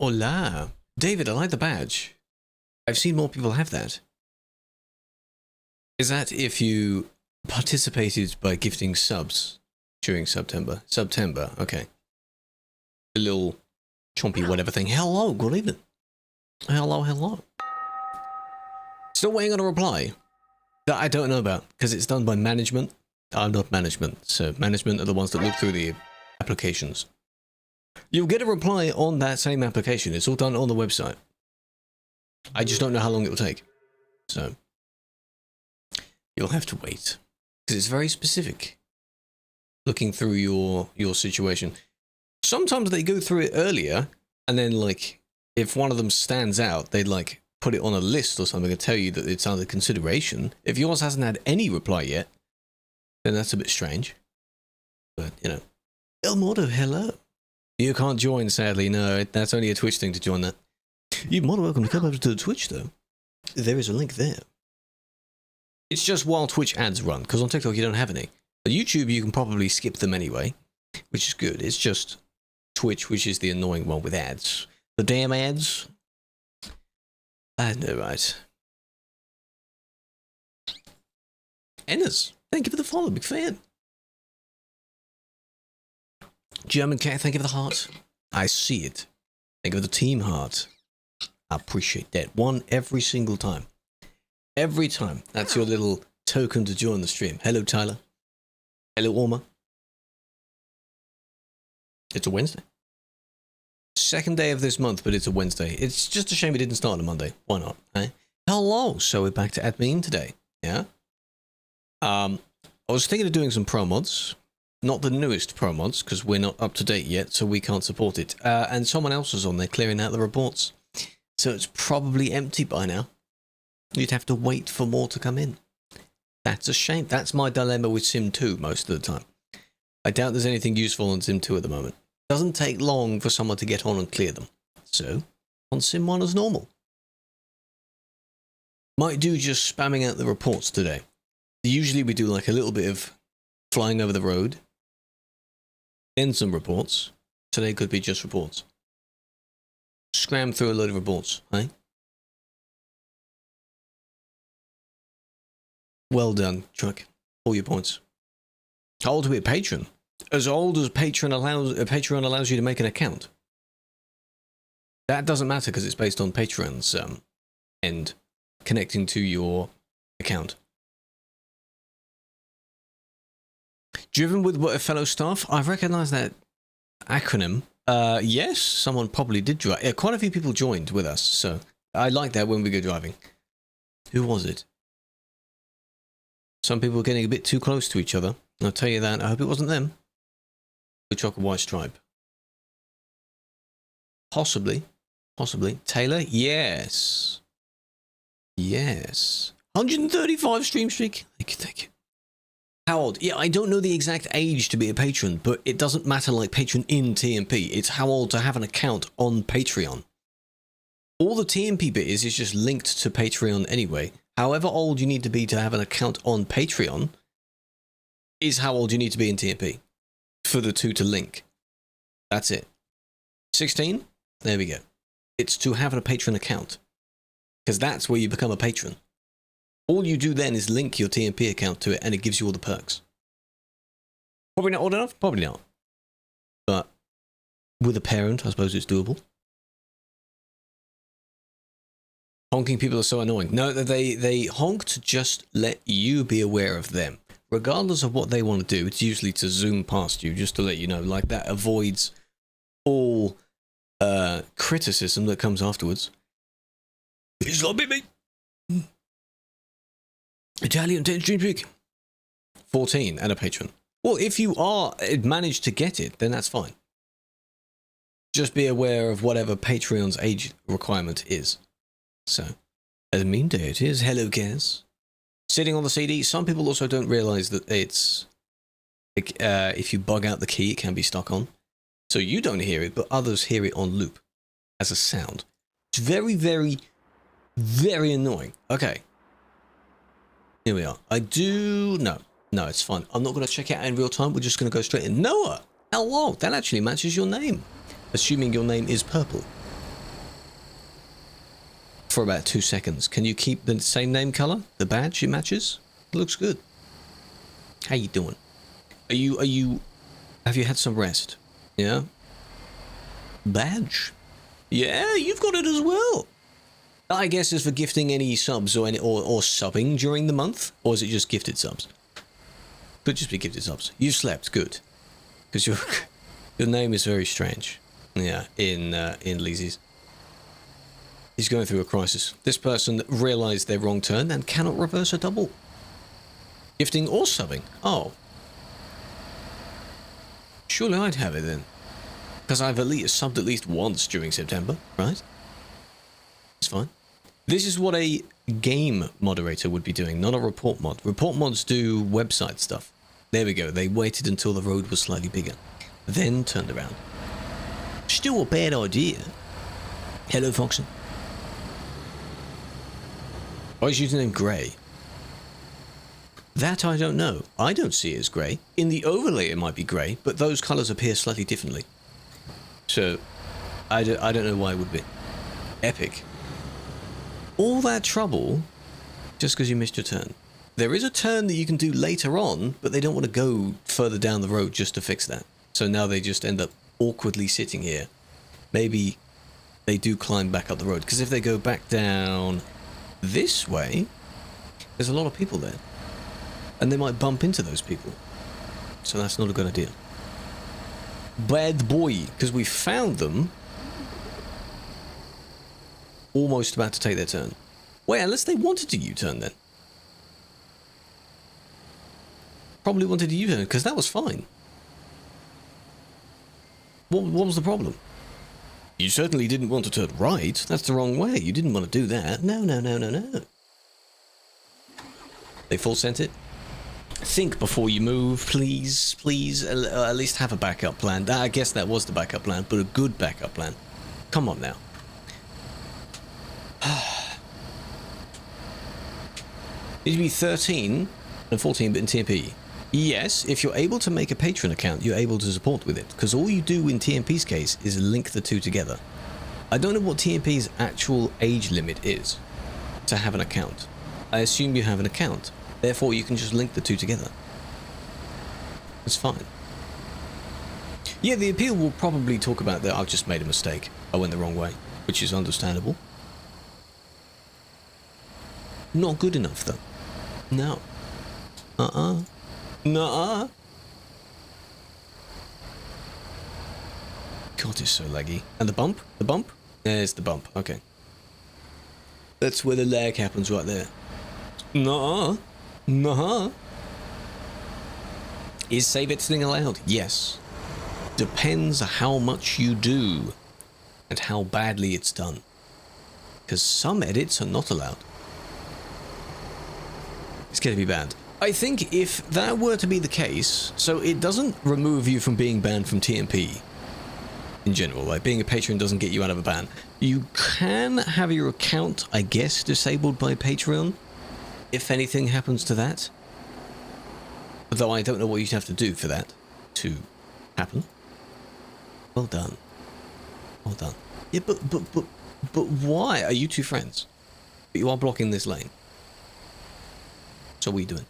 Hola. David, I like the badge. I've seen more people have that. Is that if you participated by gifting subs during September? September, okay. A little chompy whatever thing. Hello, good evening. Hello, hello. Still waiting on a reply that I don't know about because it's done by management. I'm not management, so management are the ones that look through the applications. You'll get a reply on that same application. It's all done on the website. I just don't know how long it will take. So you'll have to wait because it's very specific. Looking through your situation. Sometimes they go through it earlier and then like if one of them stands out, they'd like put it on a list or something and tell you that it's under consideration. If yours hasn't had any reply yet, then that's a bit strange. But, you know. El Mordo, hello. You can't join, sadly. No, that's only a Twitch thing to join that. You're more than welcome to come over to the Twitch, though. There is a link there. It's just while Twitch ads run, because on TikTok you don't have any. On YouTube, you can probably skip them anyway, which is good. It's just Twitch, which is the annoying one with ads. The damn ads. I know, right. Ennis, thank you for the follow, big fan. German cat, thank you for the heart. I see it. Thank you for the team heart. I appreciate that. One every single time. Every time. That's your little token to join the stream. Hello, Tyler. Hello, Orma. It's a Wednesday. Second day of this month, but it's a Wednesday. It's just a shame it didn't start on a Monday. Why not? Eh? Hello. So we're back to admin today. Yeah. I was thinking of doing some pro mods. Not the newest pro mods, because we're not up to date yet, so we can't support it. And someone else was on there clearing out the reports. So it's probably empty by now. You'd have to wait for more to come in. That's a shame. That's my dilemma with Sim 2 most of the time. I doubt there's anything useful on Sim 2 at the moment. Doesn't take long for someone to get on and clear them. So, on Sim 1 as normal. Might do just spamming out the reports today. Usually we do like a little bit of flying over the road. Then some reports. Today could be just reports. Scram through a load of reports, eh? Well done, Truck. All your points. How old to be a patron? As old as Patreon allows you to make an account. That doesn't matter because it's based on Patreon's end connecting to your account. Driven with what a fellow staff? I recognize that acronym. Yes, someone probably did drive. Yeah, quite a few people joined with us, so I like that when we go driving. Who was it? Some people were getting a bit too close to each other. I'll tell you that. I hope it wasn't them. The chocolate white stripe. Possibly. Possibly. Taylor? Yes. Yes. 135 stream streak. Thank you, thank you. How old? Yeah, I don't know the exact age to be a patron, but it doesn't matter like patron in TMP. It's how old to have an account on Patreon. All the TMP bit is just linked to Patreon anyway. However old you need to be to have an account on Patreon is how old you need to be in TMP for the two to link. That's it. 16? There we go. It's to have a patron account because that's where you become a patron. All you do then is link your TMP account to it and it gives you all the perks. Probably not old enough? Probably not. But with a parent, I suppose it's doable. Honking people are so annoying. No, they honk to just let you be aware of them. Regardless of what they want to do, it's usually to zoom past you, just to let you know. Like that avoids all criticism that comes afterwards. Please not be me. Italian 10 stream streak. 14 and a patron. Well, if you are managed to get it, then that's fine. Just be aware of whatever Patreon's age requirement is. So, as mean day it is. Hello, Gaz. Sitting on the CD. Some people also don't realize that it's if you bug out the key, it can be stuck on. So you don't hear it, but others hear it on loop as a sound. It's very, very, very annoying. Okay. Here we are. No, it's fine. I'm not going to check it out in real time. We're just going to go straight in. Noah! Hello! That actually matches your name. Assuming your name is purple. for about 2 seconds. Can you keep the same name color? The badge it matches? It looks good. How you doing? Are you have you had some rest? Yeah? Badge? Yeah, you've got it as well. I guess it's for gifting any subs or subbing during the month, or is it just gifted subs? Could just be gifted subs. You slept, good, because your name is very strange. Yeah, in Leezy's. He's going through a crisis. This person realised their wrong turn and cannot reverse a double. Gifting or subbing? Oh, surely I'd have it then, because I've subbed at least once during September, right? It's fine. This is what a game moderator would be doing, not a report mod. Report mods do website stuff. There we go. They waited until the road was slightly bigger, then turned around. Still a bad idea. Hello, Foxen. Why is your name Grey? That I don't know. I don't see it as grey. In the overlay it might be grey, but those colours appear slightly differently. So, I don't know why it would be. Epic. All that trouble just because you missed your turn. There is a turn that you can do later on, but they don't want to go further down the road just to fix that. So now they just end up awkwardly sitting here. Maybe they do climb back up the road, because if they go back down this way, there's a lot of people there. And they might bump into those people. So that's not a good idea. Bad boy, because we found them almost about to take their turn. Wait, unless they wanted to U-turn then. Probably wanted to U-turn, because that was fine. What was the problem? You certainly didn't want to turn right. That's the wrong way. You didn't want to do that. No. They full sent it? Think before you move, please. Please, at least have a backup plan. I guess that was the backup plan, but a good backup plan. Come on now. Need to be 13 and 14 but in TMP. Yes, if you're able to make a Patreon account, you're able to support with it, because all you do in TMP's case is link the two together. I don't know what TMP's actual age limit is to have an account. I assume you have an account, therefore you can just link the two together. It's fine. Yeah, the appeal will probably talk about that I've just made a mistake. I went the wrong way, which is understandable. Not good enough though. No. Nuh-uh. God, it's so laggy. And the bump? The bump? There's the bump. Okay. That's where the lag happens right there. Nuh-uh. Nuh-uh. Is save editing allowed? Yes. Depends how much you do and how badly it's done. Because some edits are not allowed. It's going to be banned. I think if that were to be the case, so it doesn't remove you from being banned from TMP in general, like being a patron doesn't get you out of a ban. You can have your account, I guess, disabled by Patreon, if anything happens to that. Though I don't know what you'd have to do for that to happen. Well done. Well done. Yeah, but why? Are you two friends? But you are blocking this lane. So what are you doing?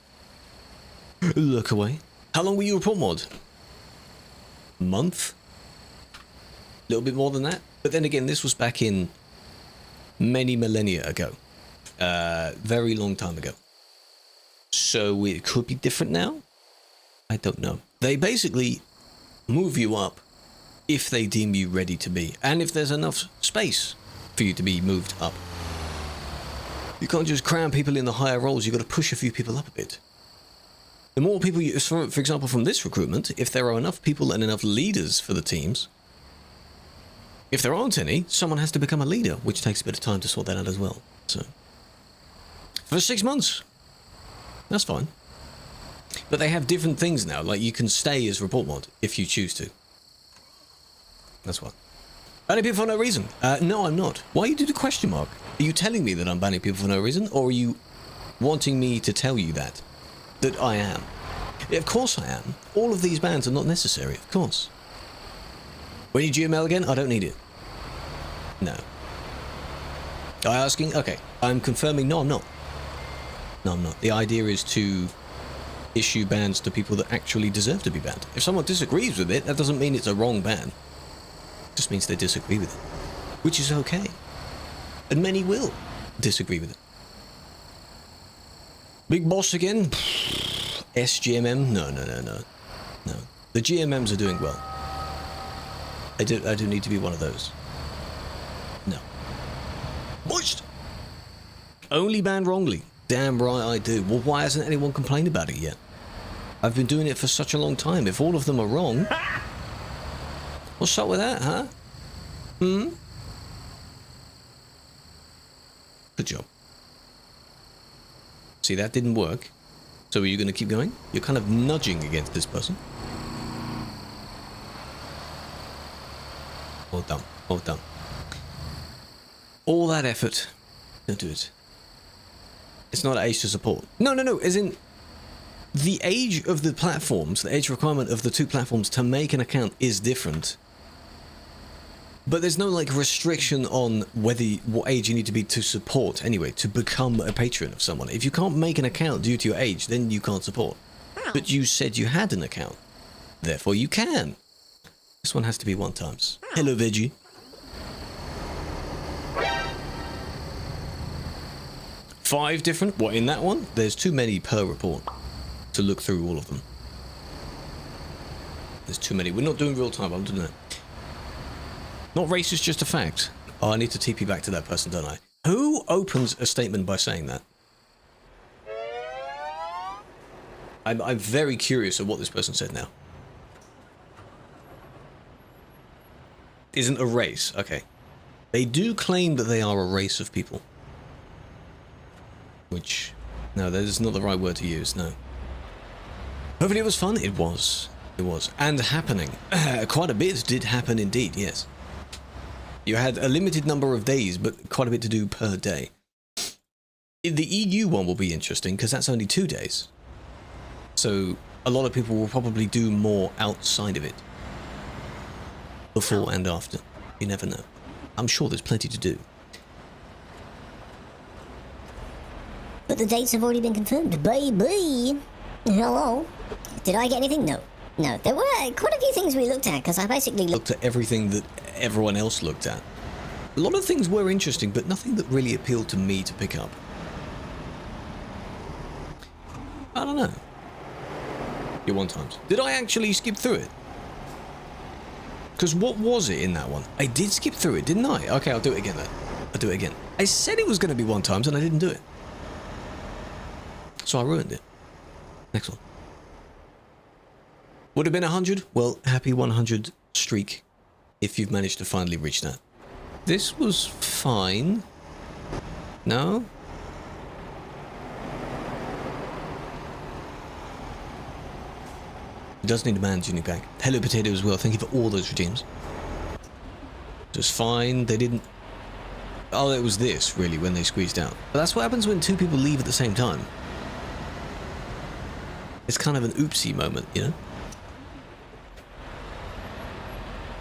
Look away. How long were you report mod? Month? A little bit more than that? But then again, this was back in many millennia ago. Very long time ago. So it could be different now? I don't know. They basically move you up if they deem you ready to be. And if there's enough space for you to be moved up. You can't just cram people in the higher roles, you've got to push a few people up a bit. The more people you, for example, from this recruitment, if there are enough people and enough leaders for the teams, if there aren't any, someone has to become a leader, which takes a bit of time to sort that out as well. So, for 6 months, that's fine. But they have different things now, like you can stay as report mod if you choose to. That's why. Banning people for no reason. No, I'm not. Why you do the question mark? Are you telling me that I'm banning people for no reason, or are you wanting me to tell you that I am? Yeah, of course I am. All of these bans are not necessary, of course. We need GML again? I don't need it. No. Are you asking? Okay, I'm confirming. No, I'm not. No, I'm not. The idea is to issue bans to people that actually deserve to be banned. If someone disagrees with it, that doesn't mean it's a wrong ban. It just means they disagree with it, which is okay. And many will disagree with it. Big boss again? SGMM? No. The GMMs are doing well. I do need to be one of those. No. Moist! Only banned wrongly. Damn right I do. Well, why hasn't anyone complained about it yet? I've been doing it for such a long time. If all of them are wrong... What's up with that, huh? Good job. See, that didn't work. So are you going to keep going? You're kind of nudging against this person. Well done. Well done. All that effort. Don't do it. It's not age to support. No. As in, the age of the platforms, the age requirement of the two platforms to make an account is different. But there's no, like, restriction on what age you need to be to support, anyway, to become a patron of someone. If you can't make an account due to your age, then you can't support. But you said you had an account. Therefore, you can. This one has to be 1 times. Hello, Veggie. Five different? What, in that one? There's too many per report to look through all of them. There's too many. We're not doing real time. I'm doing that. Not racist, just a fact. Oh, I need to TP back to that person, don't I? Who opens a statement by saying that? I'm very curious of what this person said now. Isn't a race. Okay. They do claim that they are a race of people. Which... No, that is not the right word to use, no. Hopefully it was fun. It was. It was. And happening. Quite a bit did happen indeed, yes. You had a limited number of days, but quite a bit to do per day. The EU one will be interesting, because that's only 2 days. So, a lot of people will probably do more outside of it. Before and after. You never know. I'm sure there's plenty to do. But the dates have already been confirmed, baby! Hello? Did I get anything? No. No, there were quite a few things we looked at, because I basically looked at everything that everyone else looked at. A lot of things were interesting, but nothing that really appealed to me to pick up. I don't know. You're 1 times. Did I actually skip through it? Because what was it in that one? I did skip through it, didn't I? Okay, I'll do it again then. I'll do it again. I said it was going to be 1 times and I didn't do it. So I ruined it. Next one. Would have been 100? Well, happy 100 streak if you've managed to finally reach that. This was fine. No? It does need a man tuning back. Hello Potato as well. Thank you for all those redeems. It was fine. They didn't... Oh, it was this, really, when they squeezed out. But that's what happens when 2 people leave at the same time. It's kind of an oopsie moment, you know?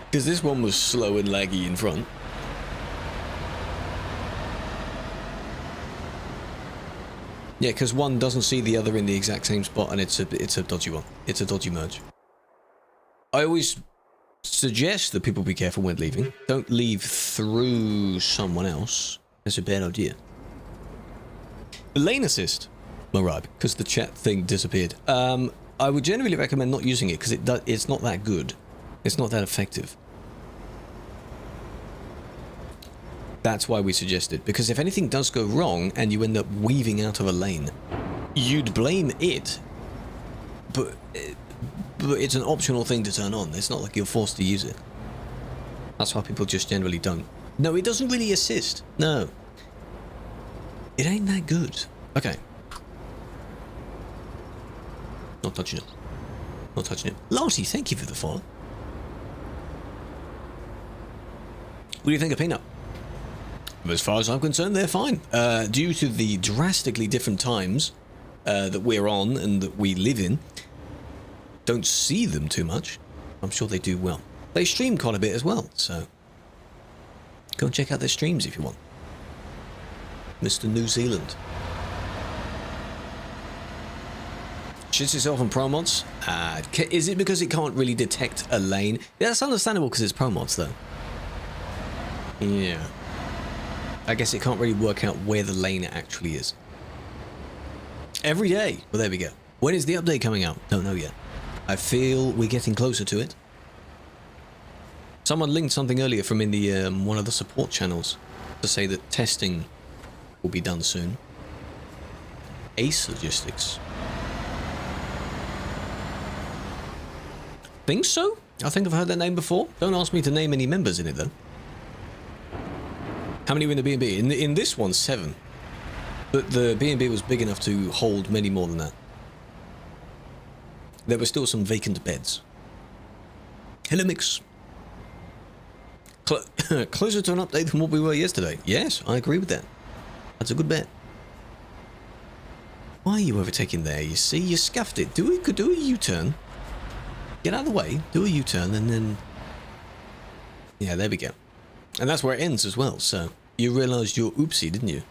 Because this one was slow and laggy in front. Yeah, because one doesn't see the other in the exact same spot, and it's a dodgy one. It's a dodgy merge. I always suggest that people be careful when leaving. Don't leave through someone else. That's a bad idea. Lane assist, Marab, because the chat thing disappeared. I would generally recommend not using it because it's not that good. It's not that effective. That's why we suggest it, because if anything does go wrong and you end up weaving out of a lane, you'd blame it, but it's an optional thing to turn on. It's not like you're forced to use it. That's why people just generally don't. No, it doesn't really assist. No. It ain't that good. Okay. Not touching it. Not touching it. Larty, thank you for the follow. What do you think of Peanut? As far as I'm concerned, they're fine. Due to the drastically different times that we're on and that we live in, don't see them too much. I'm sure they do well. They stream quite a bit as well, so go and check out their streams if you want. Mr. New Zealand. Shits itself on pro mods. Is it because it can't really detect a lane? Yeah, that's understandable because it's pro mods, though. Yeah. I guess it can't really work out where the lane actually is. Every day. Well, there we go. When is the update coming out? Don't know yet. I feel we're getting closer to it. Someone linked something earlier from in the one of the support channels to say that testing will be done soon. Ace Logistics. Think so? I think I've heard that name before. Don't ask me to name any members in it, though. How many were in the B&B? In this one, 7. But the B&B was big enough to hold many more than that. There were still some vacant beds. Hello, Mix. Closer to an update than what we were yesterday. Yes, I agree with that. That's a good bet. Why are you overtaking there? You see, you scuffed it. Do a U-turn. Get out of the way. Do a U-turn and then... Yeah, there we go. And that's where it ends as well, so... You realised your oopsie, didn't you?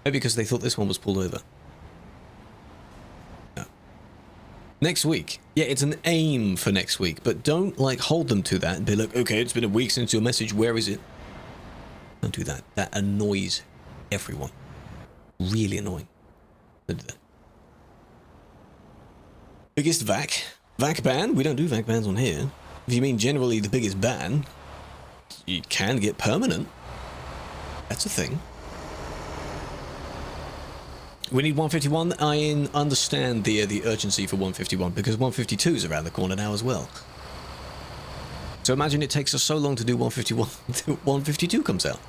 Maybe because they thought this one was pulled over. No. Next week. Yeah, it's an aim for next week, but don't, like, hold them to that and be like, okay, it's been a week since your message, where is it? Don't do that. That annoys everyone. Really annoying. Don't do that. Biggest VAC? VAC ban? We don't do VAC bans on here. If you mean generally the biggest ban, you can get permanent. That's a thing. We need 151. I understand the urgency for 151 because 152 is around the corner now as well. So imagine it takes us so long to do 151 until 152 comes out.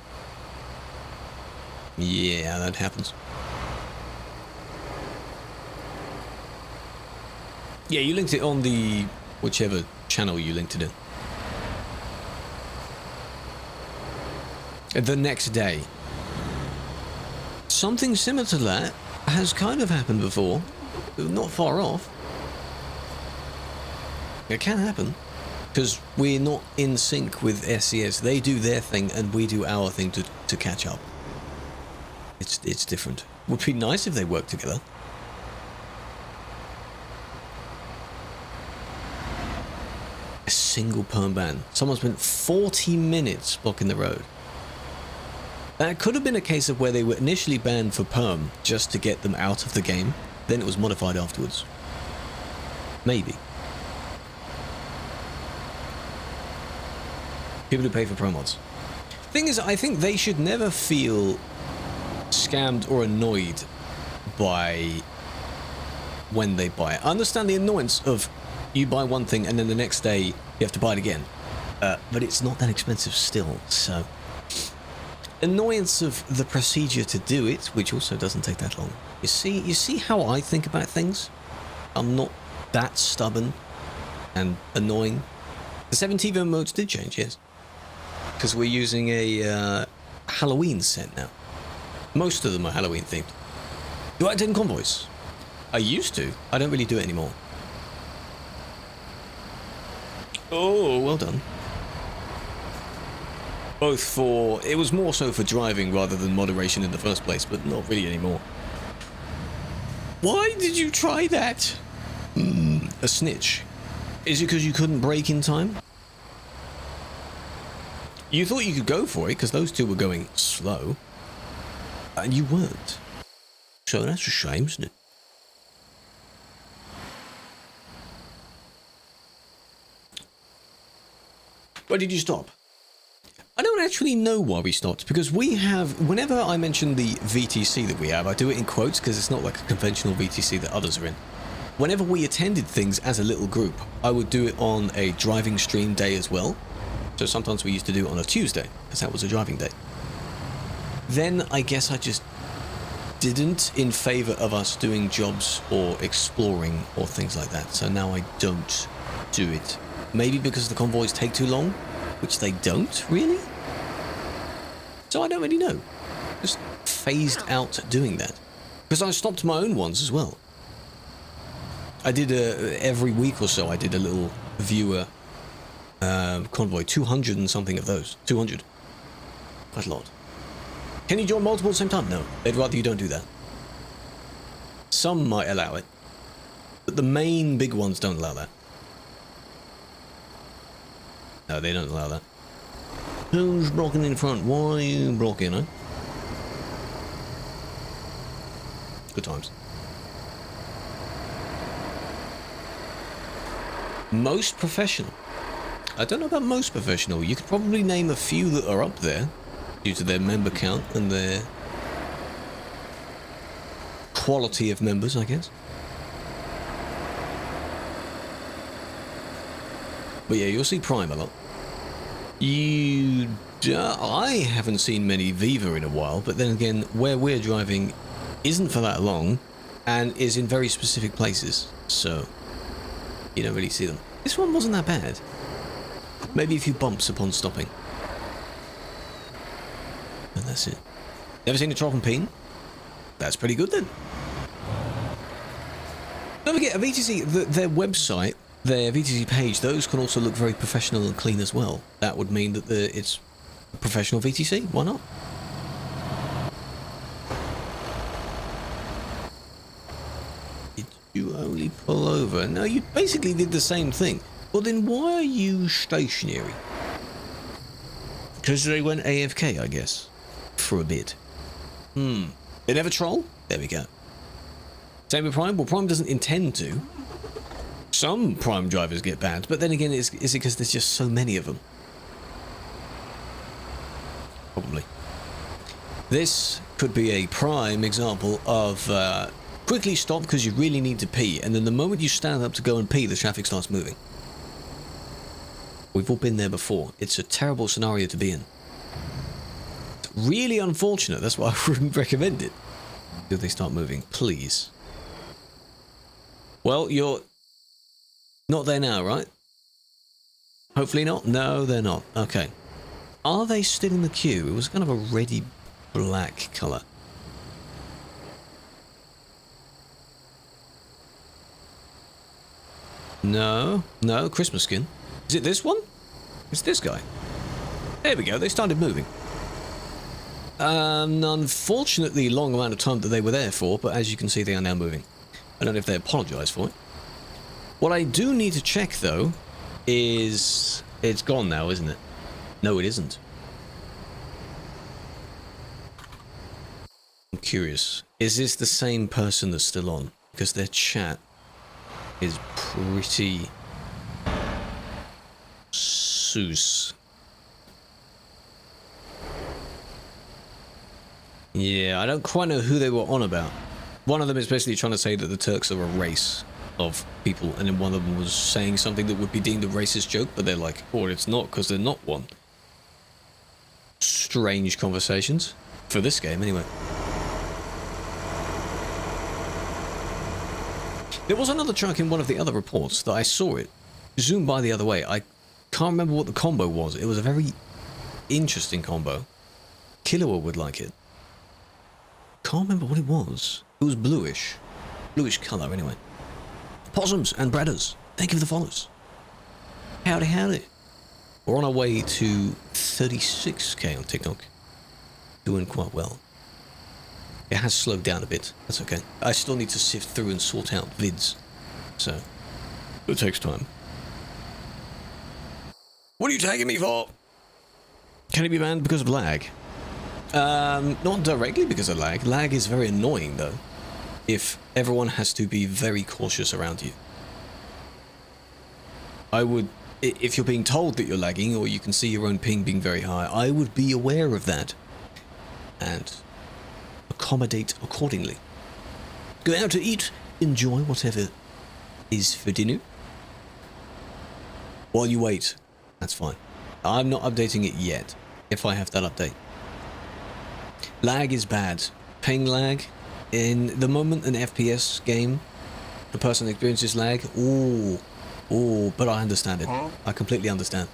Yeah, that happens. Yeah, you linked it on the whichever channel you linked it in. The next day. Something similar to that has kind of happened before. Not far off. It can happen. Because we're not in sync with SCS. They do their thing and we do our thing to catch up. It's different. Would be nice if they worked together. A single perm ban. Someone spent 40 minutes blocking the road. That could have been a case of where they were initially banned for perm just to get them out of the game, then it was modified afterwards. Maybe. People who pay for pro mods. Thing is, I think they should never feel scammed or annoyed by when they buy it. I understand the annoyance of you buy one thing and then the next day you have to buy it again. But it's not that expensive still, so... Annoyance of the procedure to do it, which also doesn't take that long. You see how I think about things? I'm not that stubborn and annoying. The 7 TV modes did change, yes. Because we're using a Halloween set now. Most of them are Halloween themed. Do I attend convoys? I used to. I don't really do it anymore. Oh, well done. Both for... It was more so for driving rather than moderation in the first place, but not really anymore. Why did you try that? A snitch. Is it because you couldn't brake in time? You thought you could go for it because those two were going slow. And you weren't. So that's a shame, isn't it? Where did you stop? I don't actually know why we stopped, because we have, whenever I mention the VTC that we have, I do it in quotes because it's not like a conventional VTC that others are in. Whenever we attended things as a little group, I would do it on a driving stream day as well. So sometimes we used to do it on a Tuesday, because that was a driving day. Then I guess I just didn't in favor of us doing jobs or exploring or things like that. So now I don't do it. Maybe because the convoys take too long, which they don't, really? So I don't really know. Just phased out doing that. Because I stopped my own ones as well. I did every week or so, I did a little viewer convoy. 200 and something of those. 200. Quite a lot. Can you join multiple at the same time? No. They'd rather you don't do that. Some might allow it, but the main big ones don't allow that. No, they don't allow that. Who's blocking in front? Why are you blocking, huh? Good times. Most professional. I don't know about most professional. You could probably name a few that are up there due to their member count and their quality of members, I guess. But yeah, you'll see Prime a lot. I haven't seen many Viva in a while, but then again, where we're driving isn't for that long and is in very specific places, so you don't really see them. This one wasn't that bad. Maybe a few bumps upon stopping. And that's it. Never seen a Trop and Peen? That's pretty good then. Don't forget, a VTC, their website, their VTC page, those can also look very professional and clean as well. That would mean that it's a professional VTC. Why not? Did you only pull over? No, you basically did the same thing. Well, then why are you stationary? Because they went AFK, I guess. For a bit. They never troll? There we go. Same with Prime? Well, Prime doesn't intend to. Some Prime drivers get banned, but then again, is it because there's just so many of them? Probably. This could be a prime example of quickly stop because you really need to pee, and then the moment you stand up to go and pee, the traffic starts moving. We've all been there before. It's a terrible scenario to be in. It's really unfortunate. That's why I wouldn't recommend it. Do they start moving? Please. Well, you're not there now, right? Hopefully not. No, they're not. Okay. Are they still in the queue? It was kind of a reddy black colour. No. No, Christmas skin. Is it this one? It's this guy. There we go, they started moving. Unfortunately, long amount of time that they were there for, but as you can see, they are now moving. I don't know if they apologise for it. What I do need to check, though, is... It's gone now, isn't it? No, it isn't. I'm curious. Is this the same person that's still on? Because their chat is pretty... Seuss. Yeah, I don't quite know who they were on about. One of them is basically trying to say that the Turks are a race of people, and then one of them was saying something that would be deemed a racist joke, but they're like, oh, it's not because they're not one. Strange conversations. For this game, anyway. There was another truck in one of the other reports that I saw it. Zoomed by the other way. I can't remember what the combo was. It was a very interesting combo. Killua would like it. Can't remember what it was. It was bluish. Bluish colour, anyway. Possums and Bredders. Thank you for the follows. Howdy, howdy. We're on our way to 36k on TikTok. Doing quite well. It has slowed down a bit. That's okay. I still need to sift through and sort out vids. So, it takes time. What are you tagging me for? Can it be banned because of lag? Not directly because of lag. Lag is very annoying, though. If everyone has to be very cautious around you. I would... If you're being told that you're lagging, or you can see your own ping being very high, I would be aware of that. And accommodate accordingly. Go out to eat, enjoy whatever is for dinner. While you wait, that's fine. I'm not updating it yet, if I have that update. Lag is bad. Ping lag. In the moment an FPS game, the person experiences lag, but I understand it. I completely understand.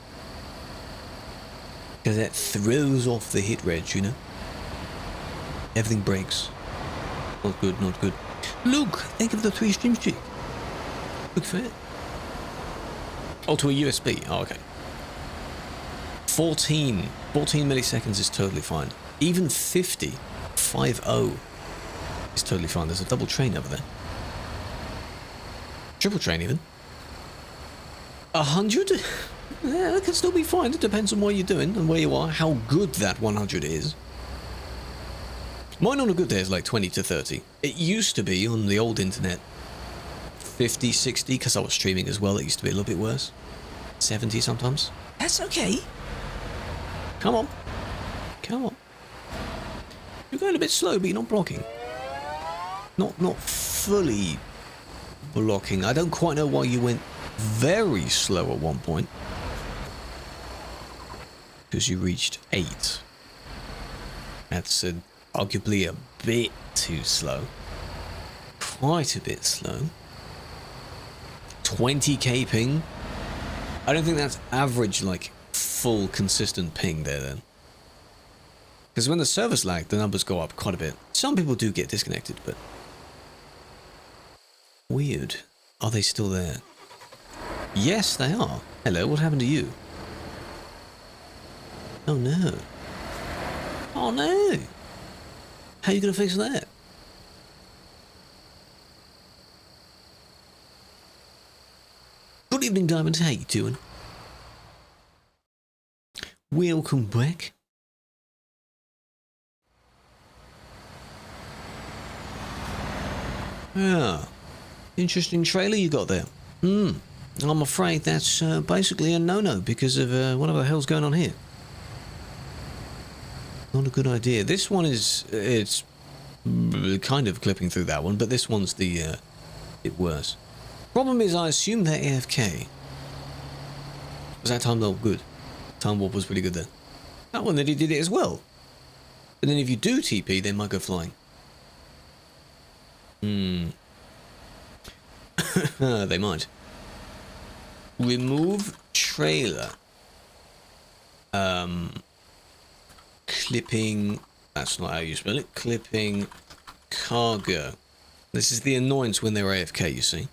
Because it throws off the hit reg, you know? Everything breaks. Not good, not good. Luke, thank you for the 3 stream streak. Look fair. Oh, to a USB. Oh, okay. 14 milliseconds is totally fine. Even 50, 50 is totally fine. There's a double train over there. Triple train even. 100? Yeah, that can still be fine. It depends on what you're doing and where you are, how good that 100 is. Mine on a good day is like 20 to 30. It used to be on the old internet 50, 60, because I was streaming as well. It used to be a little bit worse. 70 sometimes. That's okay. Come on. Come on. You're going a bit slow, but you're not blocking. Not fully blocking. I don't quite know why you went very slow at one point. Because you reached 8. That's arguably a bit too slow. Quite a bit slow. 20k ping. I don't think that's average, like, full consistent ping there then. Because when the servers lag, the numbers go up quite a bit. Some people do get disconnected, but... Weird. Are they still there? Yes, they are. Hello, what happened to you? Oh no. Oh no! How are you going to fix that? Good evening, Diamond. How you doing? Welcome back. Yeah. Interesting trailer you got there. I'm afraid that's basically a no-no because of whatever the hell's going on here. Not a good idea. This one is... It's kind of clipping through that one, but this one's the bit worse. Problem is, I assume they're AFK. Was that time though good? Time warp was pretty good then. That one, they did it as well. But then if you do TP, they might go flying. They might. Remove trailer. Clipping... That's not how you spell it. Clipping cargo. This is the annoyance when they're AFK, you see.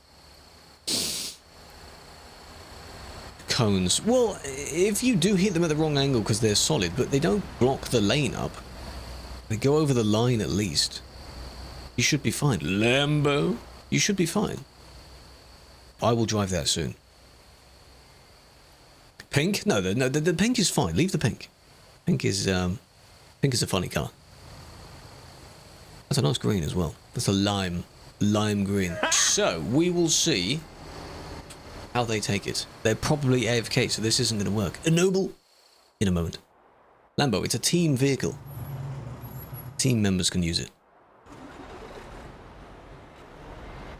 Cones. Well, if you do hit them at the wrong angle because they're solid, but they don't block the lane up. They go over the line at least. You should be fine. Lambo. You should be fine. I will drive that soon. Pink? No, the pink is fine. Leave the pink. Pink is a funny colour. That's a nice green as well. That's a lime green. So, we will see how they take it. They're probably AFK, so this isn't going to work. A noble in a moment. Lambo, it's a team vehicle. Team members can use it.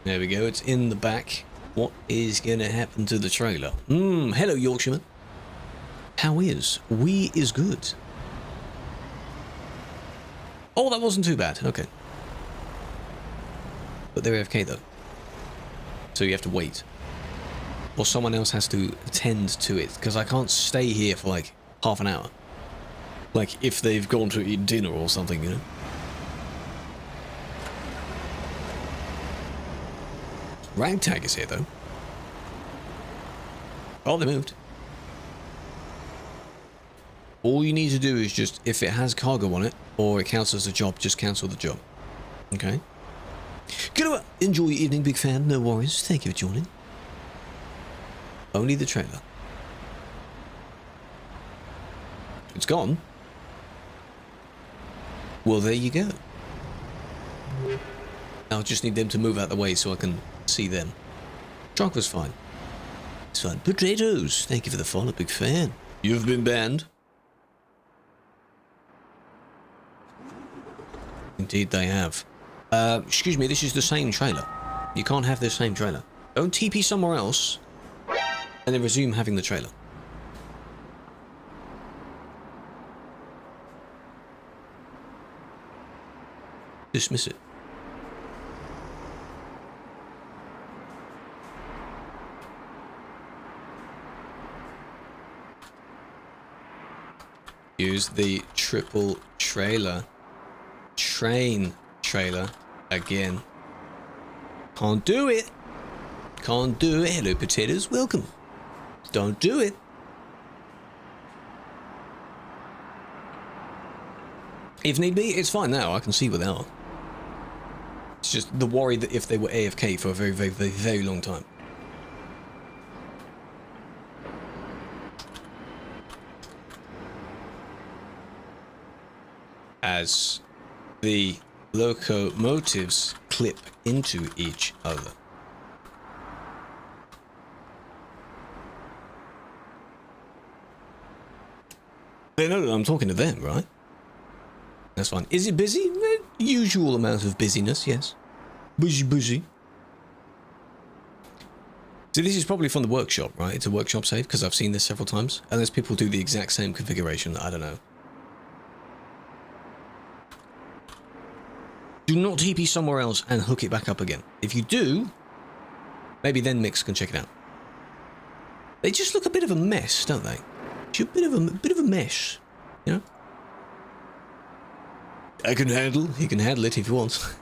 There we go, it's in the back. What is going to happen to the trailer? Hello, Yorkshireman. How is? We is good. Oh, that wasn't too bad. Okay. But they're AFK, though. So you have to wait. Or someone else has to attend to it, because I can't stay here for, like, half an hour. Like, if they've gone to eat dinner or something, you know? Ragtag is here, though. Oh, they moved. All you need to do is just, if it has cargo on it, or it counts as a job, just cancel the job. Okay? Good. Enjoy your evening, big fan. No worries. Thank you for joining. Only the trailer. It's gone. Well, there you go. Now I just need them to move out the way so I can see them. Truck was fine. It's fine. Potatoes. Thank you for the follow, big fan. You've been banned. Indeed they have. Excuse me, this is the same trailer. You can't have the same trailer. Don't TP somewhere else, and then resume having the trailer. Dismiss it. Use the triple trailer. Train trailer again. Can't do it. Can't do it. Hello, potatoes. Welcome. Don't do it. If need be, it's fine now. I can see without. It's just the worry that if they were AFK for a very, very, very, very long time. As the locomotives clip into each other. They know that I'm talking to them, right? That's fine. Is it busy? Usual amount of busyness, yes. Busy. So this is probably from the workshop, right? It's a workshop save, because I've seen this several times. Unless people do the exact same configuration, I don't know. Do not TP somewhere else and hook it back up again. If you do, maybe then Mix can check it out. They just look a bit of a mess, don't they? Just a bit of a mess, you know? I can handle. He can handle it if he wants.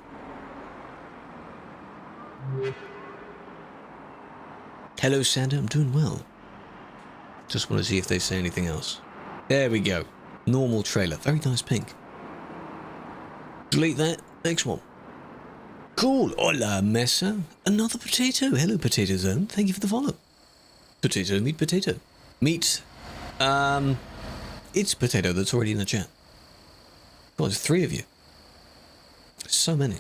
Hello, Santa. I'm doing well. Just want to see if they say anything else. There we go. Normal trailer. Very nice pink. Delete that. Next one. Cool. Hola, Mesa. Another potato. Hello, Potato Zone. Thank you for the follow. Potato, meat, potato. Meat. It's potato that's already in the chat. God, there's 3 of you. So many.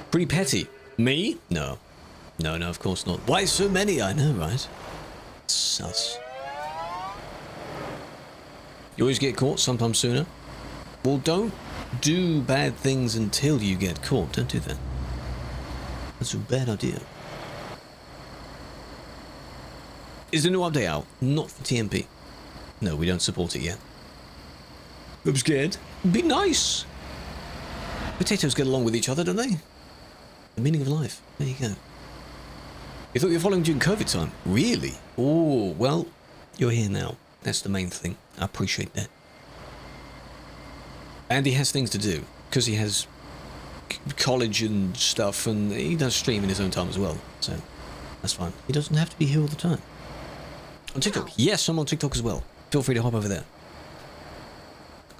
Pretty petty. Me? No. No, of course not. Why so many? I know, right? Sus. You always get caught, sometimes sooner. Well, don't do bad things until you get caught. Don't do that. That's a bad idea. Is the new update out? Not for TMP. No, we don't support it yet. I'm scared. Be nice. Potatoes get along with each other, don't they? The meaning of life. There you go. You thought you were following during COVID time? Really? Oh, well, you're here now. That's the main thing. I appreciate that. And he has things to do, because he has college and stuff, and he does stream in his own time as well, so that's fine. He doesn't have to be here all the time. On TikTok? Yes, I'm on TikTok as well. Feel free to hop over there.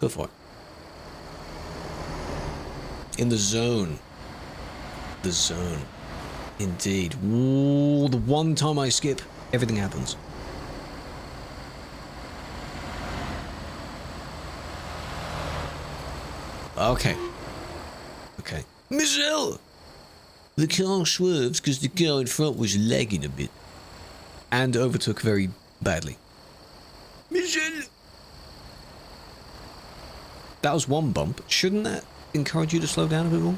Go for it. In the zone. The zone. Indeed. Ooh, the one time I skip, everything happens. Okay. Okay. Michelle! The car swerves because the car in front was lagging a bit. And overtook very badly. Michelle! That was one bump. Shouldn't that encourage you to slow down a bit more?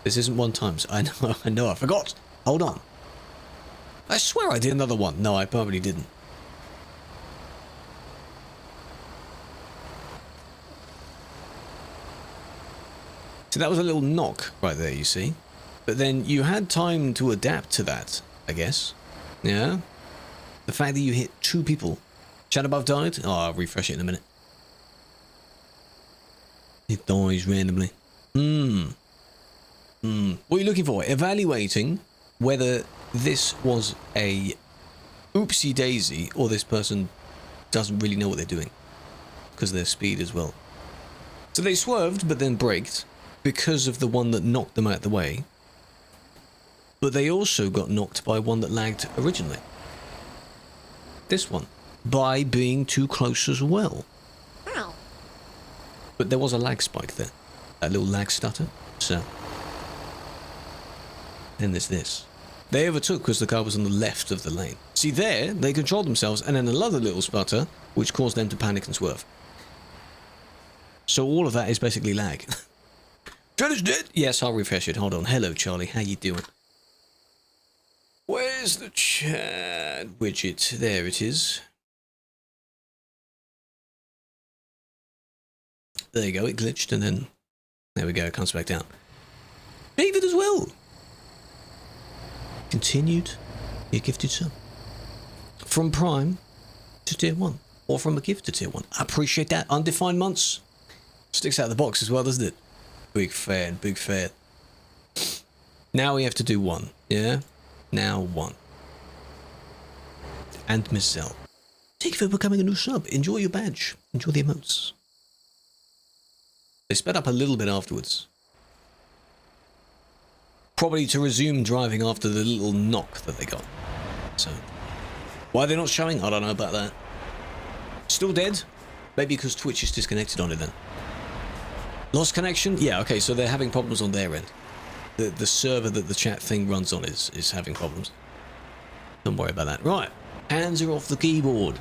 This isn't one times. I know, I forgot. Hold on. I swear I did another one. No, I probably didn't. So that was a little knock right there, you see. But then you had time to adapt to that, I guess. Yeah? The fact that you hit 2 people. Chat above died? Oh, I'll refresh it in a minute. It dies randomly. What are you looking for? Evaluating whether this was a oopsie daisy or this person doesn't really know what they're doing. Because of their speed as well. So they swerved but then braked because of the one that knocked them out of the way. But they also got knocked by one that lagged originally. This one. By being too close as well. Ow. But there was a lag spike there. That little lag stutter. So. Then there's this. They overtook because the car was on the left of the lane. See there, they controlled themselves and then another little sputter, which caused them to panic and swerve. So all of that is basically lag. Trailer's dead? Yes, I'll refresh it. Hold on. Hello, Charlie. How you doing? Where's the chat widget? There it is. There you go. It glitched and then... There we go. It comes back down. David as well. Continued your gifted sub. From Prime to Tier 1. Or from a gift to Tier 1. I appreciate that. Undefined months. Sticks out of the box as well, doesn't it? Big fan, big fan. Now we have to do 1. Yeah? Now 1. And Miss Zell. Thank you for becoming a new sub. Enjoy your badge. Enjoy the emotes. They sped up a little bit afterwards. Probably to resume driving after the little knock that they got. So, why they're not showing? I don't know about that. Still dead? Maybe because Twitch is disconnected on it then. Lost connection? Yeah, okay, so they're having problems on their end. The server that the chat thing runs on is having problems. Don't worry about that. Right, hands are off the keyboard.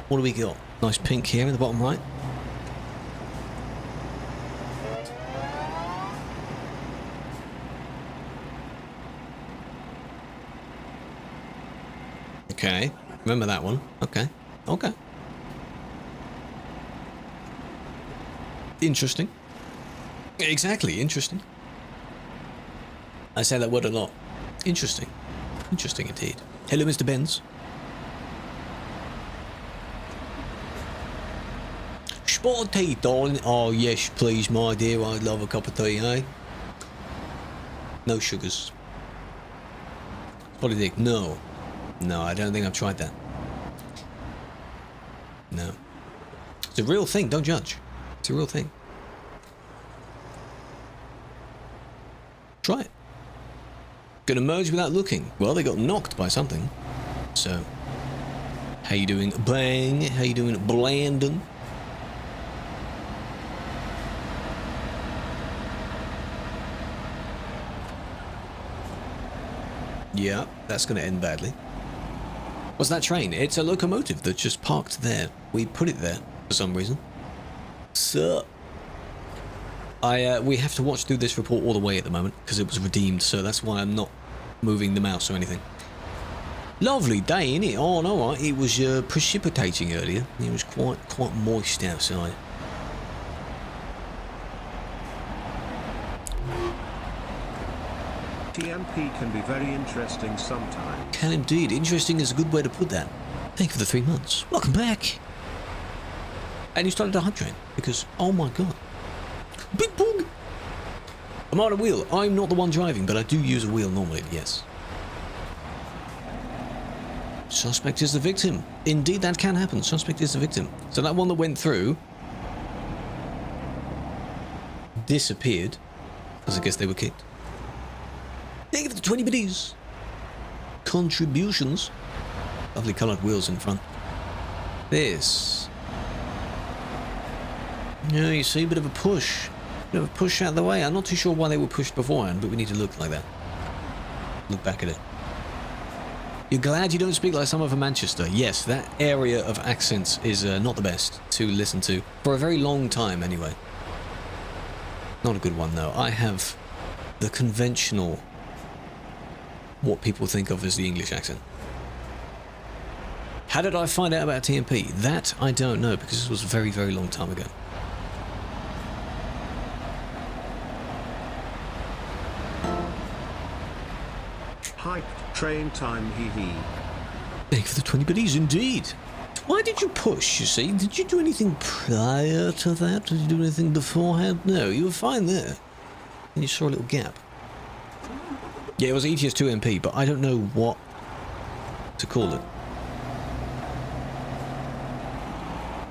What do we got? Nice pink here in the bottom right. Okay, remember that one. Okay, okay. Interesting. Exactly, interesting. I say that word a lot. Interesting. Interesting indeed. Hello, Mr. Benz. Spotted tea, darling. Oh, yes, please, my dear. I'd love a cup of tea, eh? No sugars. Spotted dick. No. No, I don't think I've tried that. No. It's a real thing, don't judge. It's a real thing. Try it. Gonna merge without looking. Well, they got knocked by something. So, how you doing, Bang? How you doing, Blandon? Yeah, that's gonna end badly. What's that train? It's a locomotive that's just parked there. We put it there for some reason. So, we have to watch through this report all the way at the moment because it was redeemed, so that's why I'm not moving the mouse or anything. Lovely day, innit? Oh no, it was precipitating earlier. It was quite moist outside. TMP can be very interesting sometimes. Can indeed. Interesting is a good way to put that. Thank you for the 3 months. Welcome back. And you started a hype train because, oh my god. Big bug! I'm on a wheel. I'm not the one driving, but I do use a wheel normally, yes. Suspect is the victim. Indeed, that can happen. Suspect is the victim. So that one that went through disappeared, because I guess they were kicked. Thank you for the 20 biddies. Contributions. Lovely coloured wheels in front. This. Yeah, you see, a bit of a push. Bit of a push out of the way. I'm not too sure why they were pushed beforehand, but we need to look like that. Look back at it. You're glad you don't speak like someone from Manchester. Yes, that area of accents is not the best to listen to. For a very long time, anyway. Not a good one, though. I have the conventional, what people think of as the English accent. How did I find out about TMP? That I don't know, because this was a very, very long time ago. Hyped train time, hee hee. Thank you for the 20 biddies, indeed. Why did you push, you see? Did you do anything prior to that? Did you do anything beforehand? No, you were fine there. And you saw a little gap. Yeah, it was ETS2 MP, but I don't know what to call it.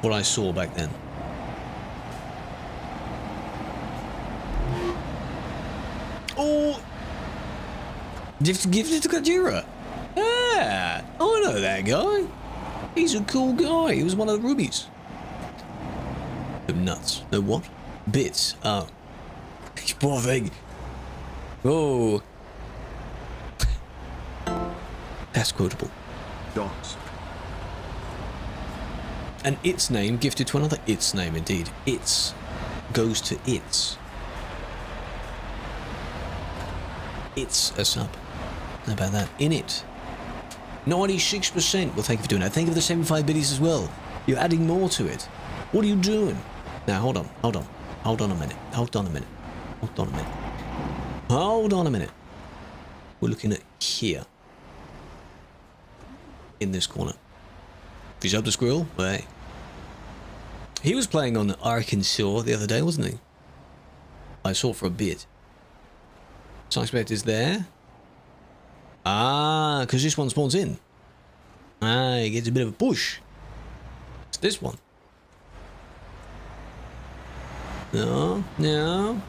What I saw back then. Oh! Gifted to Kajira. Ah, I know that guy. He's a cool guy. He was one of the rubies. No nuts. No what? Bits. Oh. Poor thing. Oh. That's quotable. Dots. And its name gifted to another its name, indeed. Its goes to its. It's a sub. How about that? In it. 96%. Well, thank you for doing that. Thank you for the 75 biddies as well. You're adding more to it. What are you doing? Now, hold on. Hold on. Hold on a minute. Hold on a minute. Hold on a minute. Hold on a minute. We're looking at here. In this corner. If he's up the squirrel, well, hey. He was playing on Arkansas the other day, wasn't he? I saw for a bit. Suspect is there. Ah, because this one spawns in. Ah, he gets a bit of a push. This one. No, no.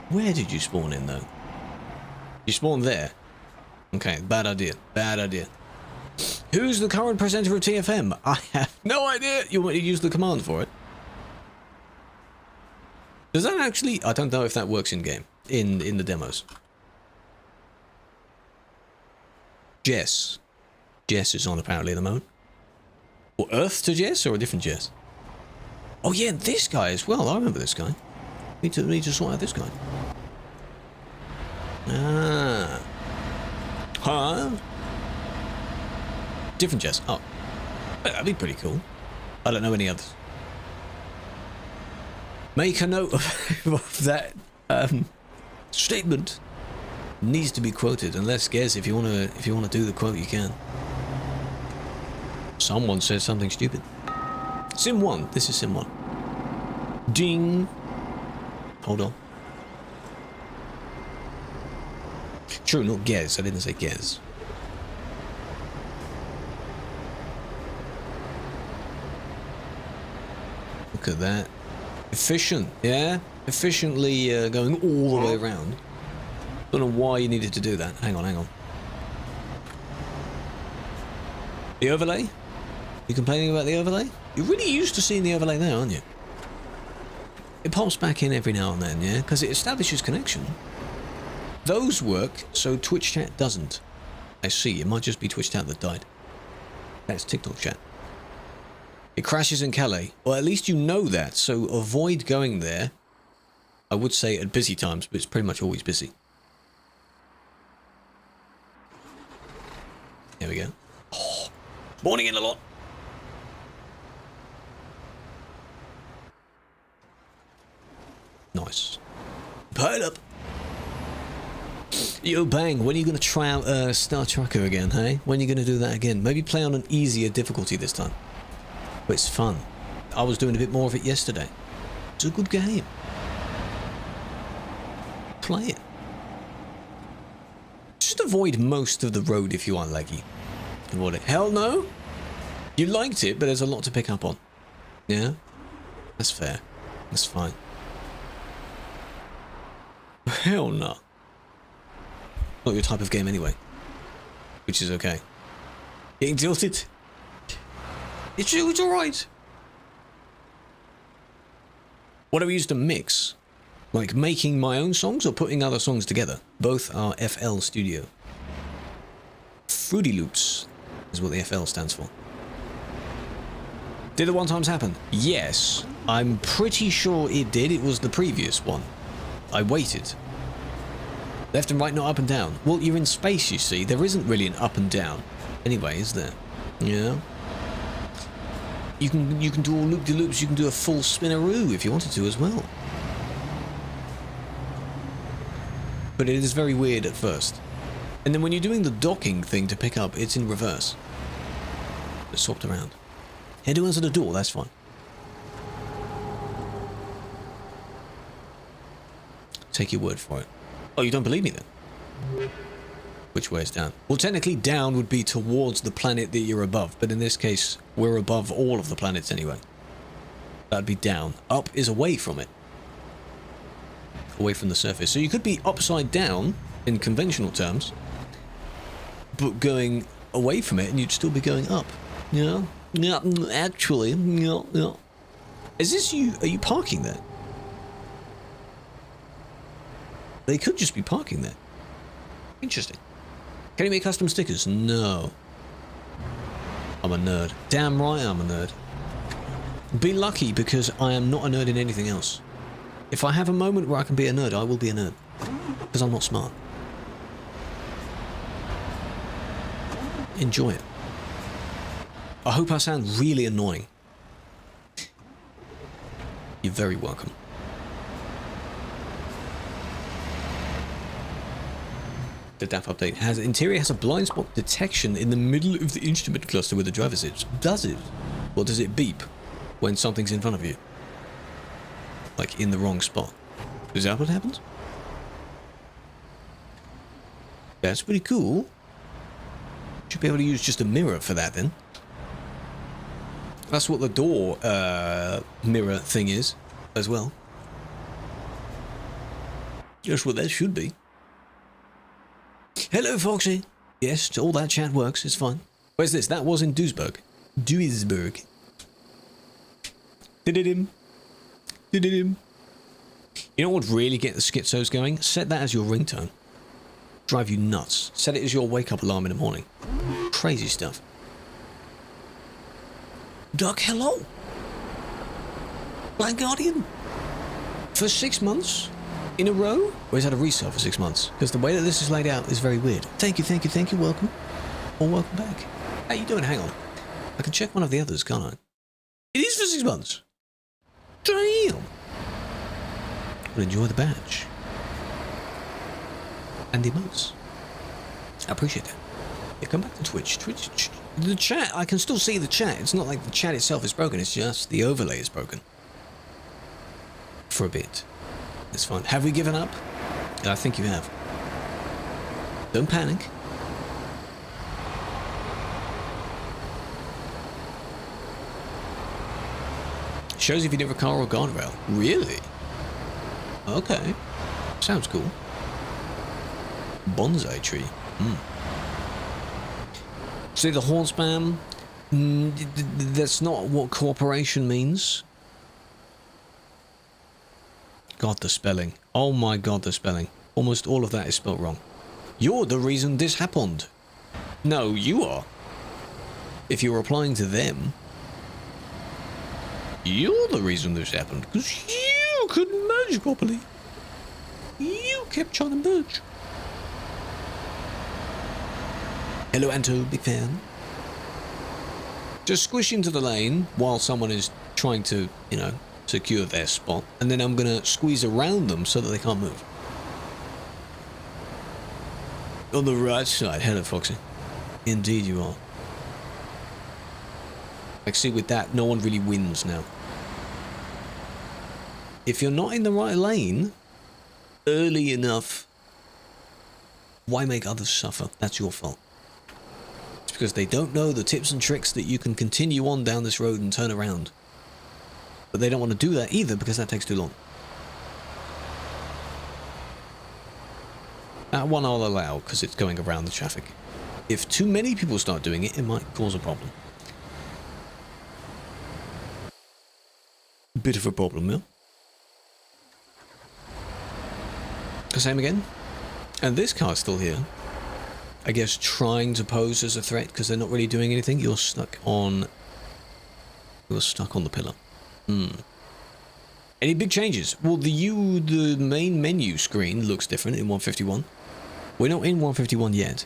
Where did you spawn in, though? You spawned there. Okay, bad idea. Bad idea. Who's the current presenter of TFM? I have no idea. You want to use the command for it? Does that actually... I don't know if that works in-game. In the demos. Jess. Jess is on apparently at the moment. Or Earth to Jess or a different Jess? Oh yeah, this guy as well. I remember this guy. Need to sort out this guy. Ah. Huh? Different Jess. Oh. That'd be pretty cool. I don't know any others. Make a note of that statement. Needs to be quoted, unless Gez, if you wanna do the quote, you can. Someone says something stupid. Sim 1. This is Sim 1. Ding. Hold on. True, not Gez. I didn't say Gez. Look at that. Efficient, yeah? Efficiently going all the way around. Don't know why you needed to do that. Hang on, hang on. The overlay? You complaining about the overlay? You're really used to seeing the overlay there, aren't you? It pops back in every now and then, yeah? Because it establishes connection. Those work, so Twitch chat doesn't. I see, it might just be Twitch chat that died. That's TikTok chat. It crashes in Calais. Well, at least you know that, so avoid going there. I would say at busy times, but it's pretty much always busy. There we go. Oh, morning in a lot. Nice. Pile up. Yo, Bang, when are you going to try out Star Trucker again, hey? When are you going to do that again? Maybe play on an easier difficulty this time. But it's fun. I was doing a bit more of it yesterday. It's a good game. Play it. Just avoid most of the road if you are laggy. Avoid it. Hell no? You liked it, but there's a lot to pick up on. Yeah? That's fair. That's fine. Hell no. Not your type of game anyway. Which is okay. Getting tilted? It's alright. What do we use to mix? Like making my own songs or putting other songs together? Both are FL Studio. Fruity Loops is what the FL stands for. Did the one times happen? Yes. I'm pretty sure it did. It was the previous one. I waited. Left and right, not up and down. Well, you're in space, you see. There isn't really an up and down. Anyway, is there? Yeah. You can do all loop-de-loops. You can do a full spinneroo if you wanted to as well. But it is very weird at first. And then when you're doing the docking thing to pick up, it's in reverse. It's swapped around. Head to answer the door, that's fine. Take your word for it. Oh, you don't believe me then? Which way is down? Well, technically down would be towards the planet that you're above, but in this case, we're above all of the planets anyway. That'd be down. Up is away from it. Away from the surface. So you could be upside down, in conventional terms, but going away from it, and you'd still be going up. Yeah? Yeah, actually, yeah. Is this you? Are you parking there? They could just be parking there. Interesting. Can you make custom stickers? No. I'm a nerd. Damn right I'm a nerd. Be lucky because I am not a nerd in anything else. If I have a moment where I can be a nerd, I will be a nerd. Because I'm not smart. Enjoy it. I hope I sound really annoying. You're very welcome. The DAF update has interior has a blind spot detection in the middle of the instrument cluster where the driver sits. Does it? Or does it beep when something's in front of you? Like in the wrong spot. Is that what happens? That's pretty cool. Should be able to use just a mirror for that then. That's what the door mirror thing is, as well. Just what that should be. Hello, Foxy. Yes, all that chat works. It's fine. Where's this? That was in Duisburg. Duisburg. Did-it-him. Did-it-him. You know what would really get the schizos going? Set that as your ringtone. Drive you nuts. Set it as your wake-up alarm in the morning. Crazy stuff. Duck, hello. Black Guardian. For 6 months? In a row? Or is that a resale for 6 months? Because the way that this is laid out is very weird. Thank you, thank you, thank you. Welcome. Or welcome back. How you doing? Hang on. I can check one of the others, can't I? It is for 6 months. Damn. Well, enjoy the badge. And the emotes. I appreciate that. Yeah, come back to Twitch. The chat, I can still see the chat. It's not like the chat itself is broken. It's just the overlay is broken. For a bit. It's fine. Have we given up? I think you have. Don't panic. Shows if you never car or guardrail. Really? Okay. Sounds cool. Bonsai tree. See the horn spam? That's not what cooperation means. God, the spelling. Oh my God, the spelling. Almost all of that is spelled wrong. You're the reason this happened. No, you are. If you're replying to them, you're the reason this happened. Because you couldn't merge properly. You kept trying to merge. Hello, Anto, big fan. Just squish into the lane while someone is trying to, you know, secure their spot, and then I'm gonna squeeze around them so that they can't move. On the right side. Hello, Foxy. Indeed you are. Like, see, with that, no one really wins now. If you're not in the right lane early enough, why make others suffer? That's your fault. It's because they don't know the tips and tricks that you can continue on down this road and turn around. But they don't want to do that either because that takes too long. That one I'll allow because it's going around the traffic. If too many people start doing it, it might cause a problem. Bit of a problem, yeah? Same again. And this car's still here. I guess trying to pose as a threat because they're not really doing anything. You're stuck on the pillar. Any big changes? Well, the main menu screen looks different in 151. We're not in 151 yet.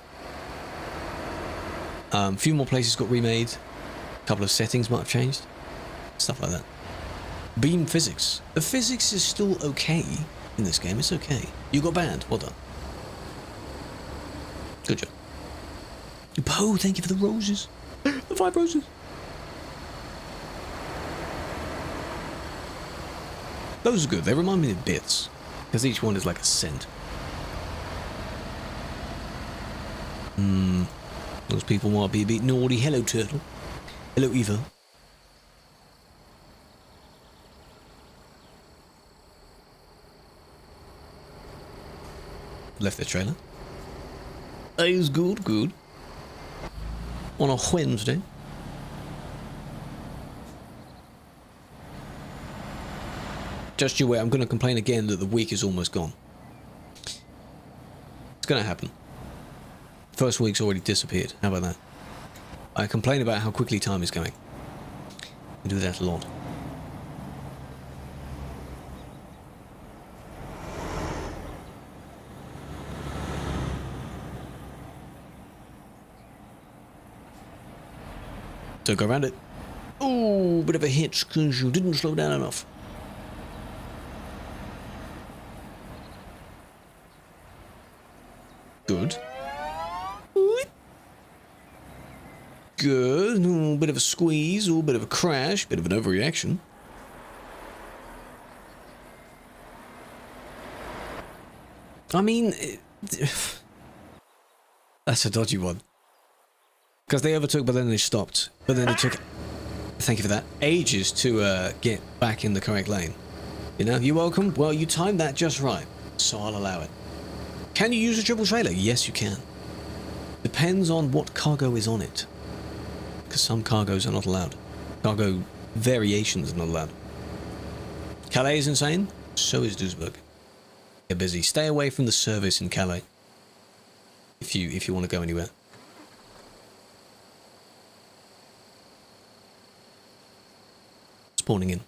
A few more places got remade. A couple of settings might have changed. Stuff like that. Beam physics. The physics is still okay in this game. It's okay. You got banned. Well done. Good job. Poe, thank you for the roses. The 5 roses. Those are good. They remind me of bits. Because each one is like a cent. Those people might be a bit naughty. Hello, Turtle. Hello, Eva. Left the trailer. It was good, good. On a Wednesday. Just you wait, I'm going to complain again that the week is almost gone. It's going to happen. First week's already disappeared. How about that? I complain about how quickly time is going. I do that a lot. Don't go around it. Oh, bit of a hitch because you didn't slow down enough. Good. Good. Ooh, bit of a squeeze, a bit of a crash, bit of an overreaction. I mean, that's a dodgy one. Because they overtook, but then they stopped. But then it took Thank you for that. Ages to get back in the correct lane. You know, you're welcome. Well, you timed that just right, so I'll allow it. Can you use a triple trailer? Yes, you can. Depends on what cargo is on it. Because some cargoes are not allowed. Cargo variations are not allowed. Calais is insane. So is Duisburg. They're busy. Stay away from the service in Calais. If you want to go anywhere. Spawning in.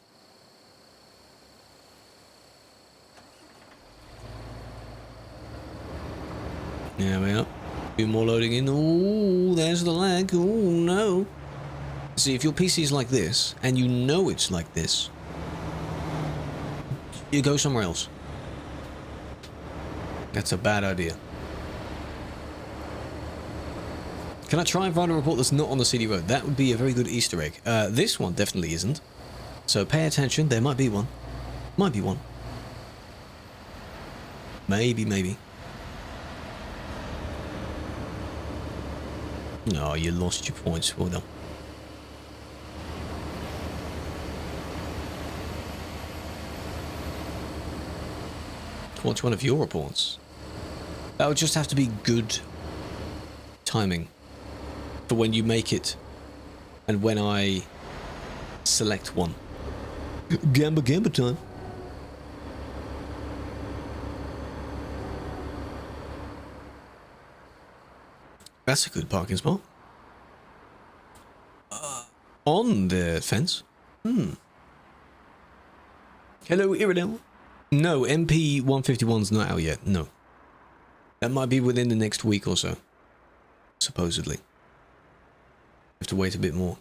There we are. Few more loading in. Oh, there's the lag. Oh no. See, if your PC is like this, and you know it's like this, you go somewhere else. That's a bad idea. Can I try and find a report that's not on the CD road? That would be a very good Easter egg. This one definitely isn't. So pay attention. There might be one. Might be one. Maybe. No, you lost your points. Well done. Watch one of your reports. That would just have to be good timing for when you make it and when I select one. Gamba time. That's a good parking spot. On the fence. Hello, Iridel. No, MP 151's not out yet. No. That might be within the next week or so. Supposedly. Have to wait a bit more.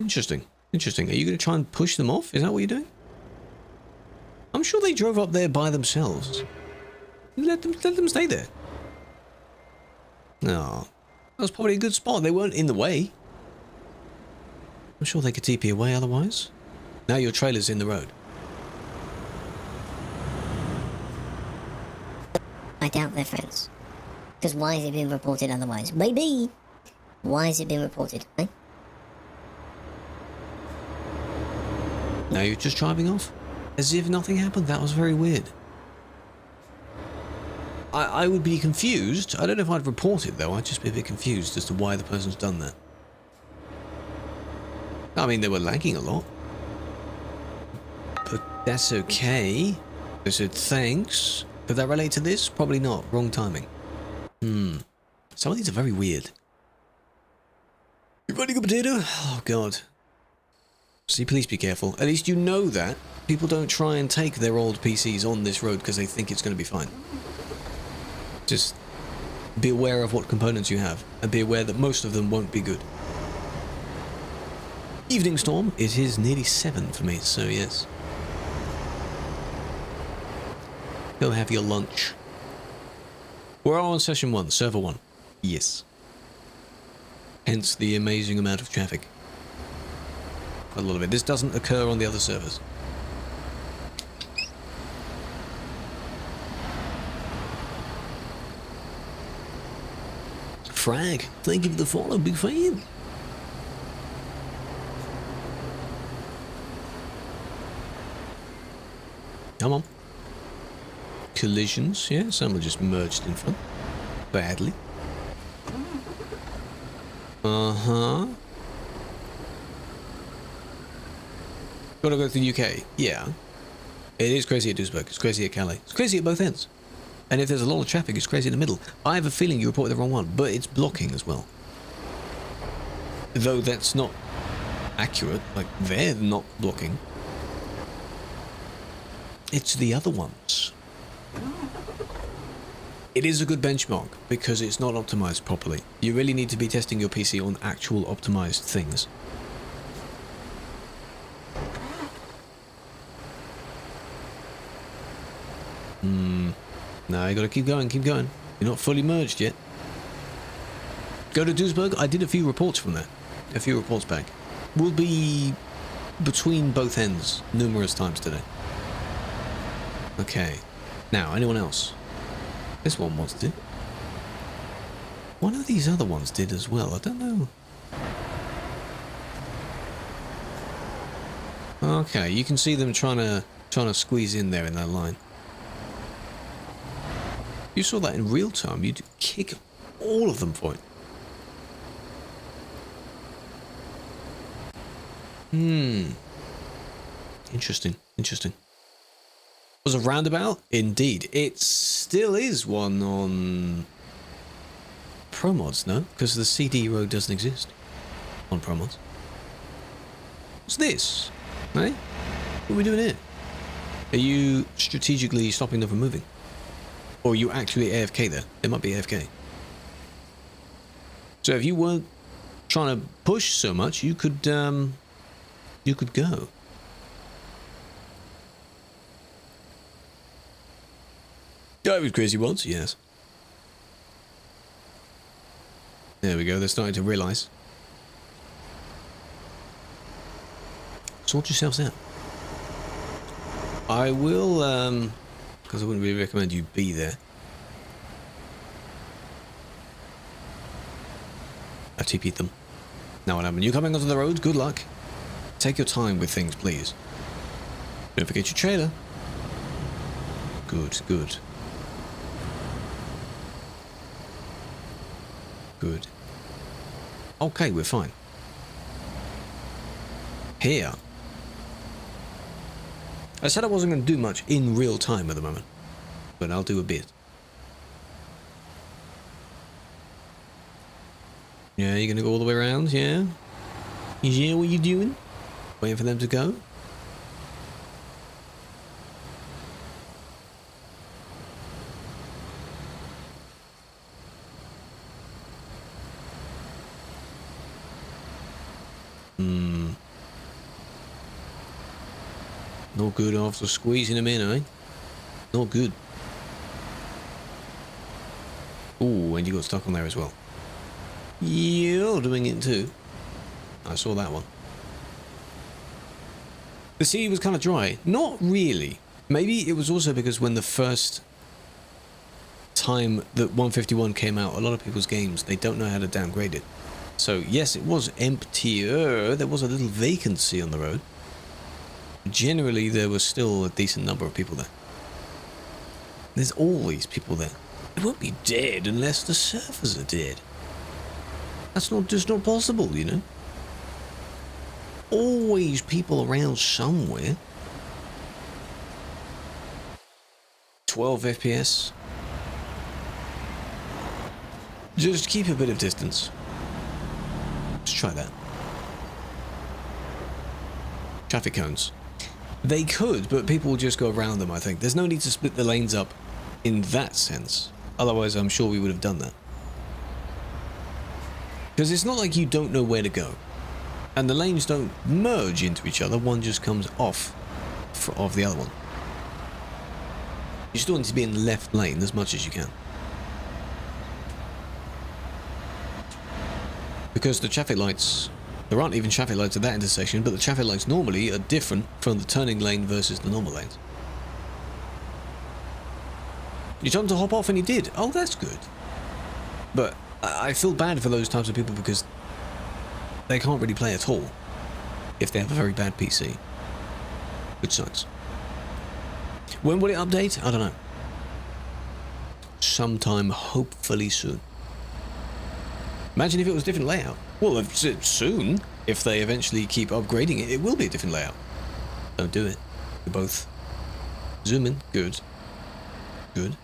Interesting. Interesting. Are you going to try and push them off? Is that what you're doing? I'm sure they drove up there by themselves. Let them stay there. No. That was probably a good spot. They weren't in the way. I'm sure they could TP away otherwise. Now your trailer's in the road. I doubt they're friends. Because why has it been reported otherwise? Maybe. Why has it been reported, eh? Now you're just driving off? As if nothing happened? That was very weird. I would be confused. I don't know if I'd report it though. I'd just be a bit confused as to why the person's done that. I mean, they were lagging a lot. But that's okay. They said thanks. Could that relate to this? Probably not. Wrong timing. Some of these are very weird. You running a potato? Oh god. See, please be careful. At least you know that. People don't try and take their old PCs on this road because they think it's going to be fine. Just be aware of what components you have, and be aware that most of them won't be good. Evening Storm, it is nearly 7 for me, so yes. Go have your lunch. We're on session 1, server 1. Yes. Hence the amazing amount of traffic. A lot of it. This doesn't occur on the other servers. Frag, thank you for the follow, big fan. Come on. Collisions, yeah, some are just merged in front. Badly. Uh-huh. Gotta go to the UK. Yeah. It is crazy at Duisburg. It's crazy at Calais. It's crazy at both ends. And if there's a lot of traffic, it's crazy in the middle. I have a feeling you reported the wrong one, but it's blocking as well. Though that's not accurate. Like, they're not blocking. It's the other ones. It is a good benchmark because it's not optimized properly. You really need to be testing your PC on actual optimized things. No, you gotta keep going, keep going. You're not fully merged yet. Go to Duisburg. I did a few reports from there. A few reports back. We'll be between both ends numerous times today. Okay. Now, anyone else? This one wants to. One of these other ones did as well. I don't know. Okay, you can see them trying to squeeze in there in that line. You saw that in real time. You'd kick all of them for it. Interesting. Interesting. Was a roundabout? Indeed. It still is one on ProMods, no? Because the CD road doesn't exist on ProMods. What's this? Hey? What are we doing here? Are you strategically stopping them from moving? Or are you actually AFK there? It might be AFK. So if you weren't trying to push so much, you could go. Oh, it was crazy once, yes. There we go, they're starting to realise. Sort yourselves out. I will, because I wouldn't really recommend you be there. I TP'd them. Now what happened? You coming onto the road? Good luck. Take your time with things, please. Don't forget your trailer. Good, good. Good. Okay, we're fine. Here. I said I wasn't going to do much in real time at the moment, but I'll do a bit. Yeah, you're going to go all the way around, yeah? Yeah, what you doing? Waiting for them to go? Not good after squeezing them in, eh? Not good. Ooh, and you got stuck on there as well. You're doing it too. I saw that one. The sea was kind of dry. Not really. Maybe it was also because when the first time that 151 came out, a lot of people's games, they don't know how to downgrade it. So yes, it was emptier. There was a little vacancy on the road. Generally, there was still a decent number of people there. There's always people there. It won't be dead unless the surfers are dead. That's just not possible, you know. Always people around somewhere. 12 FPS. Just keep a bit of distance. Let's try that. Traffic cones. They could, but people will just go around them, I think. There's no need to split the lanes up in that sense. Otherwise, I'm sure we would have done that. Because it's not like you don't know where to go. And the lanes don't merge into each other. One just comes off of the other one. You still need to be in the left lane as much as you can. Because the traffic lights... There aren't even traffic lights at that intersection, but the traffic lights normally are different from the turning lane versus the normal lanes. You told him to hop off and he did. Oh, that's good. But I feel bad for those types of people because they can't really play at all if they have a very bad PC. Which sucks. When will it update? I don't know. Sometime hopefully soon. Imagine if it was a different layout. Well, if it's soon, if they eventually keep upgrading it, it will be a different layout. Don't do it. You're both. Zoom in. Good. Good.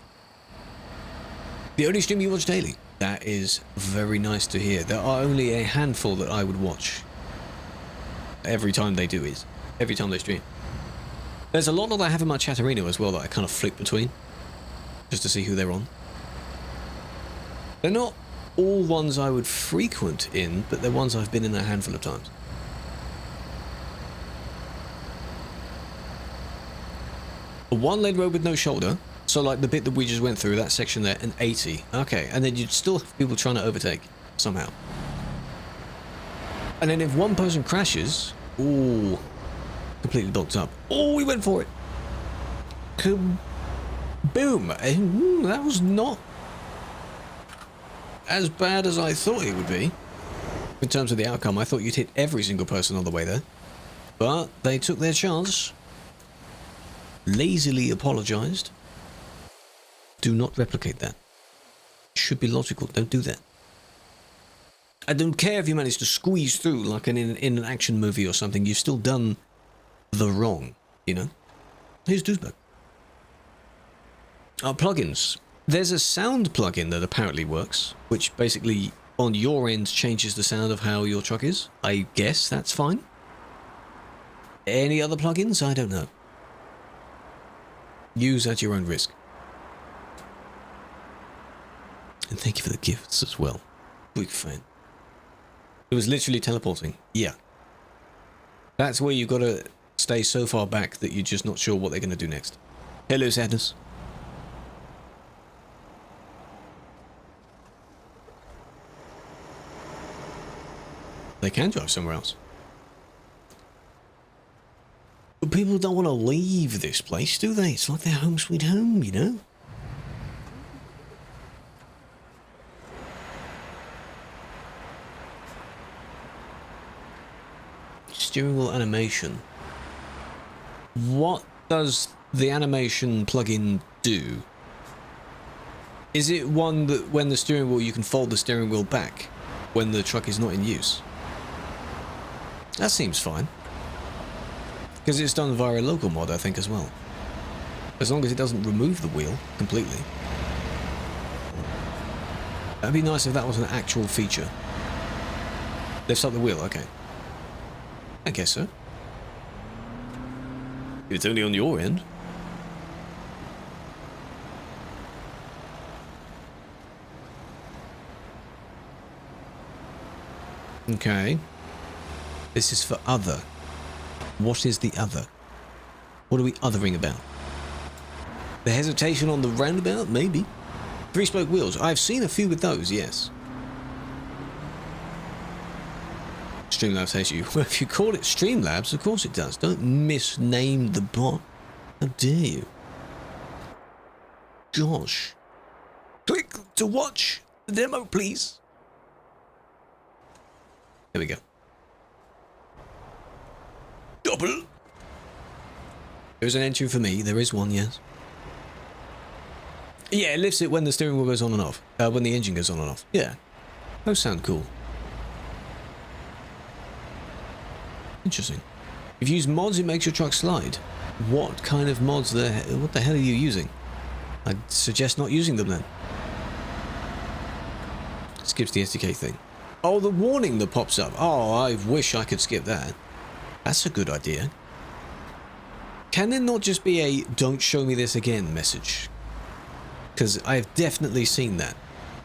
The only stream you watch daily. That is very nice to hear. There are only a handful that I would watch. Every time they do it. Every time they stream. There's a lot that I have in my Chatterino as well that I kind of flick between. Just to see who they're on. They're not all ones I would frequent in, but they're ones I've been in a handful of times. A one-lane road with no shoulder, so like the bit that we just went through, that section there, an 80. Okay, and then you'd still have people trying to overtake, somehow. And then if one person crashes, ooh, completely blocked up. Oh, we went for it. Boom. That was not... as bad as I thought it would be. In terms of the outcome, I thought you'd hit every single person on the way there. But they took their chance. Lazily apologized. Do not replicate that. It should be logical. Don't do that. I don't care if you manage to squeeze through like in an action movie or something. You've still done the wrong, you know? Here's Duisburg. Plugins. There's a sound plugin that apparently works, which basically on your end changes the sound of how your truck is. I guess that's fine. Any other plugins? I don't know. Use at your own risk. And thank you for the gifts as well. Big fan. It was literally teleporting. Yeah. That's where you've got to stay so far back that you're just not sure what they're going to do next. Hello, Sadness. They can drive somewhere else. But people don't want to leave this place, do they? It's like their home sweet home, you know? Steering wheel animation. What does the animation plugin do? Is it one that when the steering wheel, you can fold the steering wheel back when the truck is not in use? That seems fine. Because it's done via a local mod, I think, as well. As long as it doesn't remove the wheel completely. That'd be nice if that was an actual feature. Lifts up the wheel, okay. I guess so. It's only on your end. Okay. This is for other. What is the other? What are we othering about? The hesitation on the roundabout? Maybe. 3-spoke wheels. I've seen a few with those, yes. Streamlabs hates you. Well, if you call it Streamlabs, of course it does. Don't misname the bot. How dare you? Gosh. Click to watch the demo, please. There we go. Double. There's an entry for me. There is one, yes. Yeah, it lifts it when the steering wheel goes on and off. When the engine goes on and off. Yeah. Those sound cool. Interesting. If you use mods, it makes your truck slide. What kind of mods what the hell are you using? I'd suggest not using them then. Skips the SDK thing. Oh, the warning that pops up. Oh, I wish I could skip that. That's a good idea. Can there not just be a "don't show me this again" message? Because I've definitely seen that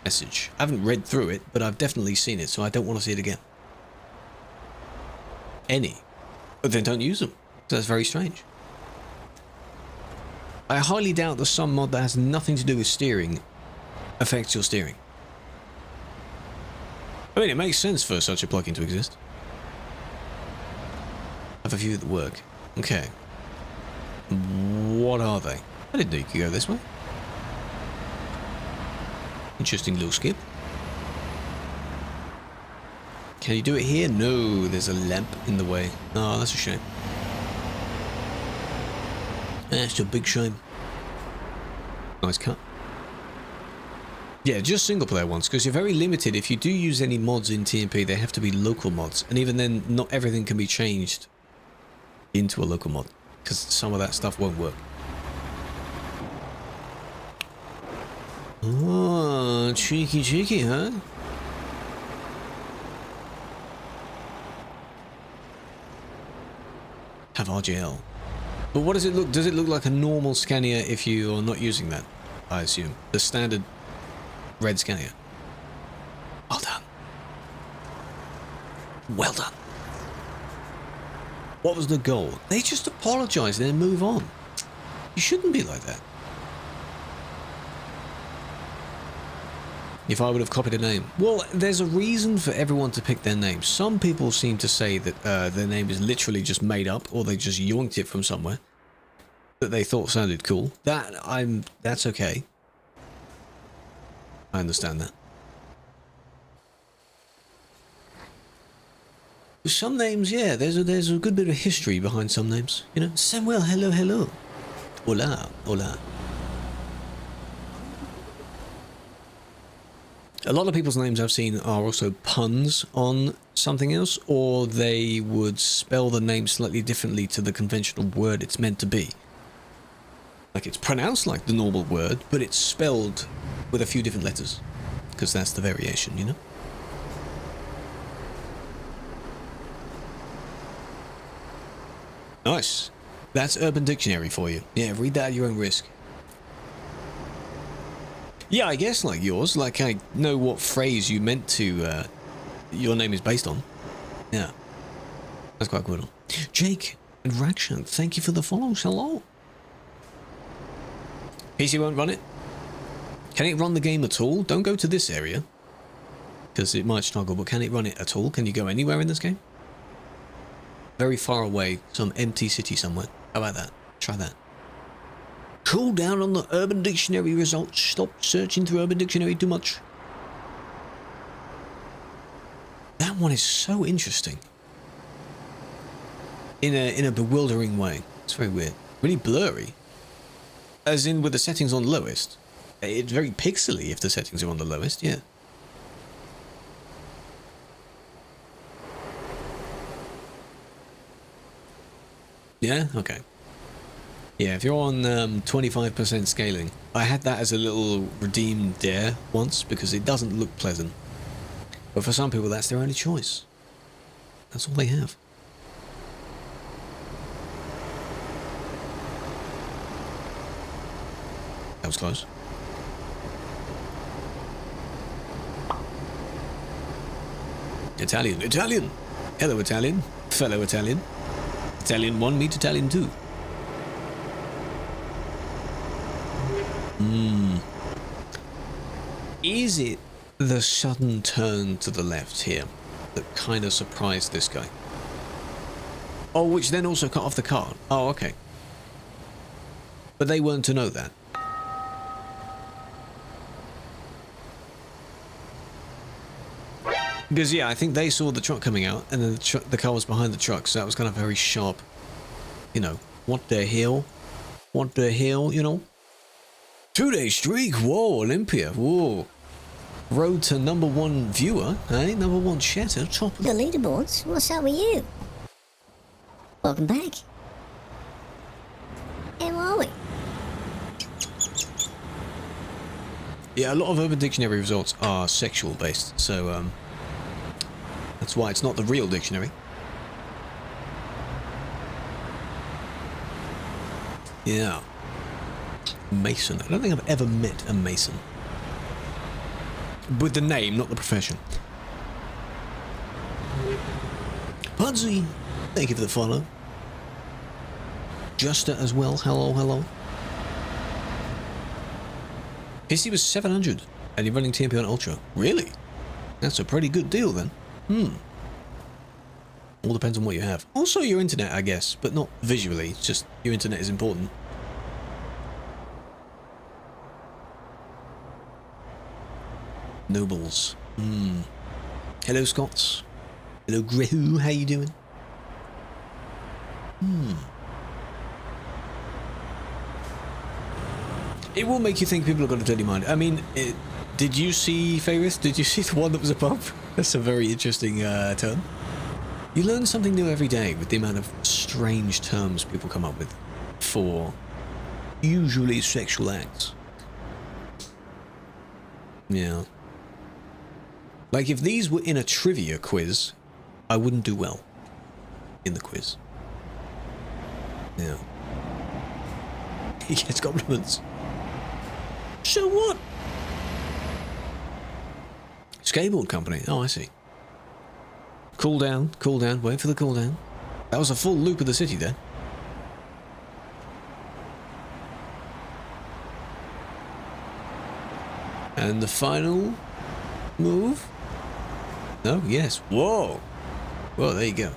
message. I haven't read through it, but I've definitely seen it, so I don't want to see it again. Any. But then don't use them. That's very strange. I highly doubt that some mod that has nothing to do with steering affects your steering. I mean, it makes sense for such a plugin to exist. I have a few that work. Okay. What are they? I didn't know you could go this way. Interesting little skip. Can you do it here? No, there's a lamp in the way. Oh, that's a shame. That's a big shame. Nice cut. Yeah, just single player ones, because you're very limited. If you do use any mods in TMP, they have to be local mods. And even then, not everything can be changed into a local mod, because some of that stuff won't work. Oh, cheeky, huh? Have RGL. But what does it look? Does it look like a normal Scania if you are not using that? I assume. The standard red Scania. Well done. Well done. What was the goal? They just apologise and then move on. You shouldn't be like that. If I would have copied a name. Well, there's a reason for everyone to pick their name. Some people seem to say that their name is literally just made up, or they just yoinked it from somewhere that they thought sounded cool. That's okay. I understand that. Some names, yeah, there's a good bit of history behind some names. You know, Samuel, hello. Hola. A lot of people's names I've seen are also puns on something else, or they would spell the name slightly differently to the conventional word it's meant to be. Like, it's pronounced like the normal word, but it's spelled with a few different letters. Because that's the variation, you know? Nice. That's Urban Dictionary for you. Yeah, read that at your own risk. Yeah, I guess like yours. Like, I know what phrase you meant to, your name is based on. Yeah. That's quite cool. Jake and Rakshan, thank you for the follows. Hello. PC won't run it. Can it run the game at all? Don't go to this area, because it might struggle, but can it run it at all? Can you go anywhere in this game? Very far away, some empty city somewhere. How about that? Try that. Cool down on the Urban Dictionary results. Stop searching through Urban Dictionary too much. That one is so interesting. In a bewildering way. It's very weird. Really blurry. As in with the settings on lowest. It's very pixely if the settings are on the lowest, yeah. Yeah? Okay. Yeah, if you're on 25% scaling. I had that as a little redeemed dare once because it doesn't look pleasant. But for some people, that's their only choice. That's all they have. That was close. Italian. Hello, Italian. Fellow Italian. Italian 1 meet Italian 2. Is it the sudden turn to the left here that kind of surprised this guy? Oh, which then also cut off the car. Oh, okay. But they weren't to know that. Because, yeah, I think they saw the truck coming out, and then the car was behind the truck, so that was kind of very sharp. You know, what the hell? What the hell, you know? 2-day streak, whoa, Olympia, whoa. Road to #1 viewer, eh? #1 chatter, top of The leaderboards? What's up with you? Welcome back. How are we? Yeah, a lot of Urban Dictionary results are sexual based, so, that's why it's not the real dictionary. Yeah. Mason. I don't think I've ever met a Mason. With the name, not the profession. Pudsey, thank you for the follow. Justa as well, hello. Pissy was 700, and you're running TMP on Ultra. Really? That's a pretty good deal then. All depends on what you have. Also your internet, I guess, but not visually. It's just your internet is important. Nobles. Hello, Scots. Hello, Grehu. How you doing? It will make you think people have got a dirty mind. I mean, did you see Fairith? Did you see the one that was above? That's a very interesting term. You learn something new every day with the amount of strange terms people come up with for usually sexual acts. Yeah. Like, if these were in a trivia quiz, I wouldn't do well in the quiz. Yeah. He gets compliments. So what? Skateboard company. Oh, I see. Cool down. Wait for the cooldown. That was a full loop of the city there. And the final move? No? Yes. Whoa. Well, there you go.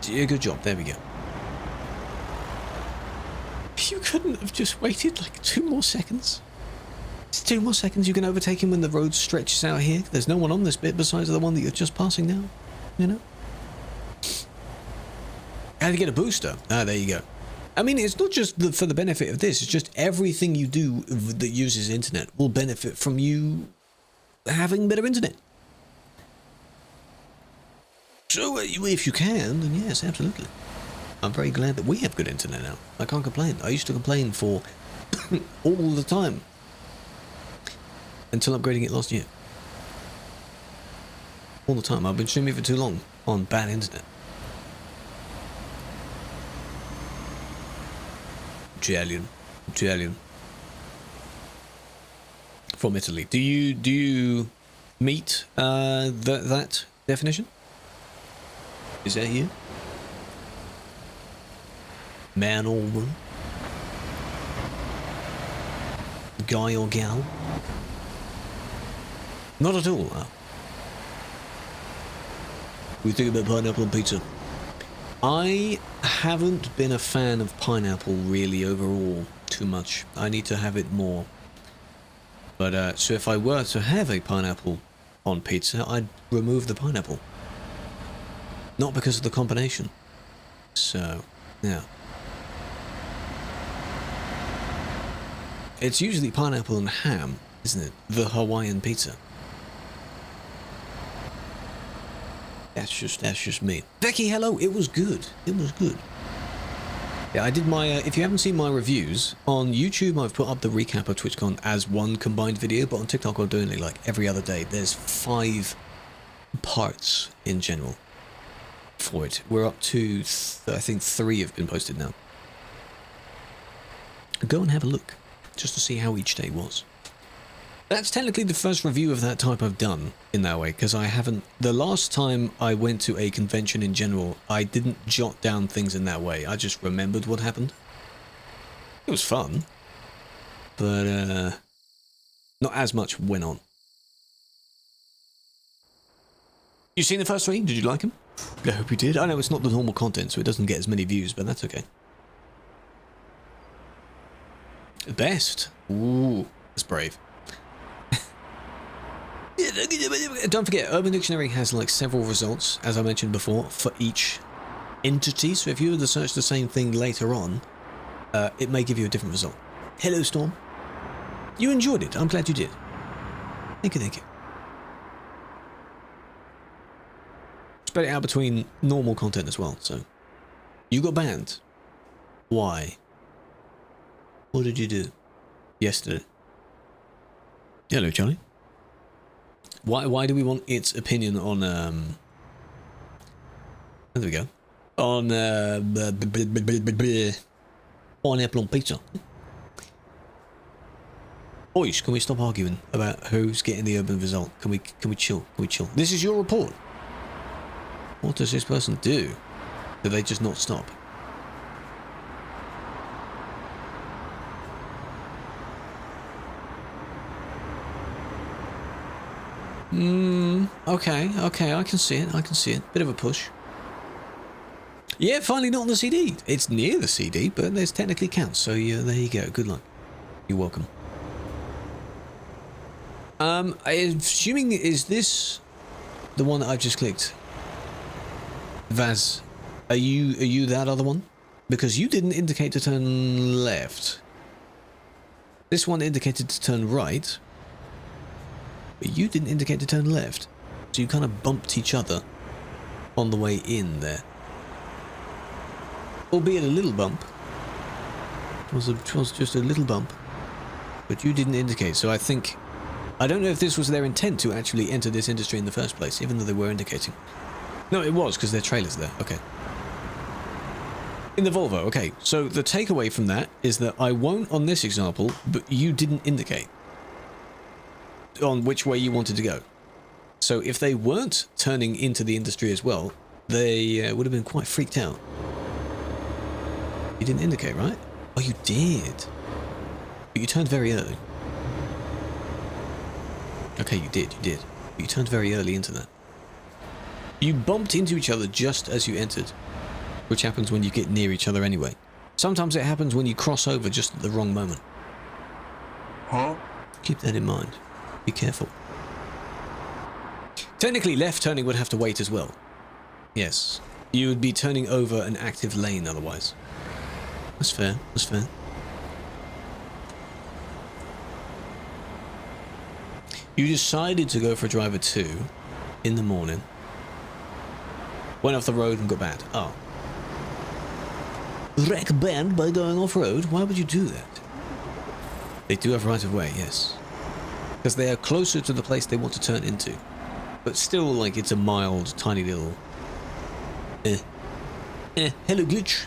Yeah, good job. There we go. You couldn't have just waited like 2 more seconds? It's 2 more seconds, you can overtake him when the road stretches out here. There's no one on this bit besides the one that you're just passing now. You know? How to get a booster? Ah, there you go. I mean, it's not just for the benefit of this. It's just everything you do that uses internet will benefit from you having better internet. So, if you can, then yes, absolutely. I'm very glad that we have good internet now. I can't complain. I used to complain for all the time until upgrading it last year. All the time. I've been streaming for too long on bad internet. Italian. From Italy. Do you meet that definition? Is that you? Man or woman? Guy or gal? Not at all. We think about pineapple on pizza. I haven't been a fan of pineapple really overall too much. I need to have it more. But so if I were to have a pineapple on pizza, I'd remove the pineapple. Not because of the combination. So, yeah. It's usually pineapple and ham, isn't it? The Hawaiian pizza. That's just me. Becky, hello. It was good. It was good. Yeah, I did my. If you haven't seen my reviews on YouTube, I've put up the recap of TwitchCon as one combined video. But on TikTok, I'm doing it like every other day. There's 5 parts in general for it. We're up to, I think 3 have been posted now. Go and have a look, just to see how each day was. That's technically the first review of that type I've done in that way, because I haven't... The last time I went to a convention in general, I didn't jot down things in that way. I just remembered what happened. It was fun, but not as much went on. You seen the first 3? Did you like them? I hope you did. I know it's not the normal content, so it doesn't get as many views, but that's okay. Best? Ooh, that's brave. Don't forget, Urban Dictionary has like several results, as I mentioned before, for each entity. So if you were to search the same thing later on, it may give you a different result. Hello, Storm. You enjoyed it. I'm glad you did. Thank you, thank you. Spread it out between normal content as well. So you got banned. Why? What did you do yesterday? Hello, Charlie. Why do we want its opinion on there we go. On pineapple on pizza. Boys, can we stop arguing about who's getting the urban result? Can we chill? Can we chill? This is your report. What does this person do? Do they just not stop? Okay, I can see it. Bit of a push. Yeah, finally not on the CD. It's near the CD, but there's technically counts, so yeah, there you go. Good luck. You're welcome. I'm assuming, is this the one that I've just clicked? Vaz, are you that other one? Because you didn't indicate to turn left. This one indicated to turn right. But you didn't indicate to turn left, so you kind of bumped each other on the way in there. Albeit a little bump. It was just a little bump, but you didn't indicate, so I don't know if this was their intent to actually enter this industry in the first place, even though they were indicating. No, it was, because their trailer's there. Okay. In the Volvo, okay. So the takeaway from that is that I won't on this example, but you didn't indicate on which way you wanted to go. So if they weren't turning into the industry as well, they would have been quite freaked out. You didn't indicate, right? Oh, you did. But you turned very early. Okay, you did. But you turned very early into that. You bumped into each other just as you entered, which happens when you get near each other anyway. Sometimes it happens when you cross over just at the wrong moment. Huh? Keep that in mind. Be careful. Technically, left turning would have to wait as well. Yes. You would be turning over an active lane otherwise. That's fair, that's fair. You decided to go for a driver 2 in the morning. Went off the road and got banned. Oh. Wreck banned by going off-road? Why would you do that? They do have right of way, yes. Because they are closer to the place they want to turn into. But still, like, it's a mild, tiny little... hello, glitch.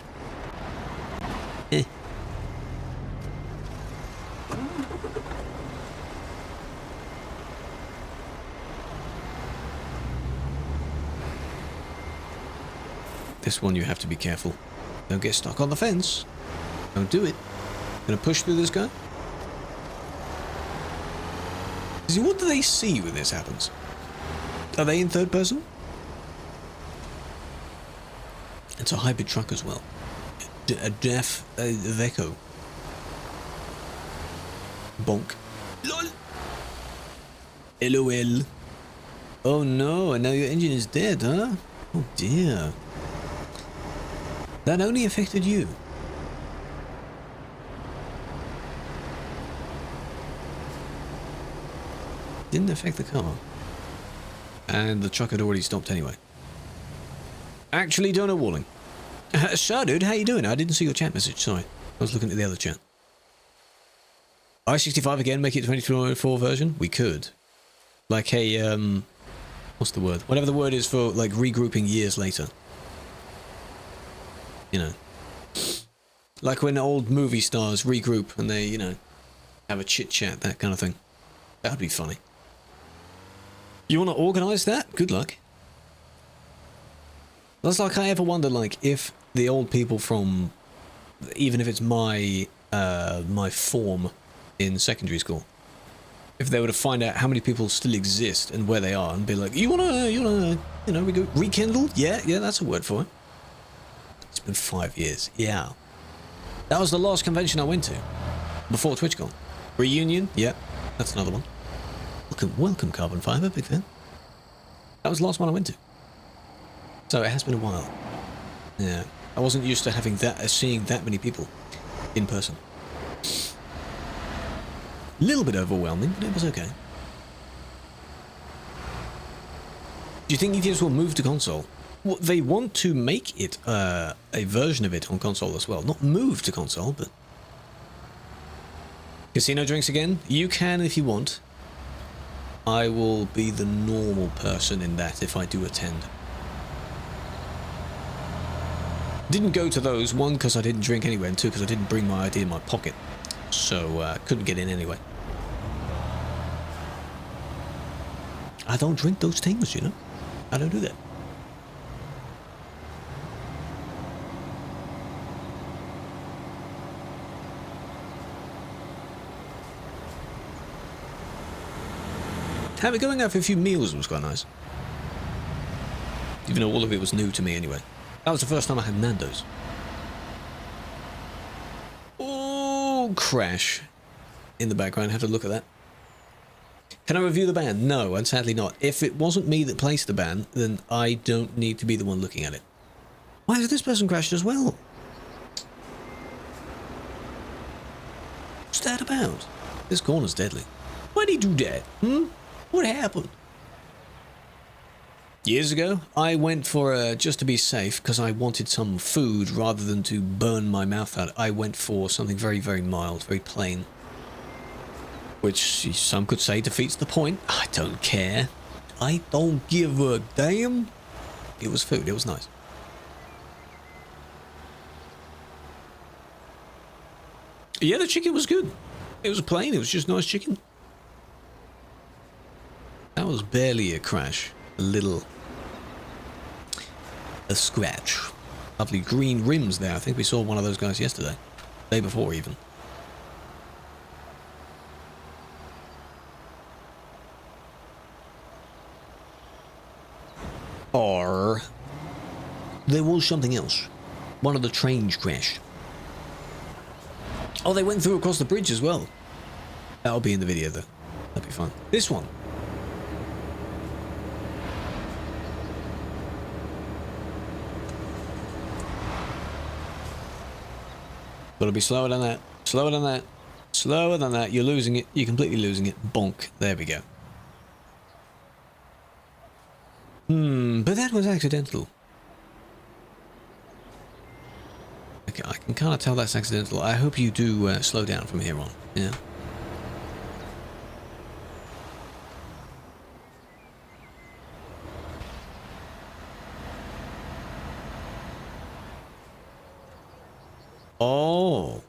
This one you have to be careful. Don't get stuck on the fence. Don't do it. Gonna push through this guy? See, what do they see when this happens? Are they in third person? It's a hybrid truck as well. A deaf Veco. Bonk. LOL. LOL. Oh no, and now your engine is dead, huh? Oh dear. That only affected you. Didn't affect the car. And the truck had already stopped anyway. Actually, Donut Walling. So, dude, how you doing? I didn't see your chat message, sorry. I was looking at the other chat. I-65 again, make it 2024 version? We could. Like a, what's the word? Whatever the word is for, like, regrouping years later. You know. Like when old movie stars regroup and they, you know, have a chit-chat, that kind of thing. That would be funny. You want to organise that? Good luck. That's like I ever wonder, like, if the old people from, even if it's my my form in secondary school, if they were to find out how many people still exist and where they are, and be like, you wanna, you know, we go rekindle? Yeah, that's a word for it. It's been 5 years. Yeah. That was the last convention I went to before TwitchCon. Reunion? Yeah, that's another one. Welcome, Carbon Fiber, big fan. That was the last one I went to. So it has been a while. Yeah, I wasn't used to having that, seeing that many people in person. A little bit overwhelming, but it was okay. Do you think ETS will move to console? Well, they want to make it a version of it on console as well. Not move to console, but... Casino drinks again? You can if you want. I will be the normal person in that if I do attend. Didn't go to those, one because I didn't drink anyway, and two because I didn't bring my ID in my pocket. So, couldn't get in anyway. I don't drink those things, you know? I don't do that. Having going out for a few meals was quite nice. Even though all of it was new to me anyway. That was the first time I had Nando's. Oh, crash. In the background, have to look at that. Can I review the band? No, and sadly not. If it wasn't me that placed the band, then I don't need to be the one looking at it. Why has this person crashed as well? What's that about? This corner's deadly. Why'd he do that? What happened? Years ago, I went for, just to be safe, because I wanted some food rather than to burn my mouth out, I went for something very, very mild, very plain. Which some could say defeats the point. I don't care. I don't give a damn. It was food, it was nice. Yeah, the chicken was good. It was plain, it was just nice chicken. That was barely a crash. A scratch. Lovely green rims there. I think we saw one of those guys yesterday. Day before even. Or there was something else. One of the trains crashed. Oh, they went through across the bridge as well. That'll be in the video though. That'll be fun. This one. Gotta be slower than that. Slower than that. Slower than that. You're losing it. You're completely losing it. Bonk. There we go. But that was accidental. Okay, I can kind of tell that's accidental. I hope you do slow down from here on. Yeah. Oh.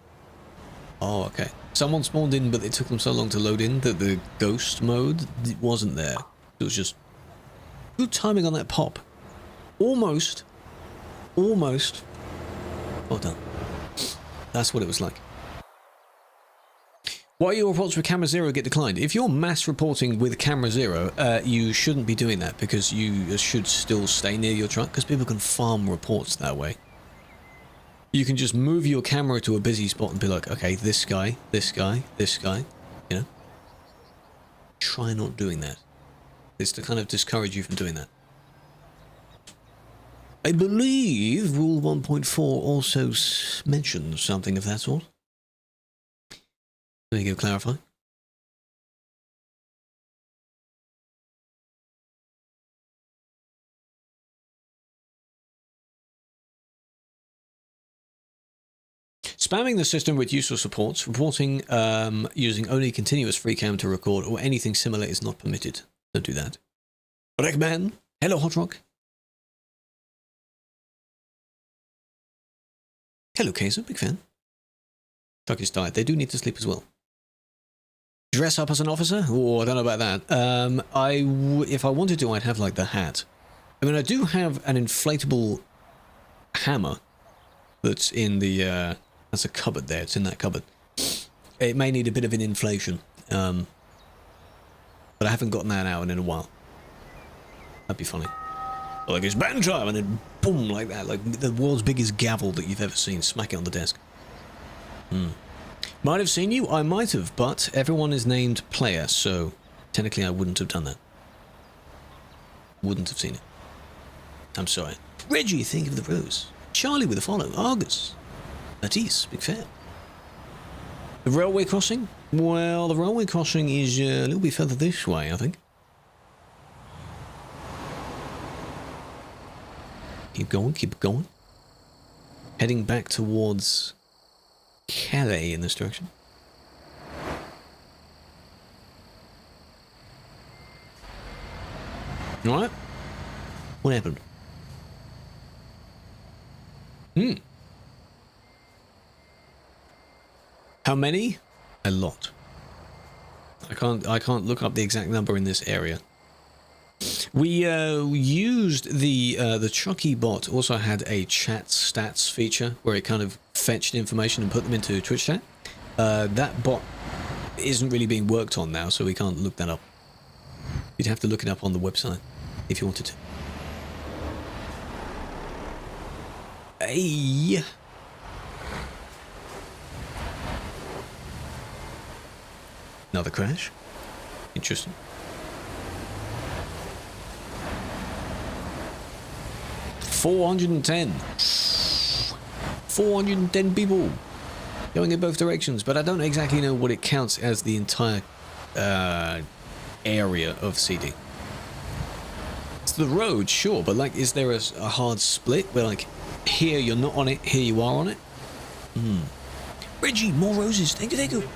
Oh, okay. Someone spawned in, but it took them so long to load in that the ghost mode wasn't there. It was just good timing on that pop. Almost. Almost. Well done. That's what it was like. Why your reports with Camera Zero get declined? If you're mass reporting with Camera Zero, you shouldn't be doing that because you should still stay near your truck because people can farm reports that way. You can just move your camera to a busy spot and be like, okay, this guy, this guy, this guy, you know? Try not doing that. It's to kind of discourage you from doing that. I believe Rule 1.4 also mentions something of that sort. There you go, clarify. Spamming the system with useless reports, reporting using only continuous FreeCam to record or anything similar is not permitted. Don't do that. Wreckman, hello Hot Rock. Hello Kaiser, big fan. Truck is tired. They do need to sleep as well. Dress up as an officer? Oh, I don't know about that. If I wanted to, I'd have like the hat. I mean, I do have an inflatable hammer that's in the, that's a cupboard there. It's in that cupboard. It may need a bit of an inflation. But I haven't gotten that out in a while. That'd be funny. Like it's band time and then boom, like that. Like the world's biggest gavel that you've ever seen. Smack it on the desk. Might have seen you, I might have, but everyone is named player, so technically I wouldn't have done that. Wouldn't have seen it. I'm sorry. Reggie, think of the rose. Charlie with a follow. Argus. Matisse, big fan. The railway crossing? Well, the railway crossing is a little bit further this way, I think. Keep going, keep going. Heading back towards Calais in this direction. Alright. What happened? How many? A lot. I can't look up the exact number in this area. We used the Chucky bot also had a chat stats feature where it kind of fetched information and put them into Twitch chat. That bot isn't really being worked on now, so we can't look that up. You'd have to look it up on the website if you wanted to. Hey. Another crash. Interesting. $410. 410 people going in both directions, but I don't exactly know what it counts as the entire area of CD. It's the road, sure, but like, is there a hard split where like here you're not on it, here you are on it? Reggie, more roses. Thank you, thank you.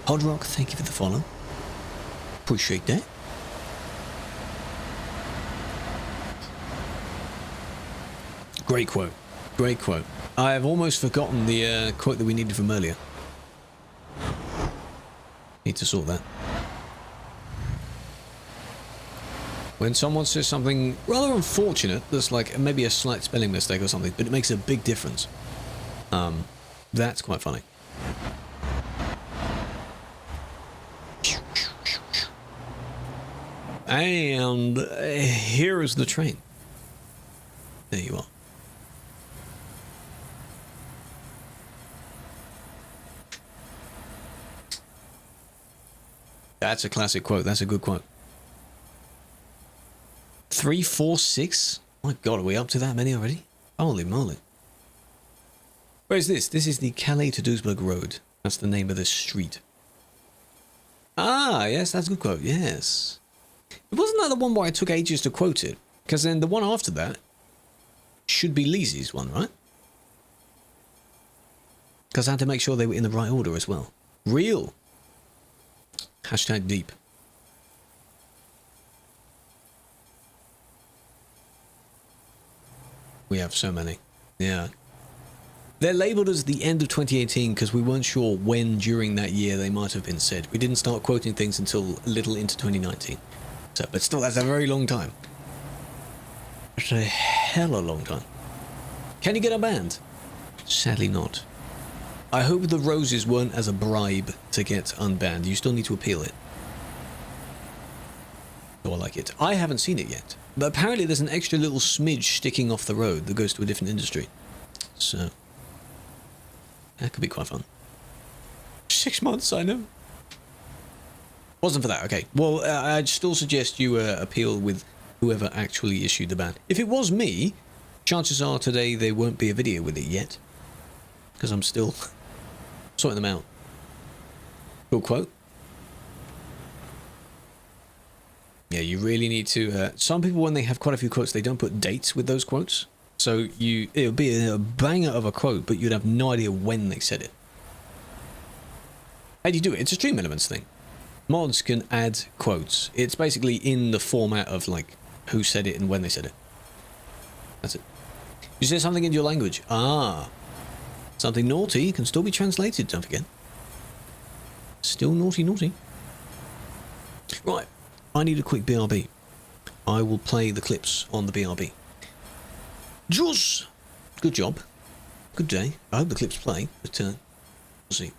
Hard Rock, thank you for the follow. Appreciate that. Great quote. Great quote. I've almost forgotten the quote that we needed from earlier. Need to sort that. When someone says something rather unfortunate, that's like maybe a slight spelling mistake or something, but it makes a big difference. That's quite funny. And here is the train. There you are. That's a classic quote. That's a good quote. 3, 4, 6? My God, are we up to that many already? Holy moly. Where is this? This is the Calais to Duisburg Road. That's the name of this street. Ah, yes, that's a good quote. Yes. It wasn't that the one where I took ages to quote it, because then the one after that should be Leesy's one, right? Because I had to make sure they were in the right order as well. Real. Hashtag deep. We have so many. Yeah. They're labelled as the end of 2018 because we weren't sure when during that year they might have been said. We didn't start quoting things until a little into 2019. So, but still, that's a very long time. It's a hell of a long time. Can you get a band? Sadly not. I hope the roses weren't as a bribe to get unbanned. You still need to appeal it. Oh, I like it. I haven't seen it yet. But apparently there's an extra little smidge sticking off the road that goes to a different industry. So, that could be quite fun. 6 months, I know. Wasn't for that, okay. Well, I'd still suggest you appeal with whoever actually issued the ban. If it was me, chances are today there won't be a video with it yet. Because I'm still sorting them out. Cool quote. Yeah, you really need to... some people, when they have quite a few quotes, they don't put dates with those quotes. So it would be a banger of a quote, but you'd have no idea when they said it. How do you do it? It's a Stream Elements thing. Mods can add quotes. It's basically in the format of, like, who said it and when they said it. That's it. You say something in your language. Ah. Something naughty can still be translated, don't forget. Still naughty, naughty. Right. I need a quick BRB. I will play the clips on the BRB. Jules! Good job. Good day. I hope the clips play, but we'll see.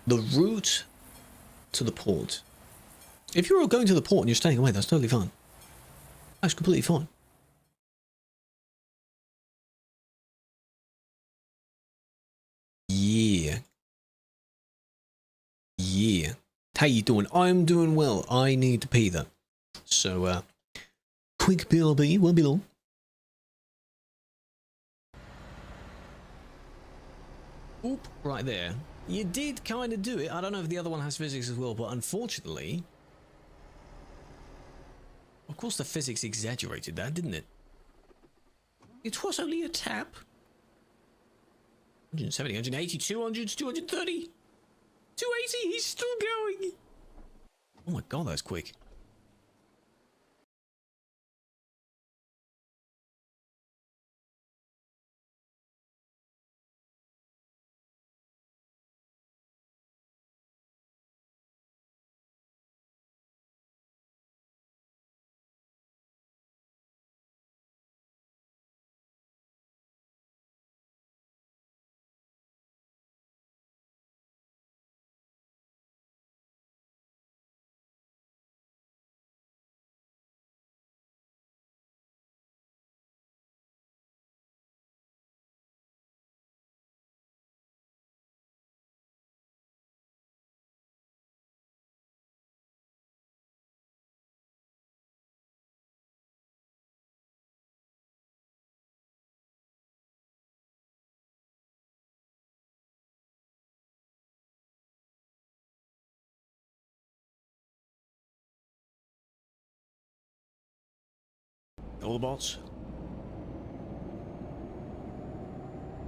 The route to the port. If you're going to the port and you're staying away, that's totally fine. That's completely fine. Yeah. Yeah. How you doing? I'm doing well. I need to pee though. So, quick BRB, won't be long. Oop, right there. You did kind of do it. I don't know if the other one has physics as well, but unfortunately... Of course the physics exaggerated that, didn't it? It was only a tap. 170, 180, 200, 230... 280, he's still going! Oh my god, that's quick. All the bots.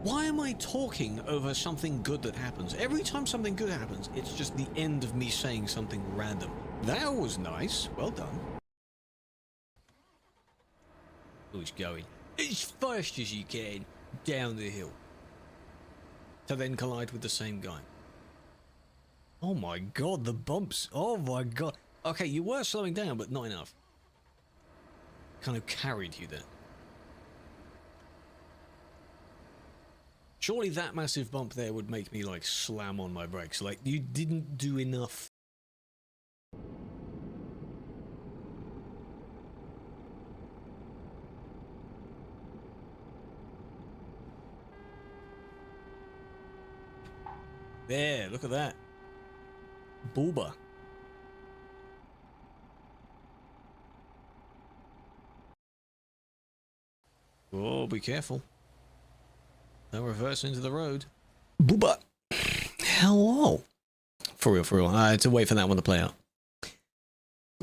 Why am I talking over something good that happens? Every time something good happens, it's just the end of me saying something random. That was nice. Well done. Who's going as fast as you can down the hill to then collide with the same guy? Oh my god, the bumps. Oh my god. Okay, you were slowing down, but not enough. Kind of carried you there. Surely that massive bump there would make me like slam on my brakes. Like you didn't do enough. There, look at that. Booba. Oh, be careful. Don't reverse into the road. Booba. Hello. For real, for real. I had to wait for that one to play out.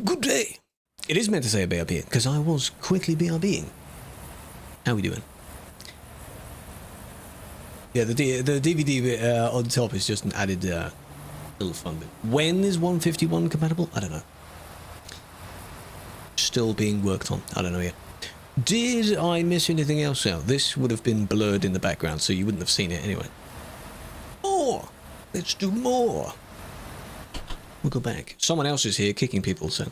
Good day. It is meant to say a BRB because I was quickly BRBing. How we doing? Yeah, the DVD bit on top is just an added little fun bit. When is 151 compatible? I don't know. Still being worked on. I don't know yet. Did I miss anything else out? This would have been blurred in the background, so you wouldn't have seen it anyway. More! Let's do more! We'll go back. Someone else is here kicking people, so...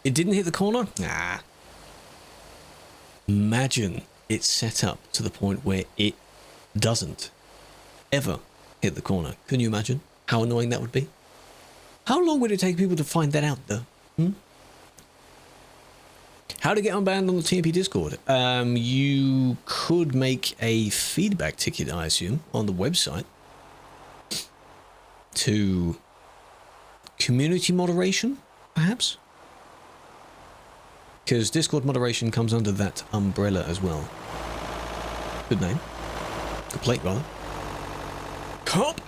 It didn't hit the corner? Nah. Imagine it's set up to the point where it doesn't ever hit the corner. Can you imagine how annoying that would be? How long would it take people to find that out, though? How to get unbanned on the TMP Discord? You could make a feedback ticket, I assume, on the website to community moderation, perhaps? Because Discord moderation comes under that umbrella as well. Good name. Good plate, rather. Cop!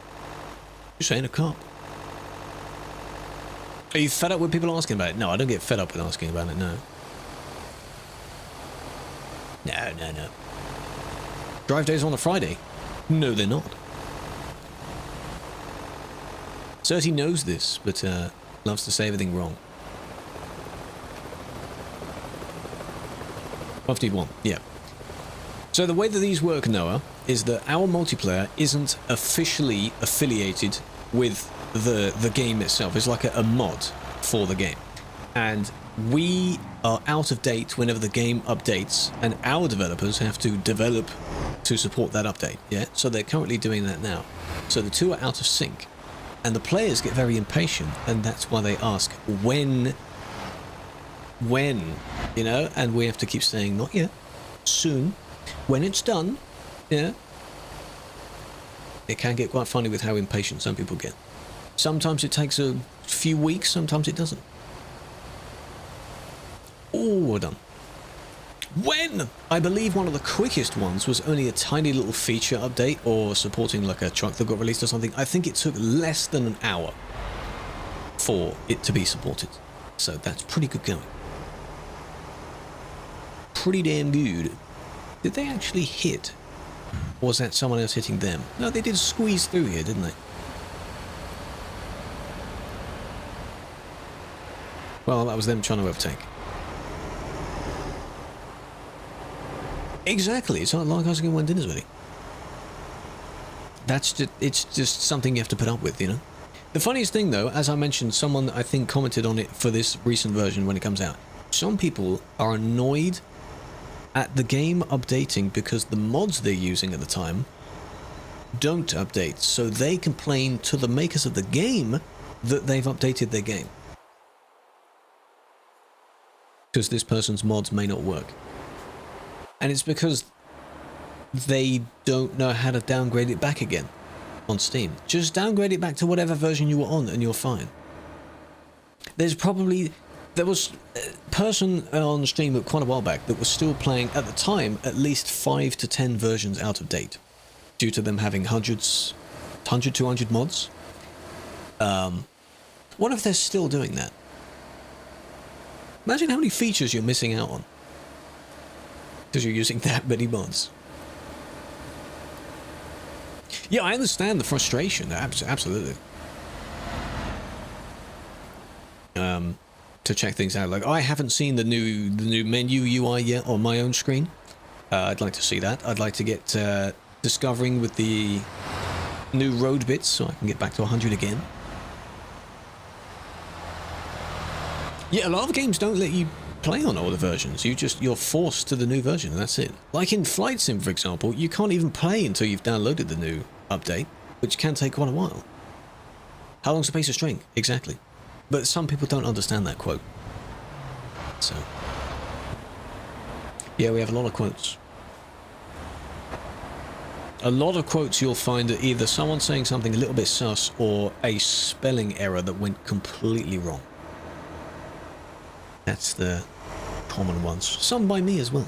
You're saying a cop. Are you fed up with people asking about it? No, I don't get fed up with asking about it, no. No. Drive days on a Friday? No, they're not. Certy knows this, but loves to say everything wrong. FD1, yeah. So the way that these work, Noah, is that our multiplayer isn't officially affiliated with the game itself. It's like a mod for the game. And we are out of date whenever the game updates, and our developers have to develop to support that update, yeah? So they're currently doing that now. So the two are out of sync. And the players get very impatient, and that's why they ask, when, you know? And we have to keep saying, not yet, soon, when it's done, yeah? It can get quite funny with how impatient some people get. Sometimes it takes a few weeks, sometimes it doesn't. Oh, we're done. When? I believe one of the quickest ones was only a tiny little feature update or supporting like a truck that got released or something. I think it took less than an hour for it to be supported. So that's pretty good going. Pretty damn good. Did they actually hit? Or was that someone else hitting them? No, they did squeeze through here, didn't they? Well, that was them trying to overtake. Exactly, it's not like asking when dinner's ready. It's just something you have to put up with, you know? The funniest thing, though, as I mentioned, someone, I think, commented on it for this recent version when it comes out. Some people are annoyed at the game updating because the mods they're using at the time don't update, so they complain to the makers of the game that they've updated their game. Because this person's mods may not work. And it's because they don't know how to downgrade it back again on Steam. Just downgrade it back to whatever version you were on and you're fine. There was a person on stream quite a while back that was still playing, at the time, at least 5 to 10 versions out of date. Due to them having 100, 200 mods. What if they're still doing that? Imagine how many features you're missing out on. Because you're using that many mods. Yeah, I understand the frustration. Absolutely. To check things out. Like, I haven't seen the new menu UI yet on my own screen. I'd like to see that. I'd like to get discovering with the new road bits so I can get back to 100 again. Yeah, a lot of games don't let you play on older versions. You're forced to the new version, and that's it. Like in Flight Sim, for example, you can't even play until you've downloaded the new update, which can take quite a while. How long's a piece of string? Exactly. But some people don't understand that quote. So, yeah, we have a lot of quotes. A lot of quotes you'll find are either someone saying something a little bit sus or a spelling error that went completely wrong. That's the common ones. Some by me as well.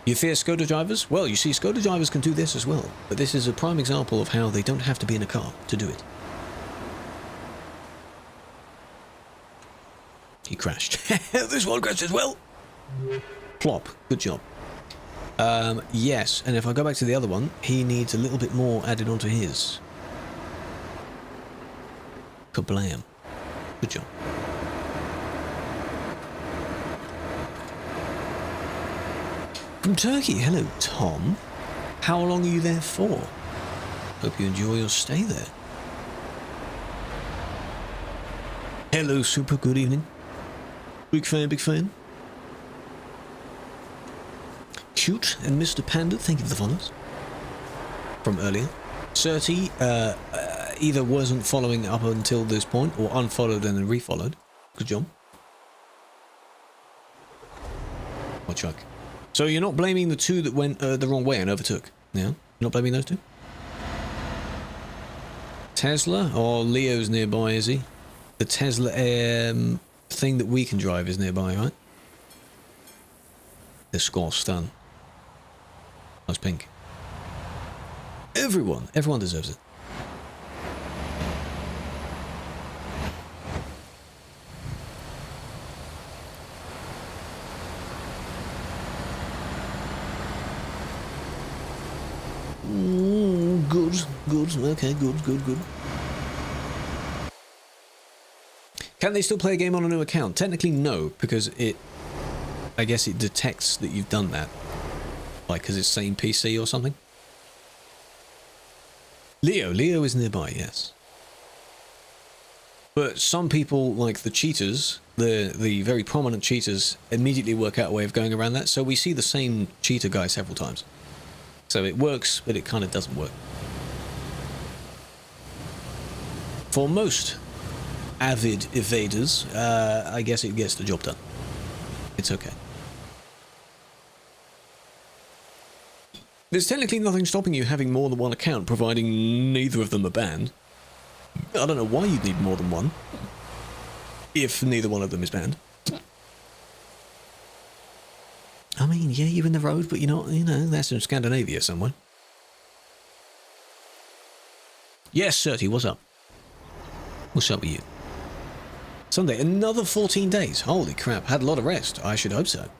You fear Skoda drivers? Well, you see, Skoda drivers can do this as well, but this is a prime example of how they don't have to be in a car to do it. He crashed. This one crashed as well. Plop. Good job. Yes, and if I go back to the other one, he needs a little bit more added onto his. Kablam. Good job. From Turkey, hello Tom. How long are you there for? Hope you enjoy your stay there. Hello Super, good evening. Big fan, big fan. Cute and Mr. Panda, thank you for the follows. From earlier. Certi either wasn't following up until this point or unfollowed and then refollowed. Good job. What chuck? So you're not blaming the two that went the wrong way and overtook? Yeah? You're not blaming those two? Tesla or Leo's nearby, is he? The Tesla thing that we can drive is nearby, right? The score stun. Nice pink. Everyone deserves it. Good. Okay, good. Can they still play a game on a new account? Technically, no, because I guess it detects that you've done that. Like, because it's same PC or something. Leo is nearby, yes. But some people, like the cheaters, the very prominent cheaters, immediately work out a way of going around that. So we see the same cheater guy several times. So it works, but it kind of doesn't work. For most avid evaders, I guess it gets the job done. It's okay. There's technically nothing stopping you having more than one account, providing neither of them are banned. I don't know why you'd need more than one, if neither one of them is banned. I mean, yeah, you're in the road, but you're not, that's in Scandinavia somewhere. Yes, Certi, what's up? What's up with you? Sunday, another 14 days. Holy crap, had a lot of rest. I should hope so.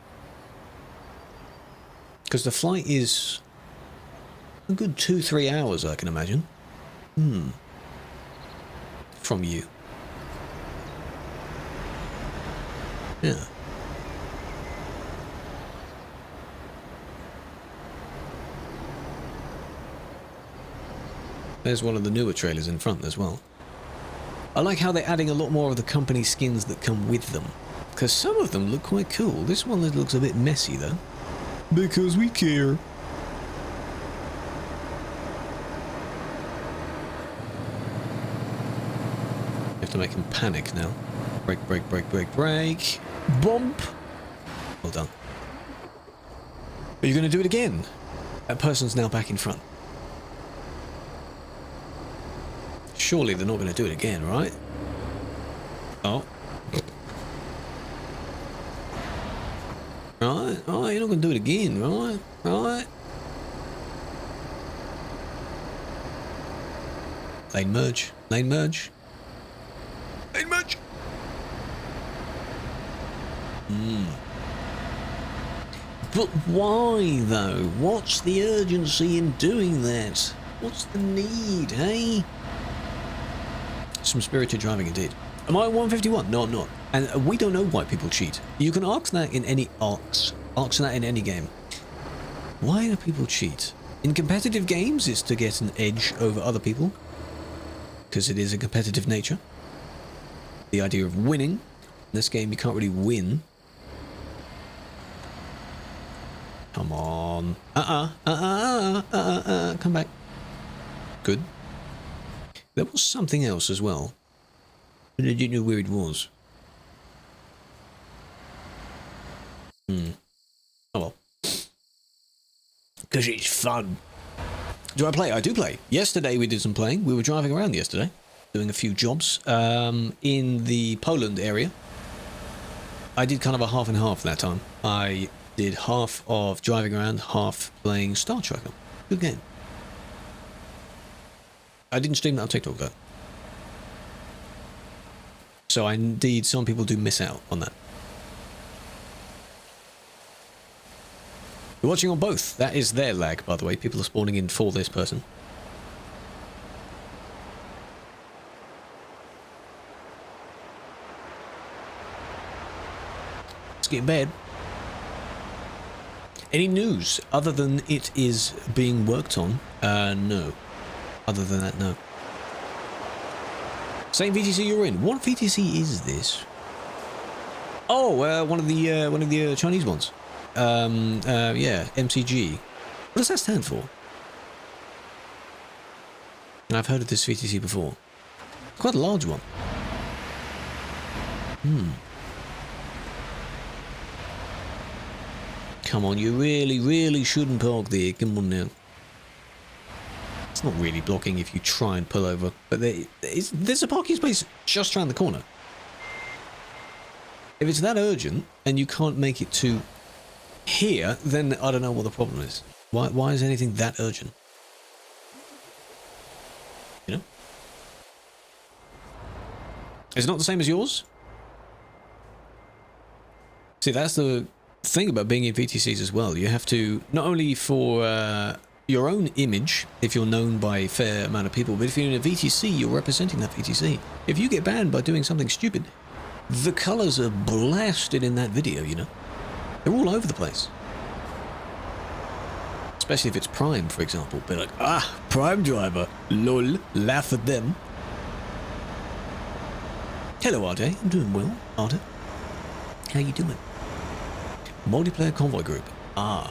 Because the flight is a good 2-3 hours, I can imagine. From you. Yeah. There's one of the newer trailers in front as well. I like how they're adding a lot more of the company skins that come with them. Because some of them look quite cool. This one looks a bit messy though. Because we care. You have to make him panic now. Brake. Bump. Well done. Are you going to do it again? That person's now back in front. Surely they're not going to do it again, right? Oh. Right, you're not going to do it again, right? Lane merge. But why, though? What's the urgency in doing that? What's the need, hey? Some spirited driving indeed. Am I 151? No, I'm not. And we don't know why people cheat. You can ask that in any game. Why do people cheat? In competitive games, it's to get an edge over other people. Because it is a competitive nature. The idea of winning. In this game, you can't really win. Come on. Come back. Good. There was something else as well. But I didn't know where it was. Oh well. Because it's fun. Do I play? I do play. Yesterday we did some playing. We were driving around yesterday. Doing a few jobs. In the Poland area. I did kind of a half and half that time. I did half of driving around, half playing Star Trek. Good game. I didn't stream that on TikTok though. So indeed, some people do miss out on that. You're watching on both. That is their lag, by the way. People are spawning in for this person. It's getting bad. Any news other than it is being worked on? No. Other than that, no. Same VTC you're in. What VTC is this? Oh, one of the Chinese ones. Yeah, MCG. What does that stand for? I've heard of this VTC before. Quite a large one. Come on, you really shouldn't park there. Come on now. It's not really blocking if you try and pull over, but there's a parking space just around the corner. If it's that urgent and you can't make it to here, then I don't know what the problem is. Why is anything that urgent? You know? It's not the same as yours? See, that's the thing about being in VTCs as well. You have to, not only for your own image, if you're known by a fair amount of people, but if you're in a VTC, you're representing that VTC. If you get banned by doing something stupid, the colours are blasted in that video, you know? They're all over the place. Especially if it's Prime, for example. Be like, ah, Prime driver, lol, laugh at them. Hello, RJ. I'm doing well, RJ. How you doing? Multiplayer Convoy Group. Ah.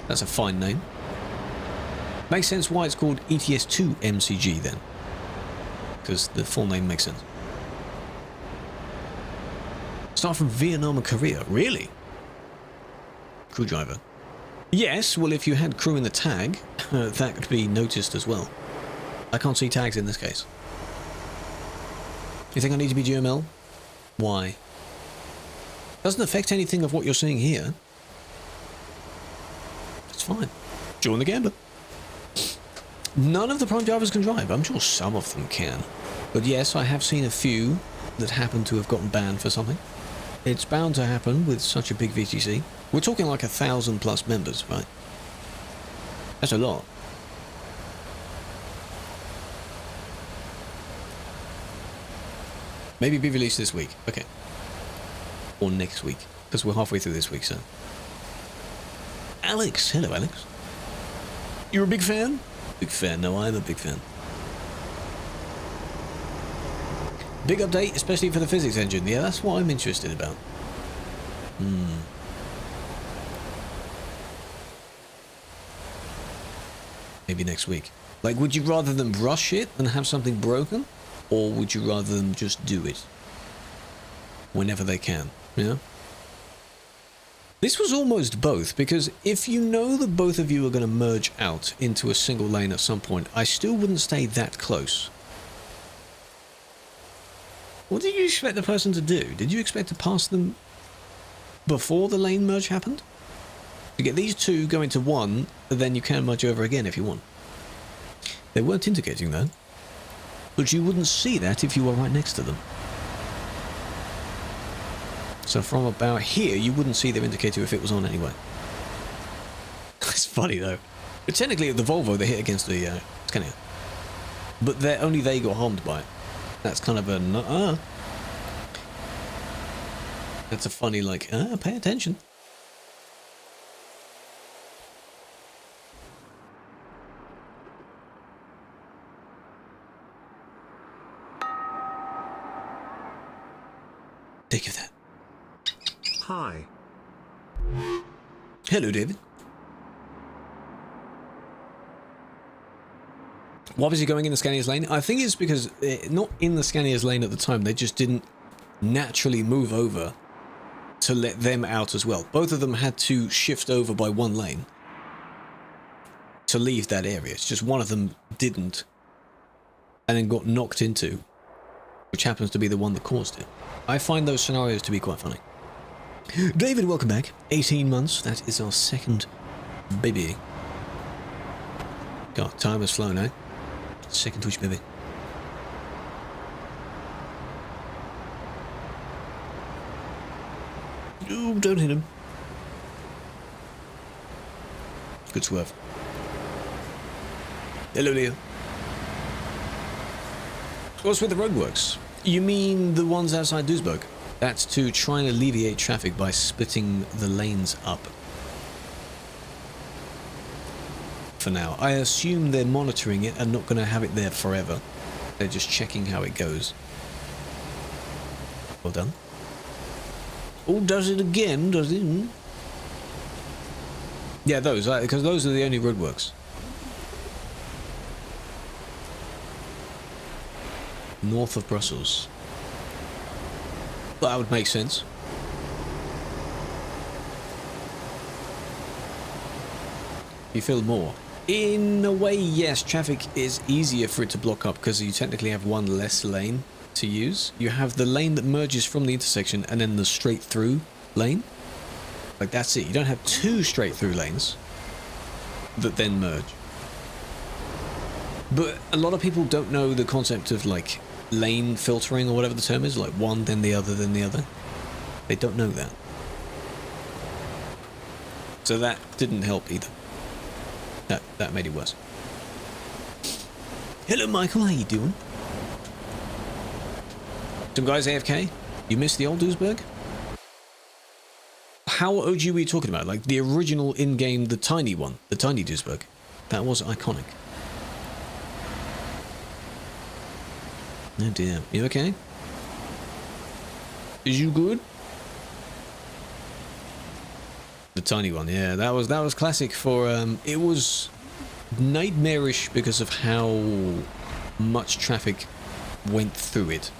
That's a fine name. Makes sense why it's called ETS2 MCG then. Because the full name makes sense. Start from Vietnam and Korea. Really? Crew driver. Yes, well if you had crew in the tag, that could be noticed as well. I can't see tags in this case. You think I need to be GML? Why? Doesn't affect anything of what you're seeing here. It's fine. Join the gambler. None of the Prime drivers can drive. I'm sure some of them can. But yes, I have seen a few that happen to have gotten banned for something. It's bound to happen with such a big VTC. We're talking like 1,000+ members, right? That's a lot. Maybe be released this week. Okay. Or next week. Because we're halfway through this week, so. Alex. Hello, Alex. You're a big fan? Big fan. No, I'm a big fan. Big update, especially for the physics engine. Yeah, that's what I'm interested about. Maybe next week. Like, would you rather them rush it and have something broken? Or would you rather them just do it? Whenever they can, you know? This was almost both, because if you know that both of you are going to merge out into a single lane at some point, I still wouldn't stay that close. What did you expect the person to do? Did you expect to pass them before the lane merge happened? To get these two going to one, then you can merge over again if you want. They weren't indicating that. But you wouldn't see that if you were right next to them. So from about here, you wouldn't see their indicator if it was on anyway. It's funny though. But technically the Volvo, they hit against the Scania. But only they got harmed by it. That's kind of a That's a funny like, pay attention. Think of that. Hi. Hello, David. Why was he going in the Scania's lane? I think it's because, not in the Scania's lane at the time, they just didn't naturally move over to let them out as well. Both of them had to shift over by one lane to leave that area. It's just one of them didn't and then got knocked into, which happens to be the one that caused it. I find those scenarios to be quite funny. David, welcome back. 18 months. That is our second baby. God, time has flown, eh? Second Twitch baby. Ooh, don't hit him. Good swerve. Hello, Leo. What's with the roadworks? You mean the ones outside Duisburg? That's to try and alleviate traffic by splitting the lanes up. For now. I assume they're monitoring it and not going to have it there forever. They're just checking how it goes. Well done. Oh, does it again, does it? Yeah, those, because those are the only roadworks. North of Brussels. Well, that would make sense. You feel more. In a way, yes, traffic is easier for it to block up because you technically have one less lane to use. You have the lane that merges from the intersection and then the straight through lane. Like, that's it. You don't have two straight through lanes that then merge. But a lot of people don't know the concept of, like, lane filtering or whatever the term is, like one, then the other, then the other. They don't know that. So that didn't help either. That made it worse. Hello, Michael. How you doing? Some guys AFK? You missed the old Duisburg? How OG were you talking about? Like the original in-game, the tiny one, the tiny Duisburg. That was iconic. Oh dear. You okay? Is you good? The tiny one, yeah. That was classic for it was nightmarish because of how much traffic went through it.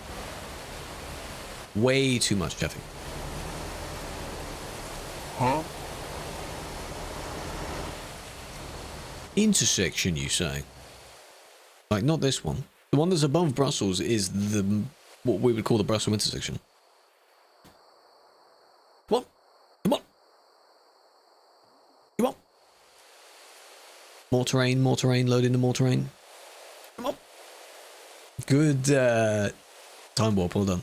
Way too much traffic. Huh? Intersection, you say? Like, not this one. The one that's above Brussels is the what we would call the Brussels intersection. Come on. Come on. Come on. More terrain, load into more terrain. Come on. Good time warp, well done.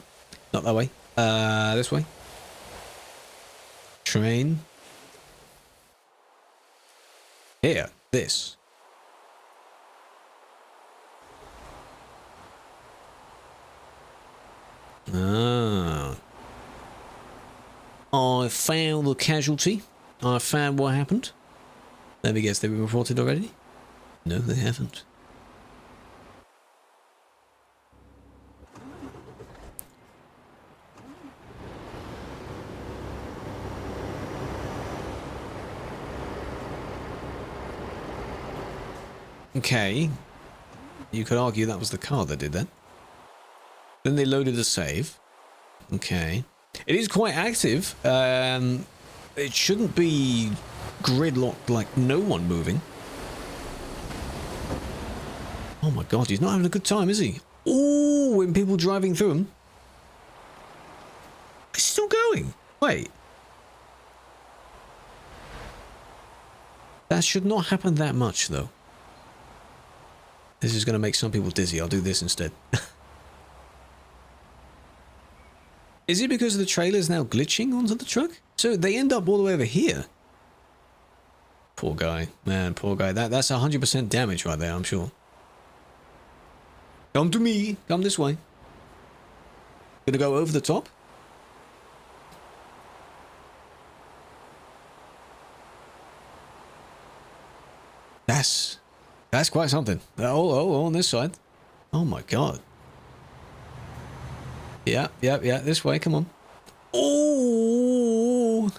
Not that way. This way. Train. Here, this. Ah. I found the casualty. I found what happened. Let me guess, they were reported already? No, they haven't. Okay. You could argue that was the car that did that. Then they loaded a save. Okay. It is quite active. It shouldn't be gridlocked like no one moving. Oh my god, he's not having a good time, is he? Ooh, when people driving through him. It's still going. Wait. That should not happen that much, though. This is going to make some people dizzy. I'll do this instead. Is it because the trailer's now glitching onto the truck? So they end up all the way over here. Poor guy. Man, poor guy. That's 100% damage right there, I'm sure. Come to me. Come this way. Gonna go over the top? That's quite something. Oh, on this side. Oh my god. Yeah, this way, come on. Oh!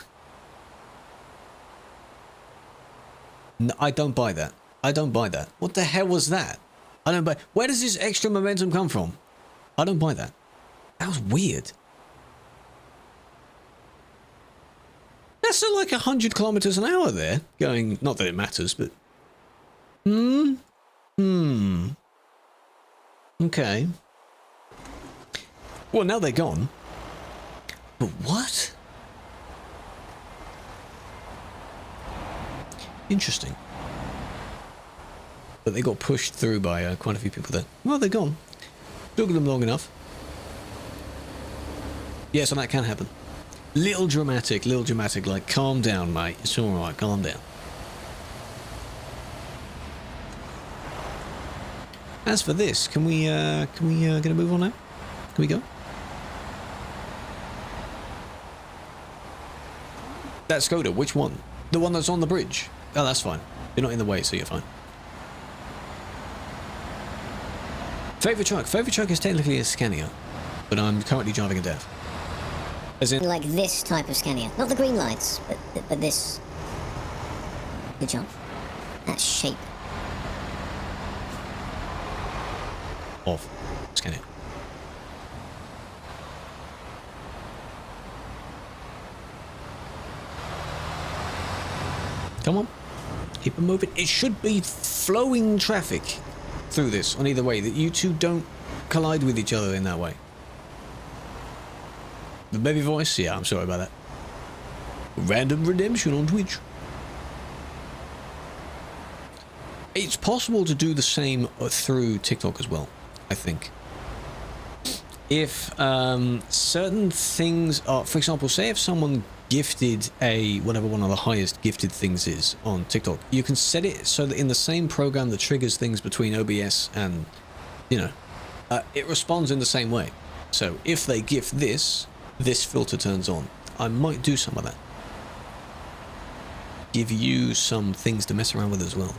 No, I don't buy that. I don't buy that. What the hell was that? I don't buy... Where does this extra momentum come from? I don't buy that. That was weird. That's still like 100 kilometers an hour there. Going... Not that it matters, but... Okay. Well, now they're gone. But what? Interesting. But they got pushed through by quite a few people there. Well, they're gone. Took them long enough. Yeah, so that can happen. Little dramatic, like, calm down, mate. It's alright, calm down. As for this, can we get a move on now? Can we go? That Skoda, which one? The one that's on the bridge? Oh, that's fine. You're not in the way, so you're fine. Favourite truck? Favourite truck is technically a Scania, but I'm currently driving a Dev. As in... Like this type of Scania. Not the green lights, but this. Good job. That shape. Of Scania. Come on. Keep it moving. It should be flowing traffic through this on either way, that you two don't collide with each other in that way. The baby voice? Yeah, I'm sorry about that. Random redemption on Twitch. It's possible to do the same through TikTok as well, I think. If certain things are, for example, say if someone gifted a, whatever one of the highest gifted things is on TikTok, you can set it so that in the same program that triggers things between OBS and, you know, it responds in the same way. So if they gift this, this filter turns on. I might do some of that. Give you some things to mess around with as well.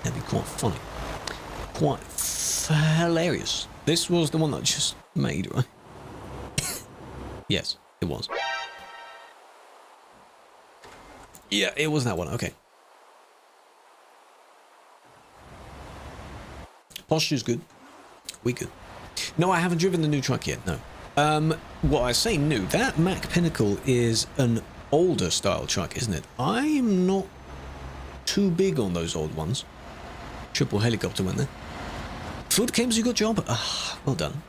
That'd be quite funny. Quite hilarious. This was the one that I just made, right? Yes, it was. Yeah, it was that one. Okay. Posture's good. We good. No, I haven't driven the new truck yet, no. What I say new, that Mack Pinnacle is an older style truck, isn't it? I'm not too big on those old ones. Triple helicopter went there. Food Games, you got job? Ah, well done.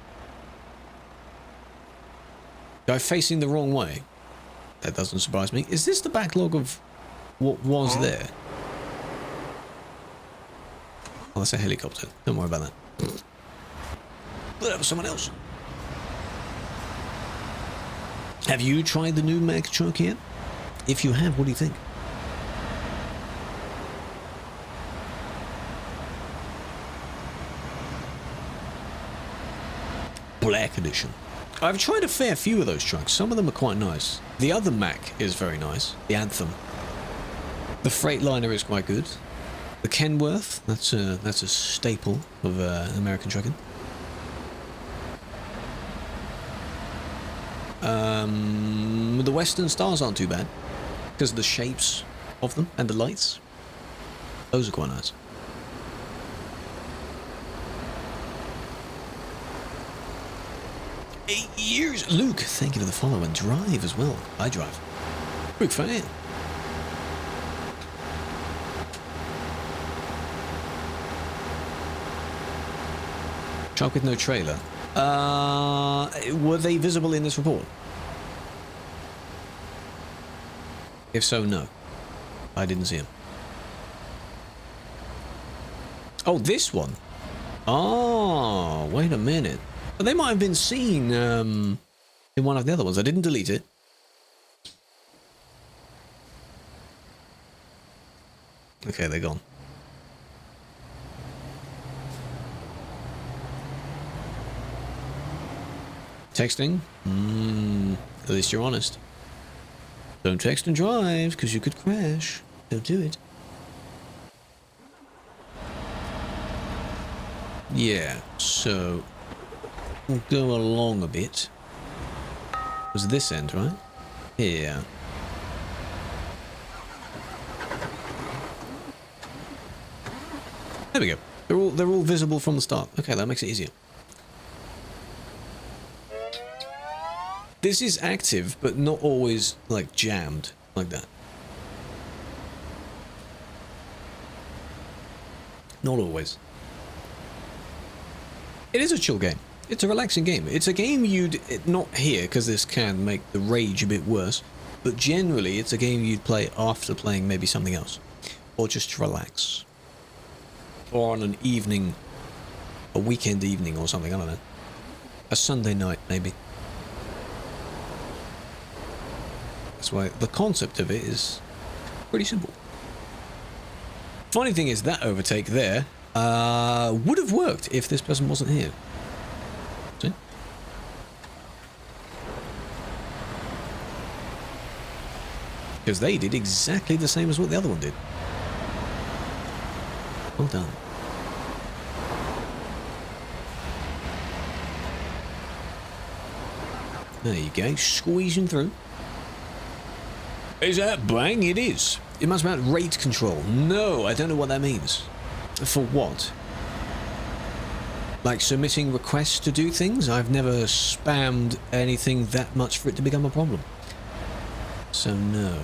Guy facing the wrong way. That doesn't surprise me. Is this the backlog of what was there? Oh, that's a helicopter. Don't worry about that. But that was someone else. Have you tried the new Mack truck yet? If you have, what do you think? Black edition. I've tried a fair few of those trucks. Some of them are quite nice. The other Mack is very nice. The Anthem. The Freightliner is quite good. The Kenworth, that's a staple of American trucking. The Western Stars aren't too bad because of the shapes of them and the lights. Those are quite nice. $8 years. Luke, thank you for the follow and drive as well. I drive. Big fan. Truck with no trailer. Were they visible in this report? If so, no. I didn't see them. Oh, this one. Oh, wait a minute. But they might have been seen in one of the other ones. I didn't delete it. Okay, they're gone. Texting? At least you're honest. Don't text and drive, because you could crash. Don't do it. Yeah, so we'll go along a bit. It was this end, right? Yeah. There we go. They're all visible from the start. Okay, that makes it easier. This is active, but not always, like, jammed like that. Not always. It is a chill game. It's a relaxing game. It's a game you'd not hear, because this can make the rage a bit worse. But generally, it's a game you'd play after playing maybe something else. Or just to relax. Or on an evening, a weekend evening or something, I don't know. A Sunday night, maybe. That's why the concept of it is pretty simple. Funny thing is, that overtake there would have worked if this person wasn't here. See? Because they did exactly the same as what the other one did. Well done. There you go, squeezing through. Is that bang? It is. It must be about rate control. No, I don't know what that means. For what? Like submitting requests to do things? I've never spammed anything that much for it to become a problem. So no.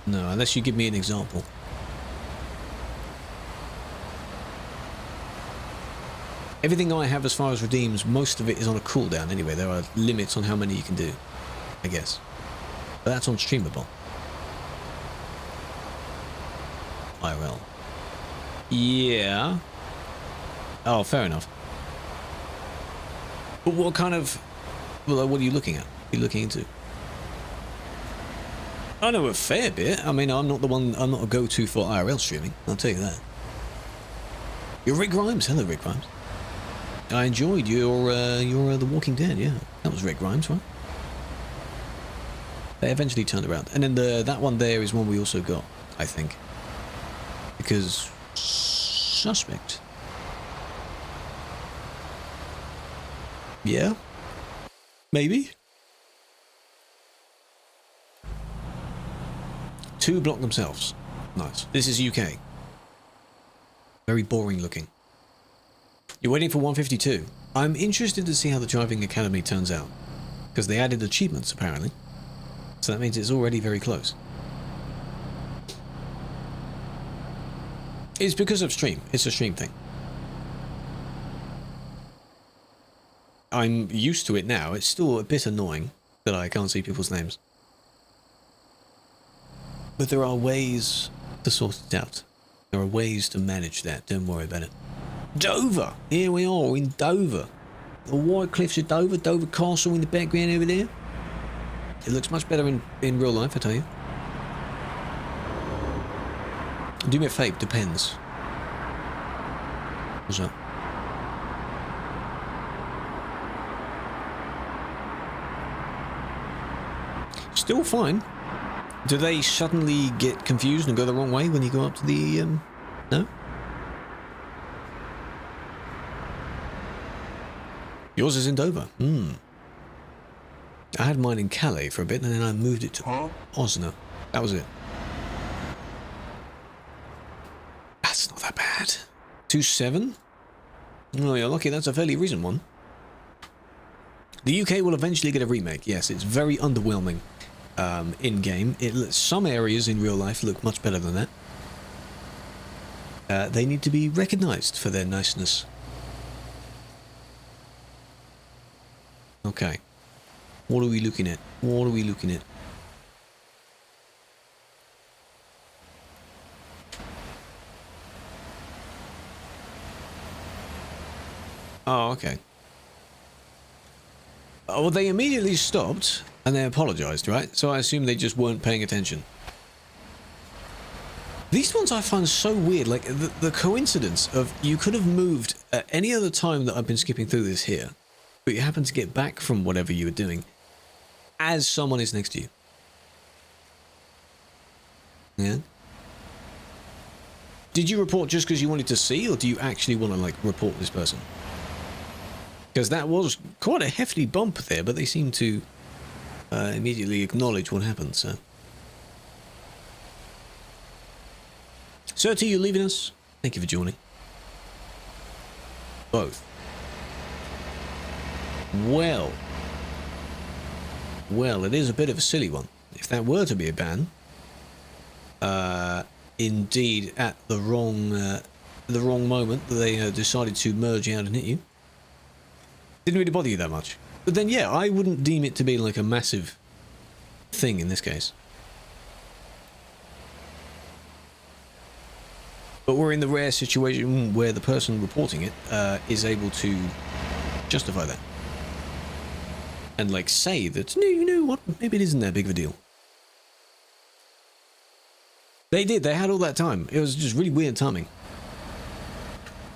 No, unless you give me an example. Everything I have as far as redeems, most of it is on a cooldown anyway. There are limits on how many you can do, I guess. But that's on streamable. IRL. Yeah. Oh, fair enough. But what kind of... Well, what are you looking at? What are you looking into? I know a fair bit. I mean, I'm not a go-to for IRL streaming. I'll tell you that. You're Rick Grimes. Hello, Rick Grimes. I enjoyed your The Walking Dead, yeah. That was Rick Grimes, right? They eventually turned around. And then that one there is one we also got, I think. Because... Suspect. Yeah? Maybe? 2 block themselves. Nice. This is UK. Very boring looking. You're waiting for 152. I'm interested to see how the Driving Academy turns out. Because they added achievements, apparently. So that means it's already very close. It's because of stream. It's a stream thing. I'm used to it now. It's still a bit annoying that I can't see people's names. But there are ways to sort it out. There are ways to manage that. Don't worry about it. Dover! Here we are in Dover. The White Cliffs of Dover. Dover Castle in the background over there. It looks much better in real life, I tell you. Do me a favour, depends. What's up? Still fine. Do they suddenly get confused and go the wrong way when you go up to the, no? Yours is in Dover. I had mine in Calais for a bit and then I moved it to Osna. That was it. That's not that bad. 2.7? Oh, you're lucky that's a fairly recent one. The UK will eventually get a remake. Yes, it's very underwhelming in-game. Some areas in real life look much better than that. They need to be recognised for their niceness. Okay. What are we looking at? What are we looking at? Oh, okay. Oh, well, they immediately stopped and they apologized, right? So I assume they just weren't paying attention. These ones I find so weird, like the coincidence of you could have moved at any other time that I've been skipping through this here, but you happen to get back from whatever you were doing as someone is next to you. Yeah? Did you report just because you wanted to see, or do you actually want to, like, report this person? Because that was quite a hefty bump there, but they seem to immediately acknowledge what happened, so. Sir T, you leaving us? Thank you for joining. Both. Well, it is a bit of a silly one. If that were to be a ban, indeed at the wrong moment that they decided to merge out and hit you, didn't really bother you that much. But then, yeah, I wouldn't deem it to be like a massive thing in this case. But we're in the rare situation where the person reporting it is able to justify that. And, like, say that, no, you know what, maybe it isn't that big of a deal. They did, they had all that time. It was just really weird timing.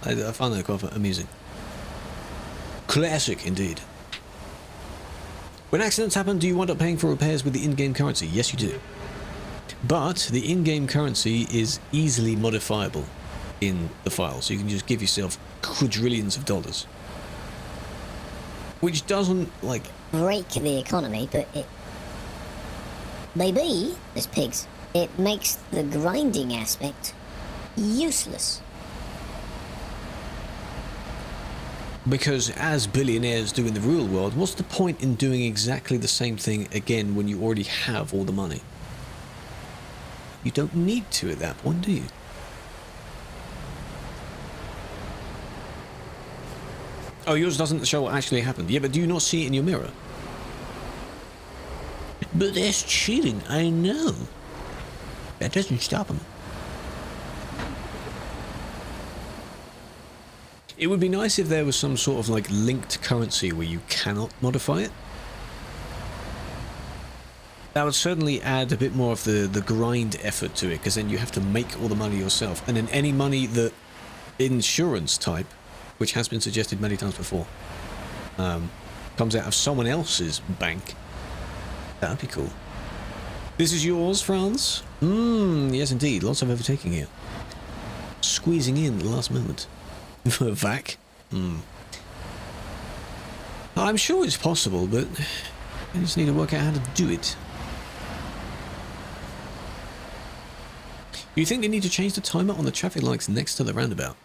I found that quite amusing. Classic, indeed. When accidents happen, do you wind up paying for repairs with the in-game currency? Yes, you do. But the in-game currency is easily modifiable in the file, so you can just give yourself quadrillions of dollars. Which doesn't, like... break the economy, but it... maybe, as pigs, it makes the grinding aspect useless. Because as billionaires do in the real world, what's the point in doing exactly the same thing again when you already have all the money? You don't need to at that point, do you? Oh, yours doesn't show what actually happened. Yeah, but do you not see it in your mirror? But that's cheating, I know. That doesn't stop them. It would be nice if there was some sort of, like, linked currency where you cannot modify it. That would certainly add a bit more of the grind effort to it, because then you have to make all the money yourself. And then any money that insurance type, which has been suggested many times before, comes out of someone else's bank. That would be cool. This is yours, Franz? Yes indeed. Lots of overtaking here. Squeezing in at the last moment. For Vac? I'm sure it's possible, but I just need to work out how to do it. Do you think they need to change the timer on the traffic lights next to the roundabout?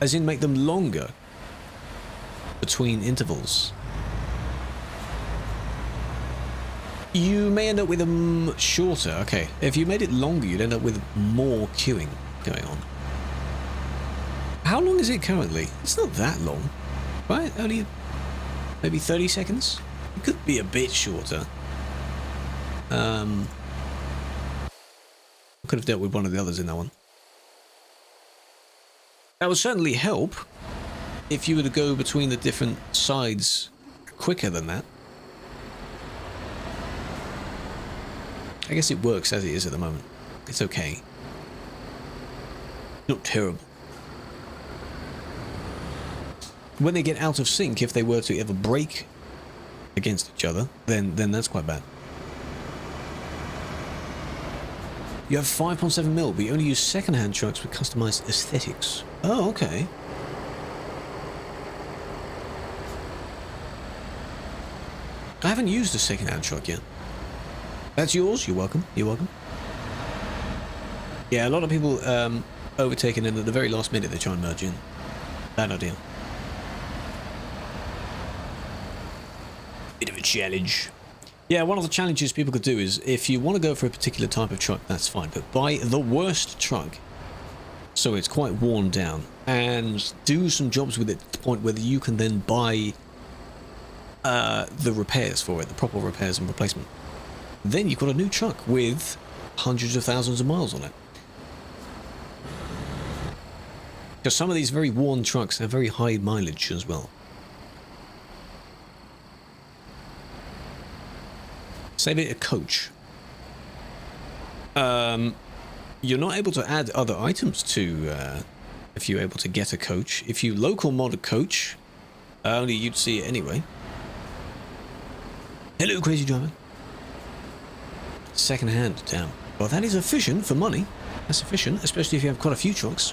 As in make them longer between intervals? You may end up with them shorter. Okay, if you made it longer, you'd end up with more queuing going on. How long is it currently? It's not that long, right? Only maybe 30 seconds? It could be a bit shorter. I could have dealt with one of the others in that one. That would certainly help if you were to go between the different sides quicker than that. I guess it works as it is at the moment. It's okay. Not terrible. When they get out of sync, if they were to ever break against each other, then that's quite bad. You have 5.7 mil, but you only use second-hand trucks with customized aesthetics. Oh, okay. I haven't used a second-hand truck yet. That's yours? You're welcome. You're welcome. Yeah, a lot of people overtaken, and at the very last minute they try and merge in. Bad idea. Bit of a challenge. Yeah, one of the challenges people could do is, if you want to go for a particular type of truck, that's fine, but buy the worst truck, so it's quite worn down, and do some jobs with it to the point where you can then buy the repairs for it, the proper repairs and replacement. Then you've got a new truck with hundreds of thousands of miles on it. Because some of these very worn trucks have very high mileage as well. Say a coach. You're not able to add other items to, if you're able to get a coach. If you local mod a coach, only you'd see it anyway. Hello, crazy driver. Second hand, damn. Well, that is efficient for money. That's efficient, especially if you have quite a few trucks.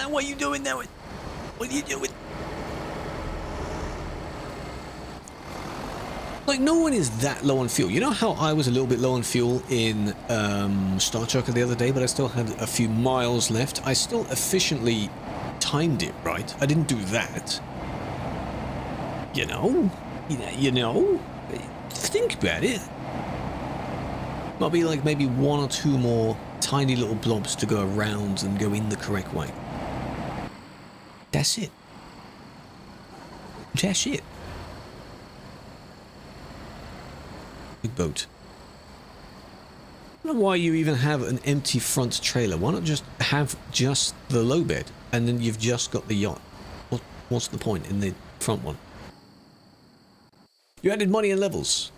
What are you doing now? What are you doing? Like, no one is that low on fuel. You know how I was a little bit low on fuel in Star Trek the other day, but I still had a few miles left? I still efficiently timed it right. I didn't do that. You know? Think about it. Might be like maybe one or two more tiny little blobs to go around and go in the correct way. That's it. That's it. boat. I don't know why you even have an empty front trailer. Why not just have just the low bed and then you've just got the yacht? What's the point in the front one? You added money and levels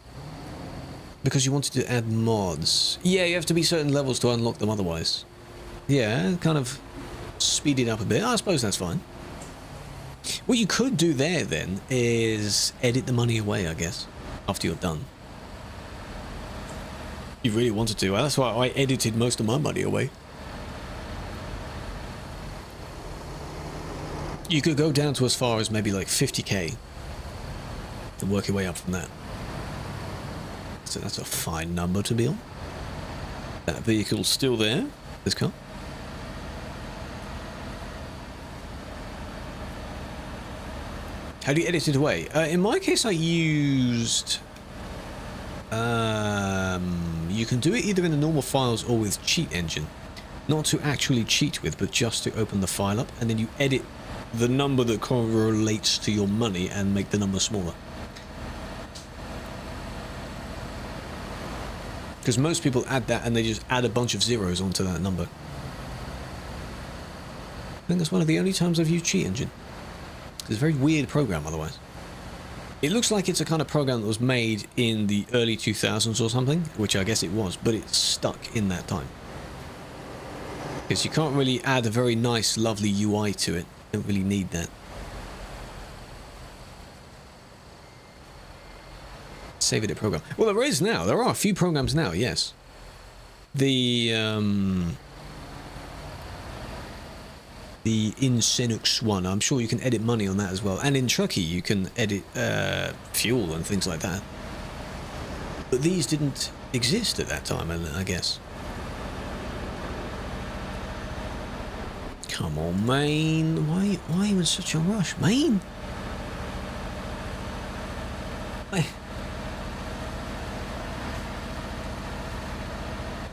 because you wanted to add mods. Yeah, you have to be certain levels to unlock them otherwise. Yeah, kind of speed it up a bit. I suppose that's fine. What you could do there then is edit the money away, I guess, after you're done. You really wanted to. That's why I edited most of my money away. You could go down to as far as maybe like 50k and work your way up from that. So that's a fine number to be on. That vehicle's still there, this car. How do you edit it away? In my case, I used... you can do it either in the normal files or with cheat engine. Not to actually cheat with, but just to open the file up, and then you edit the number that correlates to your money and make the number smaller. Because most people add that and they just add a bunch of zeros onto that number. I think that's one of the only times I've used cheat engine. It's a very weird program otherwise. It looks like it's a kind of program that was made in the early 2000s or something, which I guess it was, but it's stuck in that time. Because you can't really add a very nice, lovely UI to it. You don't really need that. Save it program. Well, there is now. There are a few programs now, yes. The Insenux one, I'm sure you can edit money on that as well. And in Truckee, you can edit fuel and things like that. But these didn't exist at that time, I guess. Come on, man. Why are you in such a rush, man?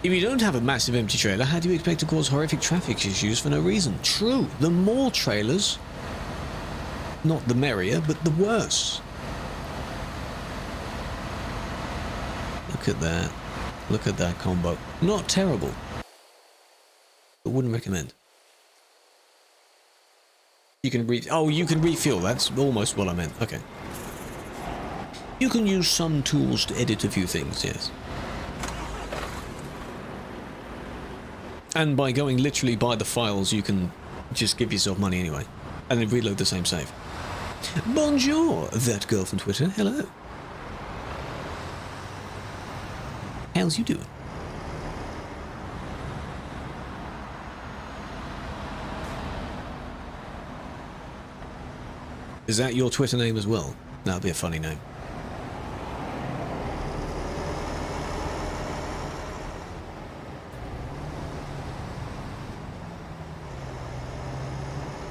If you don't have a massive empty trailer, how do you expect to cause horrific traffic issues for no reason? True, the more trailers, not the merrier, but the worse. Look at that. Look at that combo. Not terrible, but wouldn't recommend. You can you can refuel. That's almost what I meant. Okay. You can use some tools to edit a few things, yes. And by going literally by the files, you can just give yourself money anyway. And then reload the same save. Bonjour, that girl from Twitter. Hello. How's you doing? Is that your Twitter name as well? That'd be a funny name.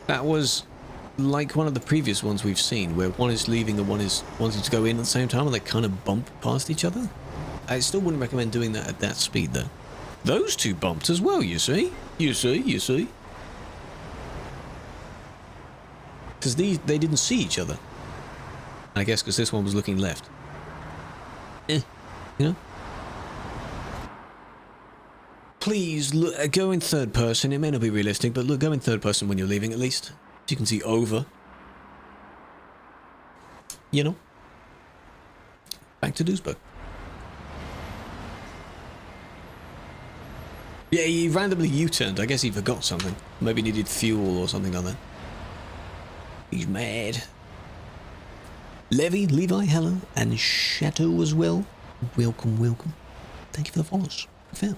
That was like one of the previous ones we've seen, where one is leaving and one is wanting to go in at the same time, and they kind of bump past each other. I still wouldn't recommend doing that at that speed, though. Those two bumped as well, you see? You see? Because they didn't see each other. I guess because this one was looking left. You know? Please look, go in third person. It may not be realistic, but look, go in third person when you're leaving at least. So you can see over. You know? Back to Duisburg. Yeah, he randomly U-turned. I guess he forgot something. Maybe needed fuel or something like that. He's mad. Levi, hello. And Chateau as well. Welcome. Thank you for the follows. Fair.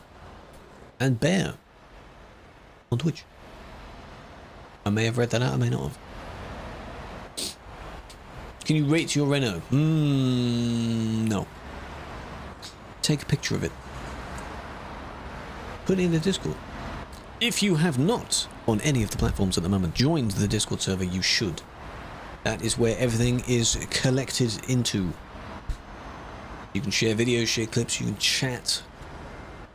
And Bear on Twitch. I may have read that out, I may not have. Can you rate your Renault? No. Take a picture of it. Put it in the Discord. If you have not, on any of the platforms at the moment, joined the Discord server, you should. That is where everything is collected into. You can share videos, share clips, you can chat.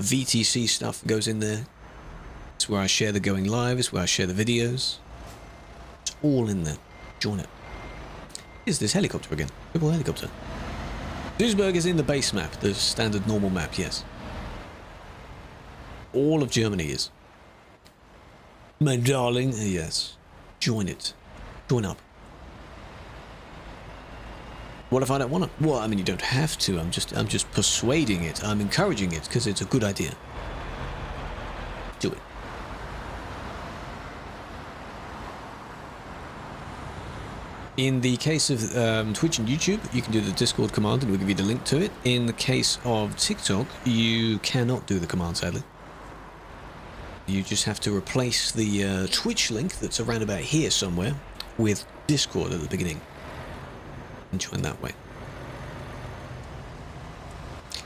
VTC stuff goes in there. It's where I share the going live, it's where I share the videos. It's all in there. Join it. Is this helicopter again? Triple helicopter. Duisburg is in the base map, the standard normal map, yes. All of Germany is. My darling, yes. Join it. Join up. What if I don't want to? Well, I mean, you don't have to. I'm just persuading it. I'm encouraging it because it's a good idea. Do it. In the case of Twitch and YouTube, you can do the Discord command and we'll give you the link to it. In the case of TikTok, you cannot do the command, sadly. You just have to replace the Twitch link that's around about here somewhere with Discord at the beginning. And join that way.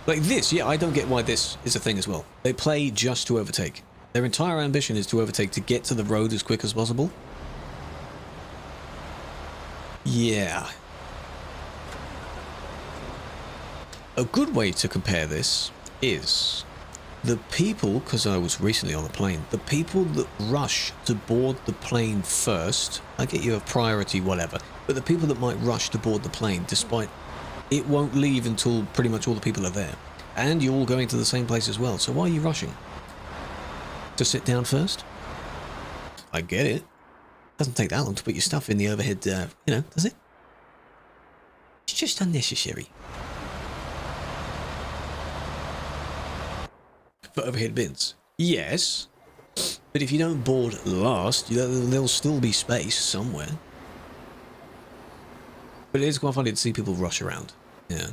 Like this, yeah, I don't get why this is a thing as well. They play just to overtake. Their entire ambition is to overtake, to get to the road as quick as possible. Yeah. A good way to compare this is the people, because I was recently on a plane, the people that rush to board the plane first, I get you a priority, whatever, but the people that might rush to board the plane, despite it won't leave until pretty much all the people are there. And you're all going to the same place as well, so why are you rushing? To sit down first? I get it. Doesn't take that long to put your stuff in the overhead, does it? It's just unnecessary. For overhead bins. Yes, but if you don't board last, there'll still be space somewhere. But it is quite funny to see people rush around. Yeah.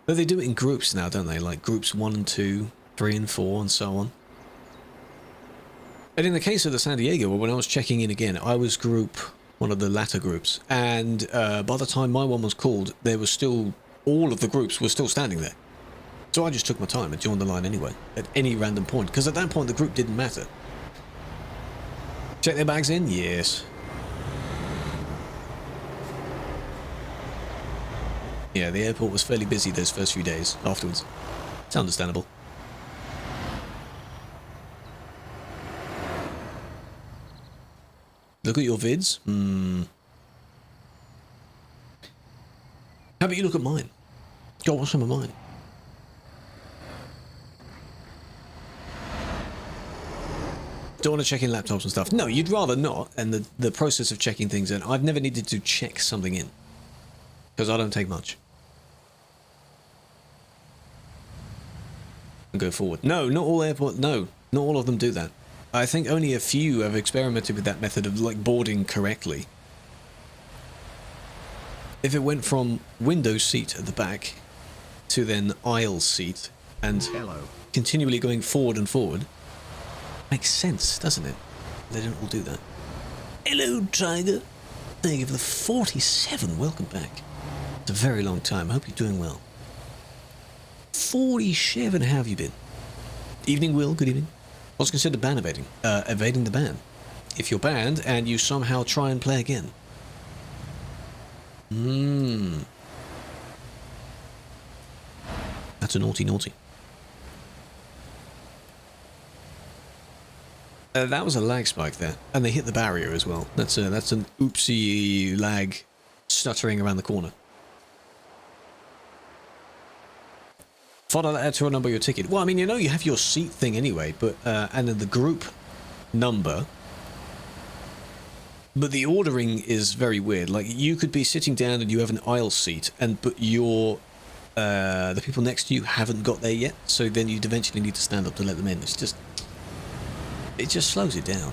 But they do it in groups now, don't they? Like groups 1 and 2, 3 and 4, and so on. And in the case of the San Diego, when I was checking in again, I was group, one of the latter groups, and by the time my one was called, there was still, all of the groups were still standing there. So I just took my time and joined the line anyway, at any random point, because at that point the group didn't matter. Check their bags in? Yes. Yeah, the airport was fairly busy those first few days afterwards. It's understandable. Look at your vids. How about you look at mine? Go watch some of mine. Don't want to check in laptops and stuff. No, you'd rather not. And the process of checking things in, I've never needed to check something in. Because I don't take much. And go forward. No, not all airport. No, not all of them do that. I think only a few have experimented with that method of like boarding correctly. If it went from window seat at the back to then aisle seat and continually going forward and forward, makes sense, doesn't it? They don't all do that. Hello, Tiger. Thank you for the 47. Welcome back. It's a very long time. I hope you're doing well. 47. How have you been? Evening, Will. Good evening. What's considered ban evading? Evading the ban. If you're banned and you somehow try and play again. That's a naughty naughty. That was a lag spike there. And they hit the barrier as well. That's an oopsie lag stuttering around the corner. Thought I'd add to a number your ticket. Well, I mean, you have your seat thing anyway, but and then the group number. But the ordering is very weird. Like, you could be sitting down and you have an aisle seat, but the people next to you haven't got there yet, so then you'd eventually need to stand up to let them in. It just slows it down.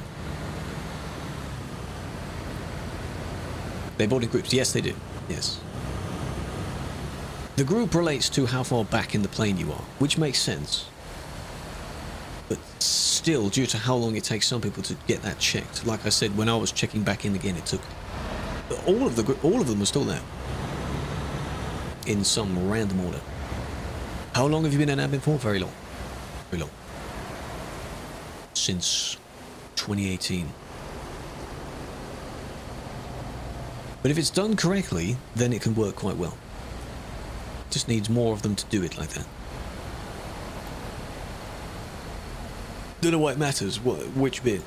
They board in groups. Yes, they do. Yes. The group relates to how far back in the plane you are, which makes sense. But still, due to how long it takes some people to get that checked, like I said, when I was checking back in again, it took all of them were still there in some random order. How long have you been in admin for? Very long. Very long. Since 2018. But if it's done correctly, then it can work quite well. Just needs more of them to do it like that. Don't know why it matters. Which bit?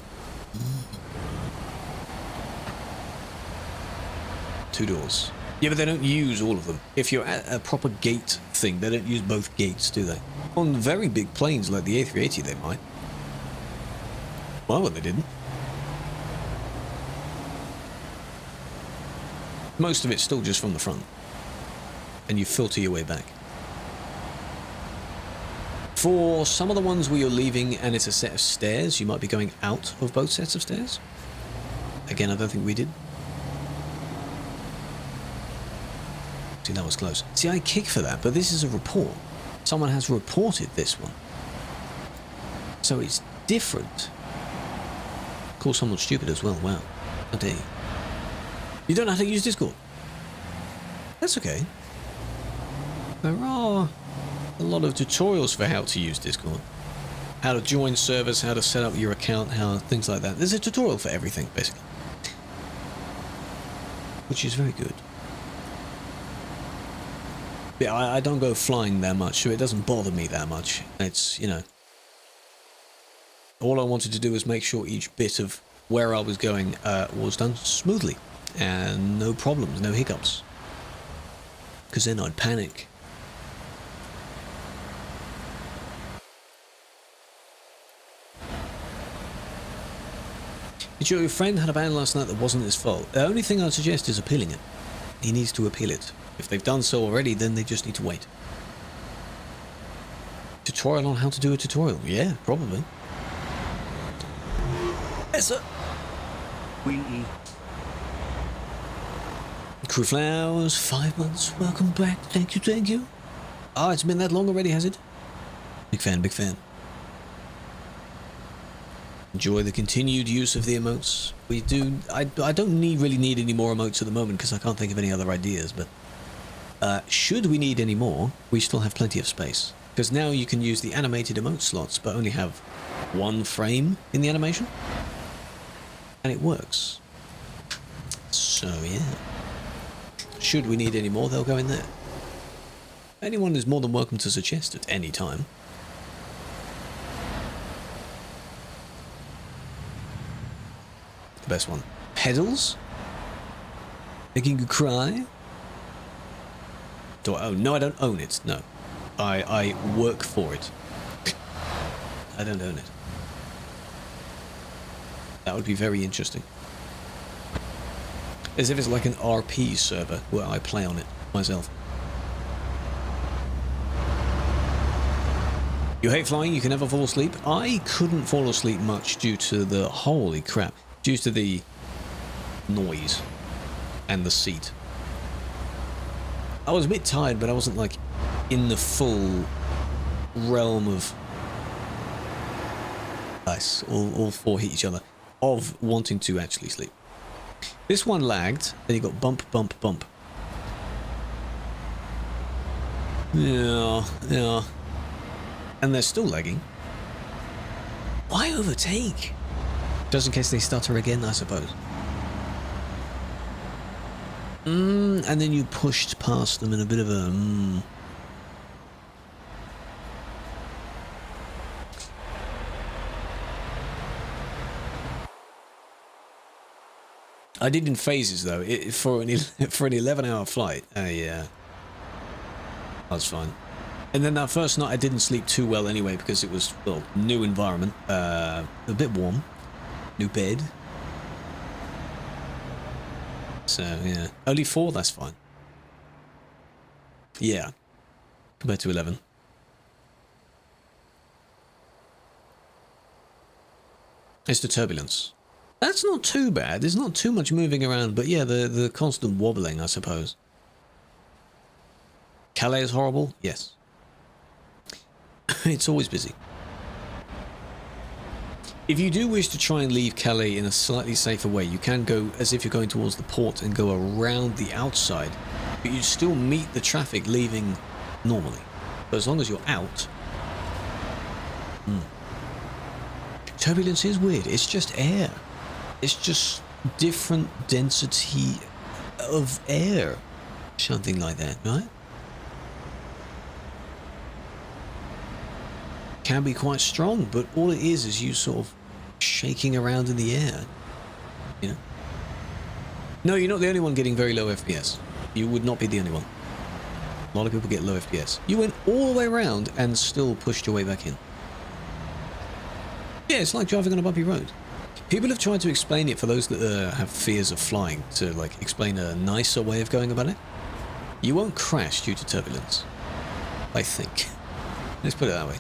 2 doors. Yeah, but they don't use all of them. If you're at a proper gate thing, they don't use both gates, do they? On very big planes like the A380, they might. Well, they didn't. Most of it's still just from the front. And you filter your way back. For some of the ones where you're leaving and it's a set of stairs, you might be going out of both sets of stairs. Again, I don't think we did. See, that was close. See, I kick for that, but this is a report. Someone has reported this one. So it's different. Call someone stupid as well. Wow. How dare you. You don't know how to use Discord. That's okay. There are a lot of tutorials for how to use Discord. How to join servers, how to set up your account, how things like that. There's a tutorial for everything, basically. Which is very good. Yeah, I don't go flying that much, so it doesn't bother me that much. It's, you know... All I wanted to do was make sure each bit of where I was going was done smoothly. And no problems, no hiccups. Because then I'd panic. Your friend had a ban last night that wasn't his fault. The only thing I'd suggest is appealing it. He needs to appeal it. If they've done so already, then they just need to wait. Tutorial on how to do a tutorial? Yeah, probably. Yes, sir. Wee. Crew Flowers, 5 months. Welcome back. Thank you, thank you. Oh, it's been that long already, has it? Big fan, big fan. Enjoy the continued use of the emotes. We do. I don't really need any more emotes at the moment because I can't think of any other ideas, but should we need any more, we still have plenty of space. Because now you can use the animated emote slots, but only have one frame in the animation. And it works. So, yeah. Should we need any more, they'll go in there. Anyone is more than welcome to suggest at any time. The best one. Pedals? Making you cry? Do I own? No, I don't own it. No. I work for it. I don't own it. That would be very interesting. As if it's like an RP server where I play on it myself. You hate flying, you can never fall asleep? I couldn't fall asleep much due to the... Holy crap. Due to the noise and the seat. I was a bit tired, but I wasn't like in the full realm of... Nice. All four hit each other. Of wanting to actually sleep. This one lagged, then you got bump, bump, bump. Yeah. And they're still lagging. Why overtake? Just in case they stutter again, I suppose. And then you pushed past them in a bit of a... I did in phases though. For an 11-hour flight. Yeah, that's fine. And then that first night I didn't sleep too well anyway because it was, well, new environment, a bit warm, new bed. So yeah, only 4. That's fine. Yeah, compared to 11. It's the turbulence. That's not too bad. There's not too much moving around, but yeah, the constant wobbling, I suppose. Calais is horrible? Yes. It's always busy. If you do wish to try and leave Calais in a slightly safer way, you can go as if you're going towards the port and go around the outside, but you still meet the traffic leaving normally. But as long as you're out... Turbulence is weird. It's just air. It's just different density of air. Something like that, right? Can be quite strong, but all it is you sort of shaking around in the air. You know? No, you're not the only one getting very low FPS. You would not be the only one. A lot of people get low FPS. You went all the way around and still pushed your way back in. Yeah, it's like driving on a bumpy road. People have tried to explain it for those that have fears of flying, to like explain a nicer way of going about it. You won't crash due to turbulence, I think. Let's put it that way.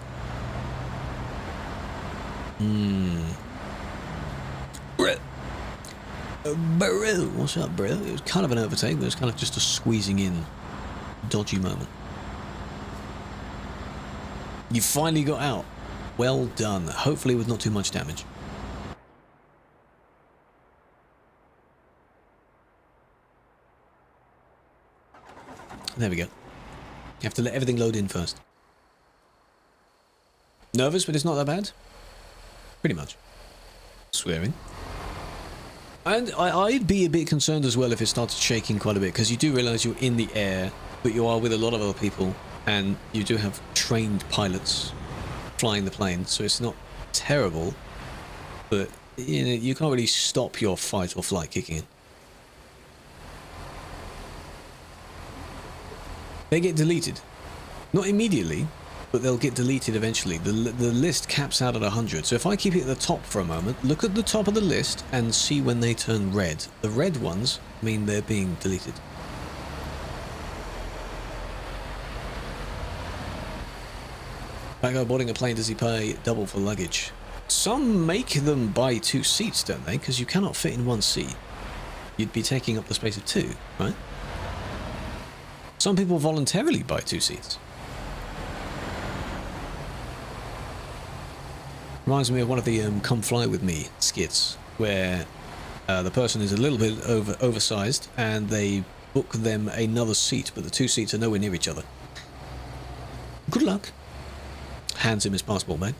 Bro, what's up, bro? It was kind of an overtake, but it was kind of just a squeezing in, dodgy moment. You finally got out. Well done. Hopefully with not too much damage. There we go. You have to let everything load in first. Nervous, but it's not that bad? Pretty much. Swearing. And I'd be a bit concerned as well if it started shaking quite a bit, because you do realise you're in the air, but you are with a lot of other people, and you do have trained pilots flying the plane, so it's not terrible, but you know, you can't really stop your fight or flight kicking in. They get deleted. Not immediately, but they'll get deleted eventually. The list caps out at 100, so if I keep it at the top for a moment, look at the top of the list and see when they turn red. The red ones mean they're being deleted. That guy boarding a plane, does he pay double for luggage? Some make them buy 2 seats, don't they? Because you cannot fit in 1 seat. You'd be taking up the space of 2, right? Some people voluntarily buy 2 seats. Reminds me of one of the Come Fly With Me skits, where the person is a little bit oversized and they book them another seat, but the 2 seats are nowhere near each other. Good luck. Hands him his passport, mate.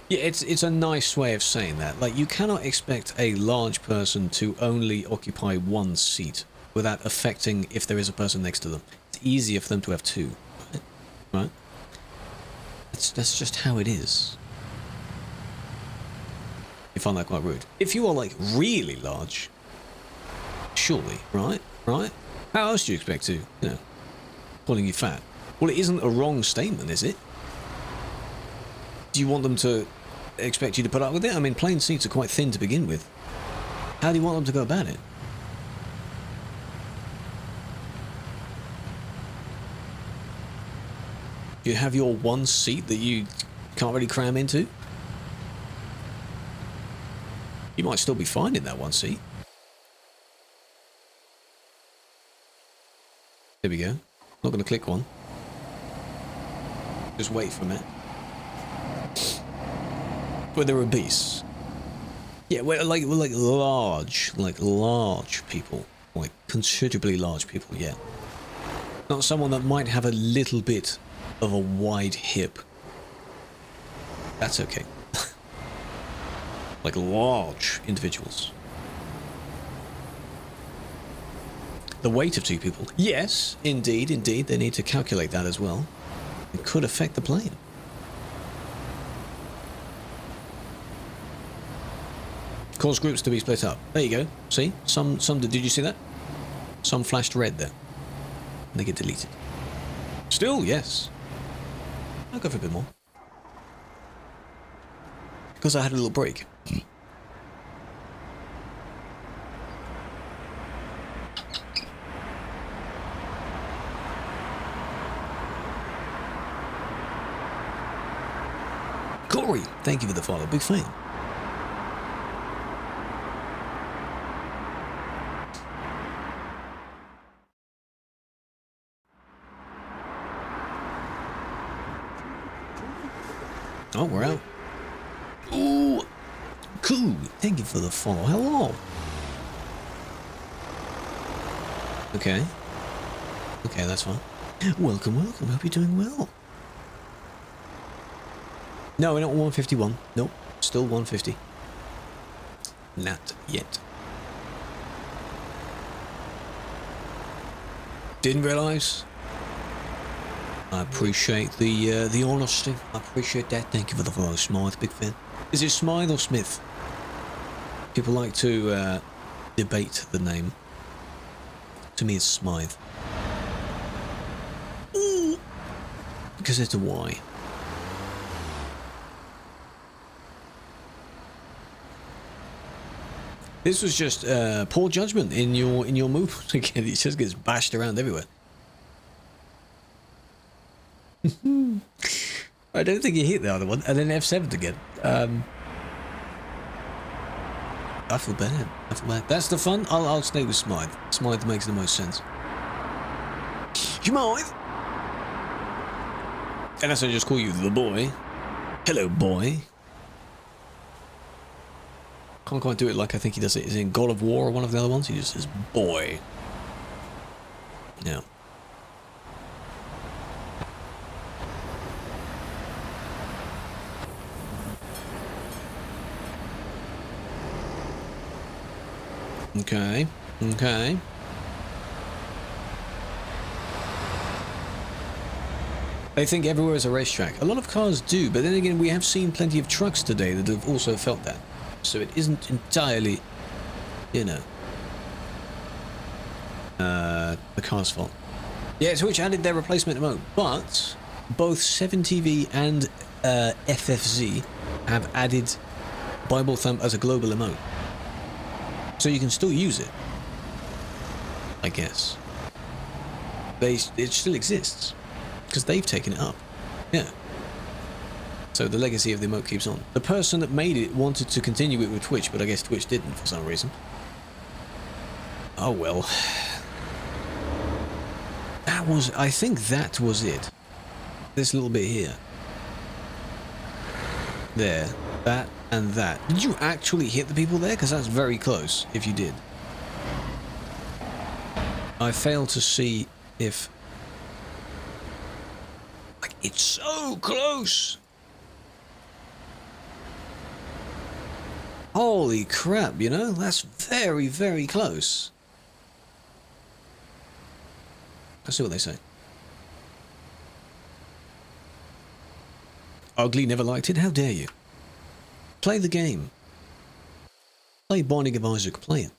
Yeah, it's a nice way of saying that. Like, you cannot expect a large person to only occupy 1 seat without affecting if there is a person next to them. It's easier for them to have 2, right? That's just how it is. You find that quite rude. If you are, like, really large, surely, right? How else do you expect to, you know, calling you fat? Well, it isn't a wrong statement, is it? Do you want them to expect you to put up with it? I mean, plane seats are quite thin to begin with. How do you want them to go about it? Do you have your 1 seat that you can't really cram into? You might still be fine in that 1 seat. There we go. Not going to click one. Just wait for a minute. Where they're obese. Yeah, we're like large people. Like considerably large people, yeah. Not someone that might have a little bit of a wide hip. That's okay. Like large individuals. The weight of 2 people. Yes, indeed, they need to calculate that as well. It could affect the plane. Cause groups to be split up. There you go. See? Some did you see that? Some flashed red there. And they get deleted. Still, yes. I'll go for a bit more. Because I had a little break. Corey, thank you for the follow. Big fan. Oh, we're out. Ooh, cool. Thank you for the follow. Hello. Okay. Okay, that's fine. Welcome. Hope you're doing well. No, we're not 151. Nope. Still 150. Not yet. Didn't realise. I appreciate the honesty. I appreciate that. Thank you for the follow, Smythe. Big fan. Is it Smythe or Smith? People like to debate the name. To me, it's Smythe. Because it's a Y. This was just poor judgment in your movement again. It just gets bashed around everywhere. I don't think you hit the other one, and then F7 again. I feel bad. I feel bad. That's the fun. I'll stay with Smythe. Smythe makes the most sense. Smythe. Unless I just call you the boy. Hello, boy. Can't quite do it like I think he does it. Is in God of War or one of the other ones? He just says boy. Yeah. Okay. Okay. They think everywhere is a racetrack. A lot of cars do, but then again, we have seen plenty of trucks today that have also felt that. So it isn't entirely, you know, the car's fault. Yeah, Twitch added their replacement emote, but both 7TV and FFZ have added Bible Thump as a global emote. So you can still use it, I guess. It still exists, because they've taken it up. Yeah. So the legacy of the emote keeps on. The person that made it wanted to continue it with Twitch, but I guess Twitch didn't for some reason. Oh well. I think that was it. This little bit here. There. That and that. Did you actually hit the people there? Because that's very close, if you did. I failed to see if... Like, it's so close! Holy crap, you know? That's very, very close. Let's see what they say. Ugly never liked it? How dare you? Play the game. Play Binding of Isaac. Play it.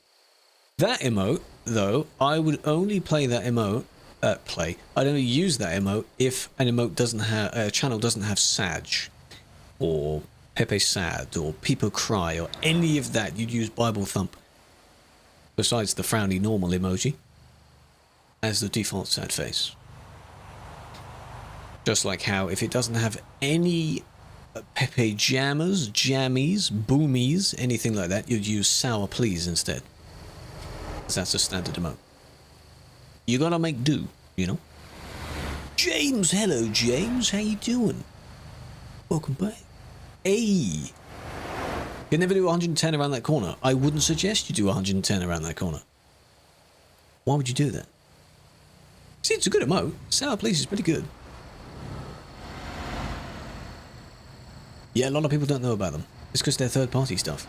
That emote, though, I would only play that emote... I'd only use that emote if an emote doesn't have... a channel doesn't have Sag. Or Pepe Sad. Or People Cry. Or any of that. You'd use Bible Thump. Besides the frowny normal emoji. As the default sad face. Just like how if it doesn't have any Pepe Jammers, Jammies, Boomies, anything like that, you'd use Sour Please instead. Because that's a standard emote. You gotta make do, you know? James, hello James, how you doing? Welcome back. Hey! You'd never do 110 around that corner. I wouldn't suggest you do 110 around that corner. Why would you do that? See, it's a good emote. Sour Please is pretty good. Yeah, a lot of people don't know about them. It's because they're third-party stuff.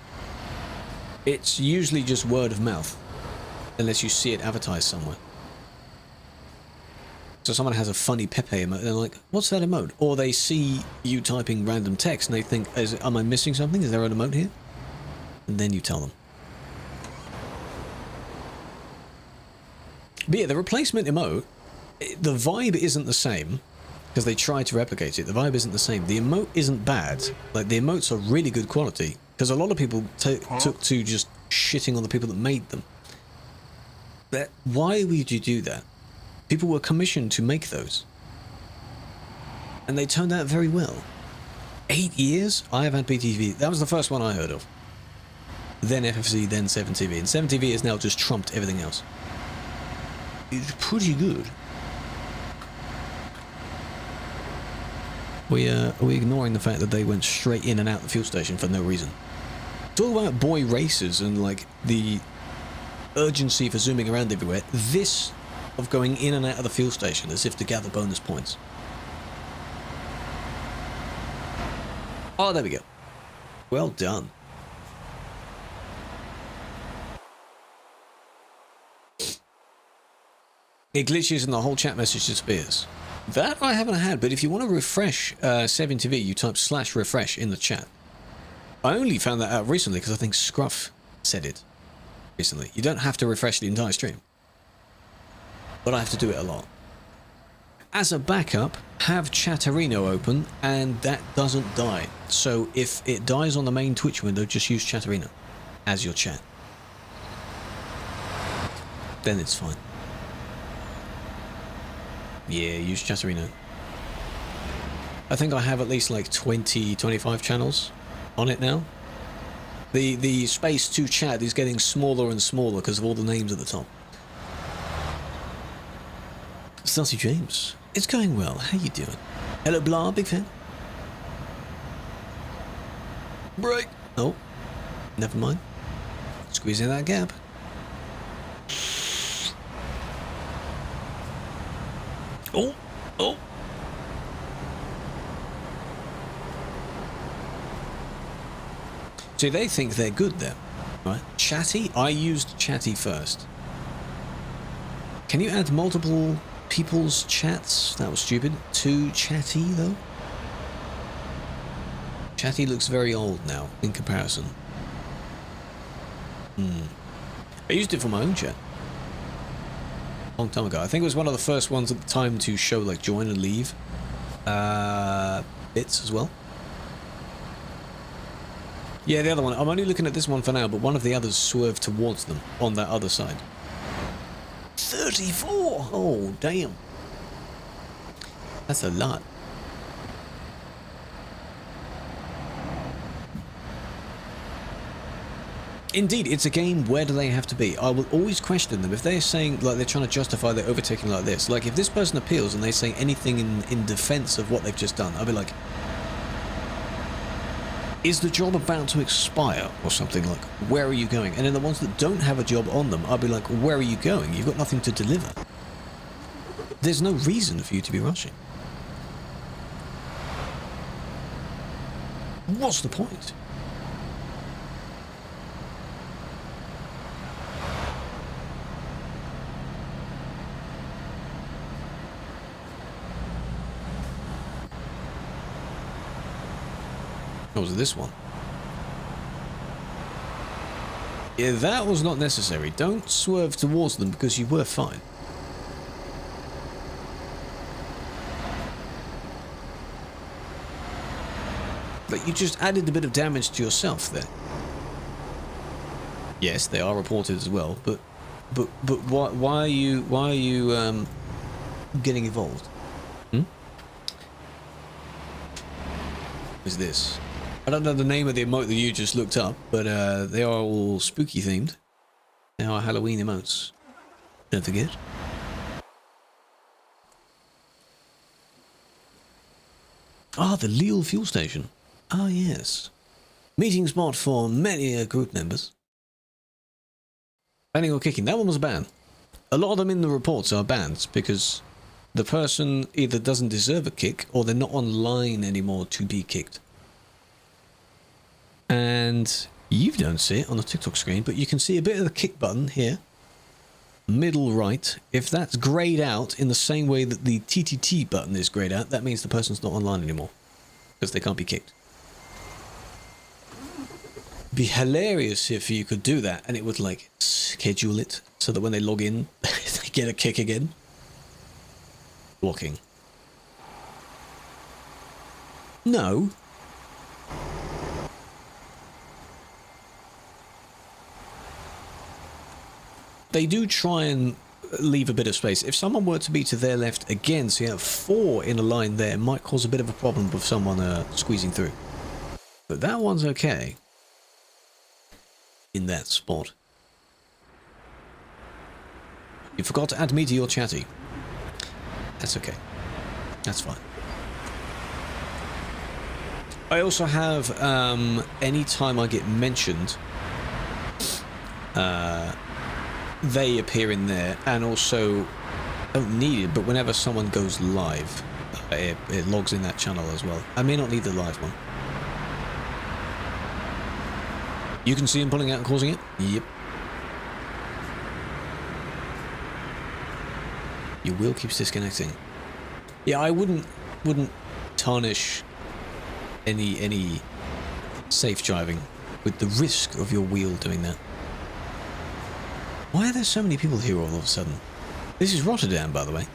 It's usually just word of mouth. Unless you see it advertised somewhere. So someone has a funny Pepe emote, they're like, what's that emote? Or they see you typing random text and they think, am I missing something? Is there an emote here? And then you tell them. But yeah, the replacement emote, the vibe isn't the same. Because they tried to replicate it. The vibe isn't the same. The emote isn't bad. Like, the emotes are really good quality. Because a lot of people took to just shitting on the people that made them. But why would you do that? People were commissioned to make those. And they turned out very well. 8 years? I have had BTV. That was the first one I heard of. Then FFC, then 7TV. And 7TV has now just trumped everything else. It's pretty good. Are we ignoring the fact that they went straight in and out the fuel station for no reason? Talk about boy races and like the urgency for zooming around everywhere. This of going in and out of the fuel station as if to gather bonus points. Oh, there we go. Well done. It glitches and the whole chat message disappears. That I haven't had, but if you want to refresh 7TV, you type /refresh in the chat. I only found that out recently because I think Scruff said it recently. You don't have to refresh the entire stream. But I have to do it a lot. As a backup, have Chatterino open, and that doesn't die. So if it dies on the main Twitch window, just use Chatterino as your chat. Then it's fine. Yeah, use Chatterino. I think I have at least like 20, 25 channels on it now. The space to chat is getting smaller and smaller because of all the names at the top. Starcy James, it's going well. How you doing? Hello, Blah, big fan. Break. Oh, never mind. Squeeze in that gap. Oh, oh. See, they think they're good there, right? Chatty? I used Chatty first. Can you add multiple people's chats? That was stupid. To Chatty, though? Chatty looks very old now, in comparison. I used it for my own chat. Long time ago. I think it was one of the first ones at the time to show, like, join and leave. Bits as well. Yeah, the other one. I'm only looking at this one for now, but one of the others swerved towards them on that other side. 34! Oh, damn. That's a lot. Indeed, it's a game, where do they have to be? I will always question them if they're saying, like, they're trying to justify their overtaking like this. Like, if this person appeals and they say anything in defense of what they've just done, I'll be like, is the job about to expire or something? Like, where are you going? And then the ones that don't have a job on them, I'll be like, where are you going? You've got nothing to deliver. There's no reason for you to be rushing. What's the point? What was this one? Yeah, that was not necessary. Don't swerve towards them because you were fine. But you just added a bit of damage to yourself there. Yes, they are reported as well, but why are you getting involved? Is this? I don't know the name of the emote that you just looked up, but they are all spooky themed. They are Halloween emotes. Don't forget. Ah, the Lille fuel station. Ah, yes. Meeting spot for many group members. Banning or kicking. That one was a ban. A lot of them in the reports are bans because the person either doesn't deserve a kick or they're not online anymore to be kicked. And you don't see it on the TikTok screen, but you can see a bit of the kick button here. Middle right. If that's grayed out in the same way that the TTT button is grayed out, that means the person's not online anymore. Because they can't be kicked. It'd be hilarious if you could do that and it would like schedule it so that when they log in, they get a kick again. Blocking. No. They do try and leave a bit of space. If someone were to be to their left again, so you have 4 in a line there, it might cause a bit of a problem with someone squeezing through. But that one's okay. In that spot. You forgot to add me to your chatty. That's okay. That's fine. I also have, anytime I get mentioned, they appear in there, and also don't need it, but whenever someone goes live, it logs in that channel as well. I may not need the live one. You can see him pulling out and causing it? Yep. Your wheel keeps disconnecting. Yeah, I wouldn't tarnish any safe driving with the risk of your wheel doing that. Why are there so many people here all of a sudden? This is Rotterdam, by the way.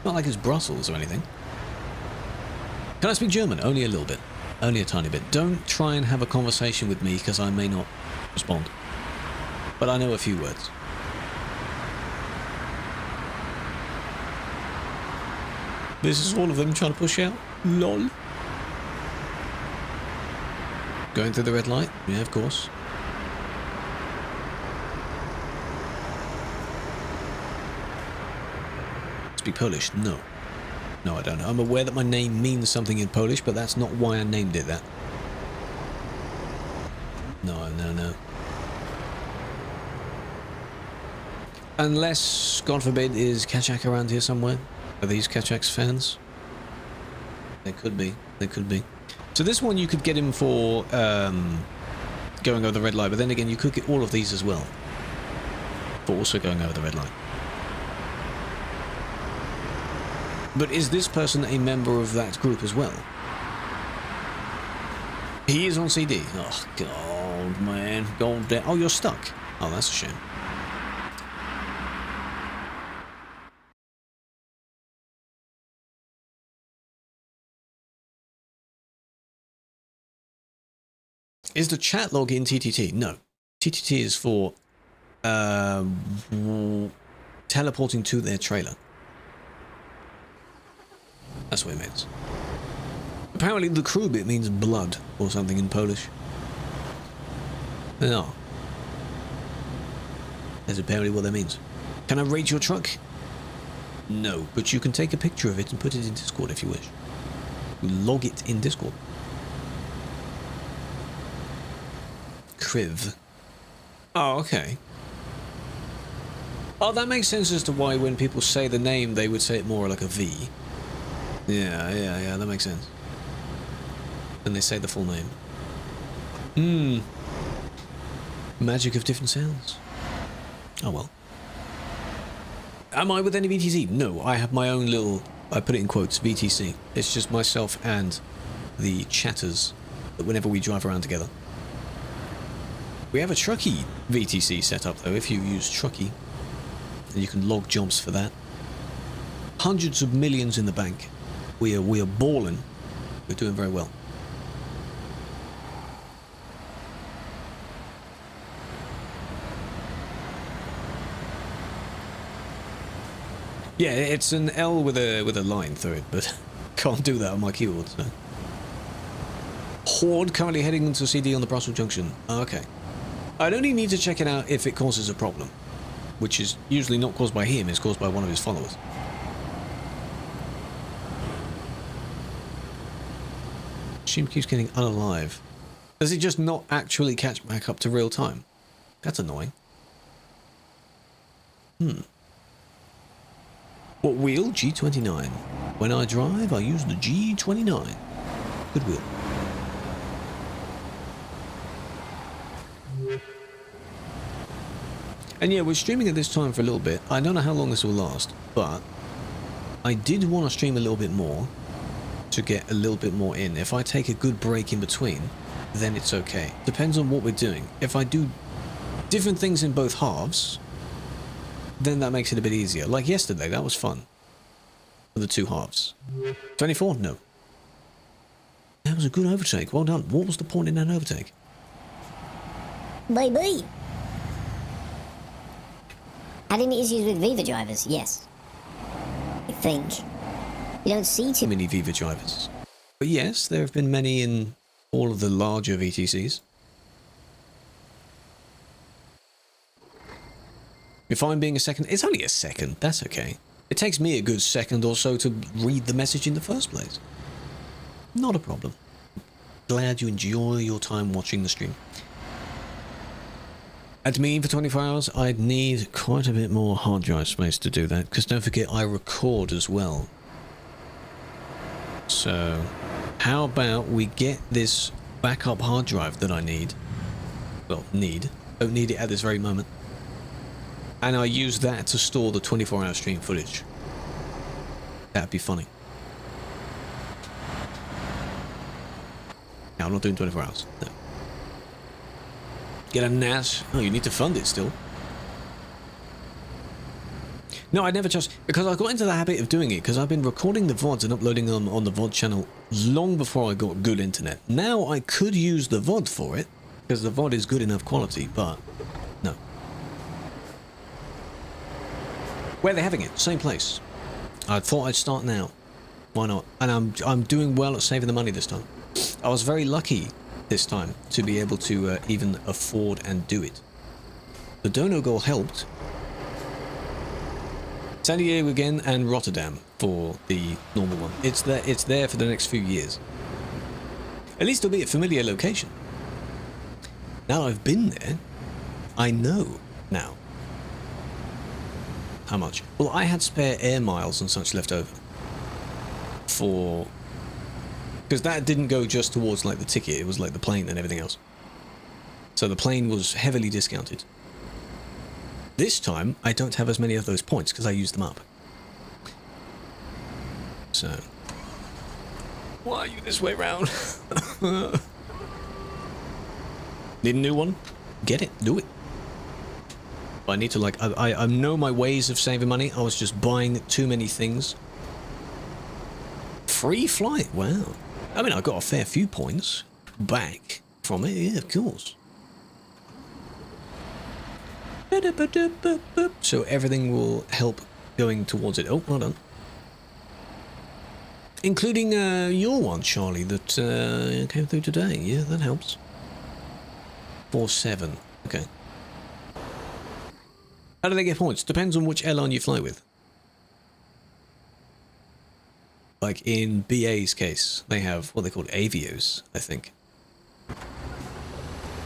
Not like it's Brussels or anything. Can I speak German? Only a little bit. Only a tiny bit. Don't try and have a conversation with me because I may not respond. But I know a few words. This is all of them trying to push out? LOL. Going through the red light? Yeah, of course. Speak Polish? No. No, I don't know. I'm aware that my name means something in Polish, but that's not why I named it that. No, no, no. Unless, God forbid, is Kachak around here somewhere? Are these Kachak's fans? They could be. They could be. So this one you could get him for going over the red light, but then again you could get all of these as well for also going over the red light. But is this person a member of that group as well? He is on CD. Oh, God, man. God damn. Oh, you're stuck. Oh, that's a shame. Is the chat log in TTT? No. TTT is for teleporting to their trailer. That's what it means. Apparently the crew bit means blood or something in Polish. No. That's apparently what that means. Can I rate your truck? No, but you can take a picture of it and put it in Discord if you wish. Log it in Discord. Kriv. Oh, okay. Oh, that makes sense as to why when people say the name, they would say it more like a V. Yeah, that makes sense. And they say the full name. Magic of different sounds. Oh well. Am I with any VTC? No, I have my own little, I put it in quotes, VTC. It's just myself and the chatters that whenever we drive around together. We have a Truckee VTC set up though, if you use Truckee. And you can log jobs for that. Hundreds of millions in the bank. We are balling. We're doing very well. Yeah, it's an L with a line through it, but can't do that on my keyboard. So. Horde currently heading into CD on the Brussels Junction. Okay. I'd only need to check it out if it causes a problem, which is usually not caused by him, it's caused by one of his followers. Stream keeps getting unalive. Does it just not actually catch back up to real time? That's annoying. What wheel? G29. When I drive, I use the G29. Good wheel. And yeah, we're streaming at this time for a little bit. I don't know how long this will last, but I did want to stream a little bit more to get a little bit more in. If I take a good break in between, then it's okay. Depends on what we're doing. If I do different things in both halves, then that makes it a bit easier. Like yesterday, that was fun. For the two halves. 24? No. That was a good overtake. Well done. What was the point in that overtake? Baby. Had any issues with Viva drivers? Yes. I think. You don't see too many Viva drivers. But yes, there have been many in all of the larger VTCs. If I'm being a second, it's only a second, that's okay. It takes me a good second or so to read the message in the first place. Not a problem. Glad you enjoy your time watching the stream. Admin for 24 hours, I'd need quite a bit more hard drive space to do that, because don't forget I record as well. So, how about we get this backup hard drive that I need? Well, don't need it at this very moment. And I use that to store the 24-hour stream footage. That'd be funny. No, I'm not doing 24 hours. No. Get a NAS. Oh, you need to fund it still. No, I never trust, because I got into the habit of doing it because I've been recording the VODs and uploading them on the VOD channel long before I got good internet. Now I could use the VOD for it because the VOD is good enough quality, but no. Where are they having it? Same place. I thought I'd start now. Why not? And I'm doing well at saving the money this time. I was very lucky this time to be able to even afford and do it. The Dono goal helped. San Diego again and Rotterdam for the normal one. It's there for the next few years. At least it'll be a familiar location. Now I've been there, I know now. How much? Well, I had spare air miles and such left over. For... because that didn't go just towards like the ticket, it was like the plane and everything else. So the plane was heavily discounted. This time, I don't have as many of those points because I used them up. So... why are you this way round? Need a new one? Get it. Do it. But I need to like... I know my ways of saving money. I was just buying too many things. Free flight? Wow. I mean, I got a fair few points back from it. Yeah, of course. So everything will help going towards it. Oh, well done. Including your one, Charlie, that came through today. Yeah, that helps. 4-7. Okay. How do they get points? Depends on which airline you fly with. Like in BA's case, they have what they call Avios, I think.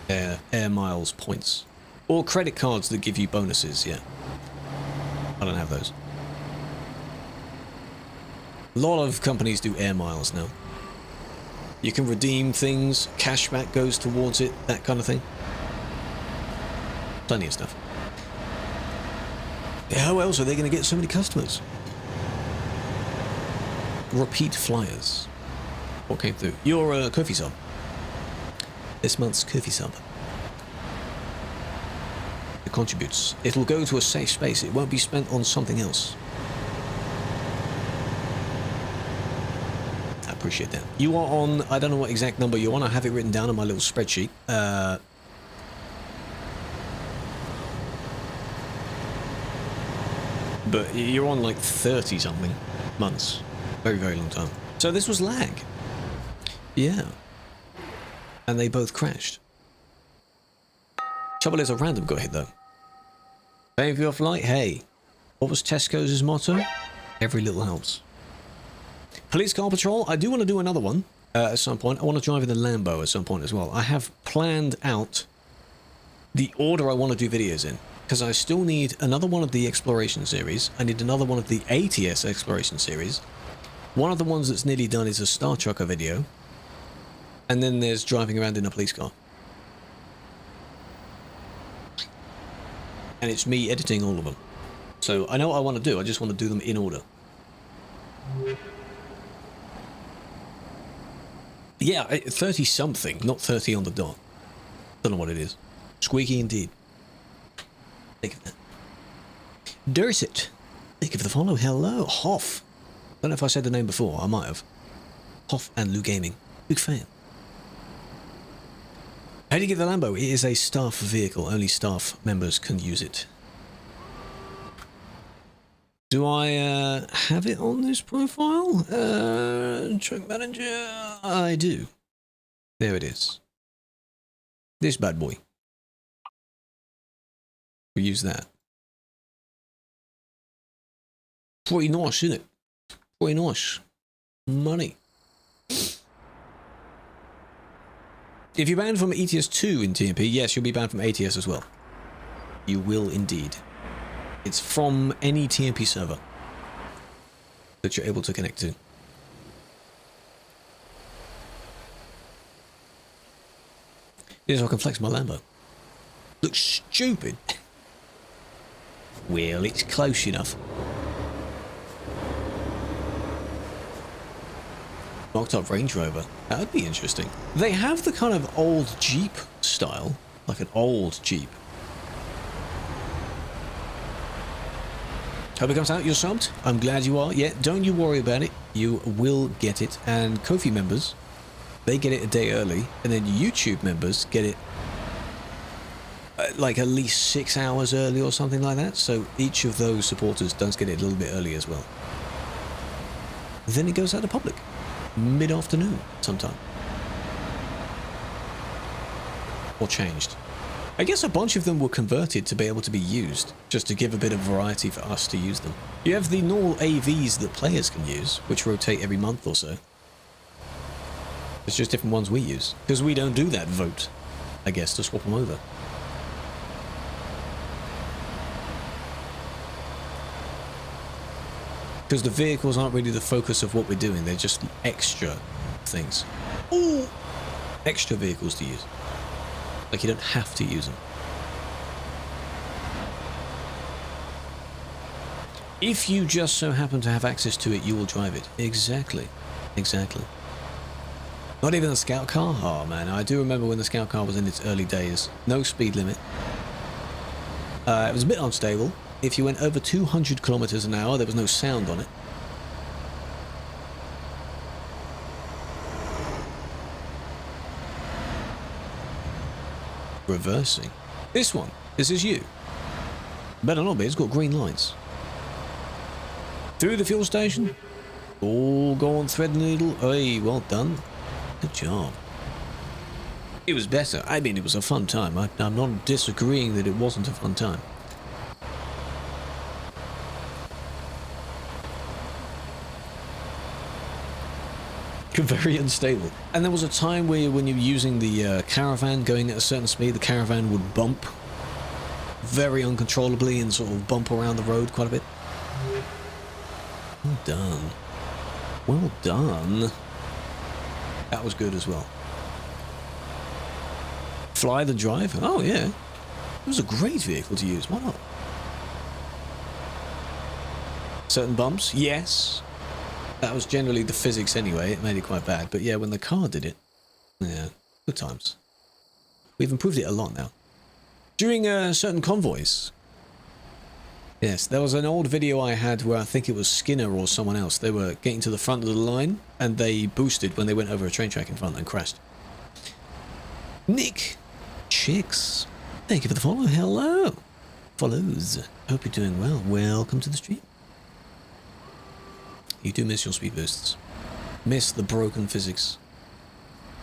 Air miles points. Or credit cards that give you bonuses, yeah. I don't have those. A lot of companies do air miles now. You can redeem things, cashback goes towards it, that kind of thing. Plenty of stuff. How else are they going to get so many customers? Repeat flyers. What came through? Your Ko-fi sub. This month's Ko-fi sub. It contributes. It'll go to a safe space. It won't be spent on something else. I appreciate that. You are on, I don't know what exact number you're on. I have it written down on my little spreadsheet. But you're on like 30 something months. Very, very long time. So this was lag. Yeah. And they both crashed. Trouble is a random got hit though. Paying for your flight? Hey. What was Tesco's motto? Every little helps. Police car patrol? I do want to do another one at some point. I want to drive in the Lambo at some point as well. I have planned out the order I want to do videos in. Because I still need another one of the exploration series. I need another one of the ATS exploration series. One of the ones that's nearly done is a Star Trucker video. And then there's driving around in a police car. And it's me editing all of them. So I know what I want to do, I just want to do them in order. Yeah, 30 something, not 30 on the dot. Don't know what it is. Squeaky indeed. Think of that. Dursit. Thank you for the follow. Hello. Hoff. Don't know if I said the name before. I might have. Hoff and Lou Gaming. Big fan. How do you get the Lambo? It is a staff vehicle. Only staff members can use it. Do I have it on this profile? Truck manager. I do. There it is. This bad boy. We use that. Pretty nice, isn't it? Pretty nice. Money. If you're banned from ETS 2 in TMP, yes, you'll be banned from ATS as well. You will indeed. It's from any TMP server that you're able to connect to. Here's how I can flex my Lambo. Looks stupid. Well, it's close enough. Mocked up Range Rover. That would be interesting. They have the kind of old Jeep style, Like an old Jeep. Hope it comes out. You're subbed. I'm glad you are. Yeah, don't you worry about it. You will get it. And Ko-fi members, they get it a day early. And then YouTube members get it like at least 6 hours early or something like that. So each of those supporters does get it a little bit early as well. Then it goes out to public. Mid-afternoon sometime. Or changed. I guess a bunch of them were converted to be able to be used, just to give a bit of variety for us to use them. You have the normal AVs that players can use, which rotate every month or so. It's just different ones we use, because we don't do that vote, I guess, to swap them over. Because the vehicles aren't really the focus of what we're doing, they're just extra things. Ooh. Extra vehicles to use. Like, you don't have to use them. If you just so happen to have access to it, you will drive it. Exactly. Exactly. Not even a scout car? Oh, man. I do remember when the scout car was in its early days. No speed limit. It was a bit unstable. If you went over 200 kilometers an hour, there was no sound on it. Reversing. This one. This is you. Better not be. It's got green lights. Through the fuel station. Oh, go on, thread the needle. Hey, well done. Good job. It was better. I mean, it was a fun time. I'm not disagreeing that it wasn't a fun time. Very unstable. And there was a time where when you were using the caravan going at a certain speed, the caravan would bump very uncontrollably and sort of bump around the road quite a bit. Well done. Well done. That was good as well. Fly the drive? Oh yeah. It was a great vehicle to use. Why not? Certain bumps? Yes. That was generally the physics anyway, it made it quite bad. But yeah, when the car did it, yeah, good times. We've improved it a lot now. During certain convoys, yes, there was an old video I had where I think it was Skinner or someone else. They were getting to the front of the line, and they boosted when they went over a train track in front and crashed. Nick Chicks, thank you for the follow. Hello. Follows. Hope you're doing well. Welcome to the stream. You do miss your speed boosts. Miss the broken physics.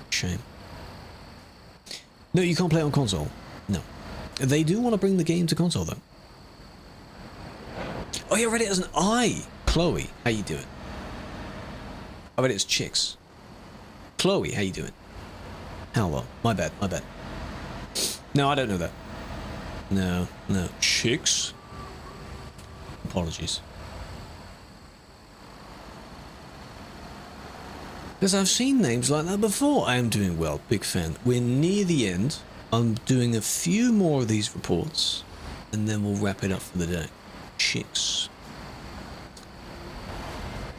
Shame. No, you can't play it on console. No. They do want to bring the game to console, though. Oh, yeah, I read it as an I. Chloe, how you doing? I read it as Chicks. Chloe, how you doing? How well? My bad, my bad. No, I don't know that. No, no. Chicks? Apologies. Because I've seen names like that before. I am doing well, big fan. We're near the end. I'm doing a few more of these reports, and then we'll wrap it up for the day. Chicks.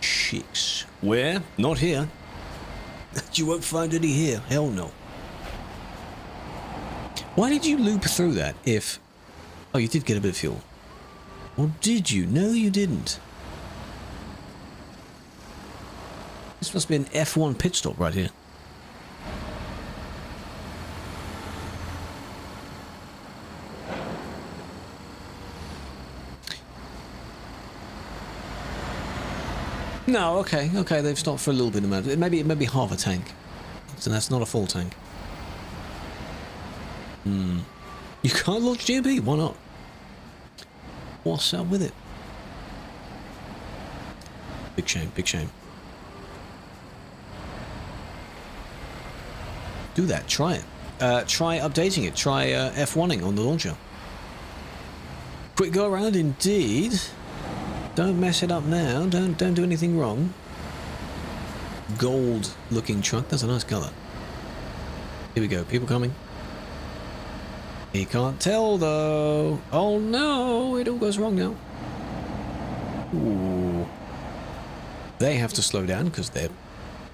Chicks. Where? Not here. You won't find any here. Hell no. Why did you loop through that if... Oh, you did get a bit of fuel. Or did you? No, you didn't. This must be an F1 pit stop right here. No, okay, they've stopped for a little bit of amount. Maybe half a tank. So that's not a full tank. You can't launch GMP? Why not? What's up with it? Big shame, big shame. Do that, try it. Try updating it, try F1ing on the launcher. Quick go around indeed. Don't mess it up now, don't do anything wrong. Gold looking truck, that's a nice colour. Here we go, people coming. He can't tell though. Oh no, it all goes wrong now. Ooh. They have to slow down because they're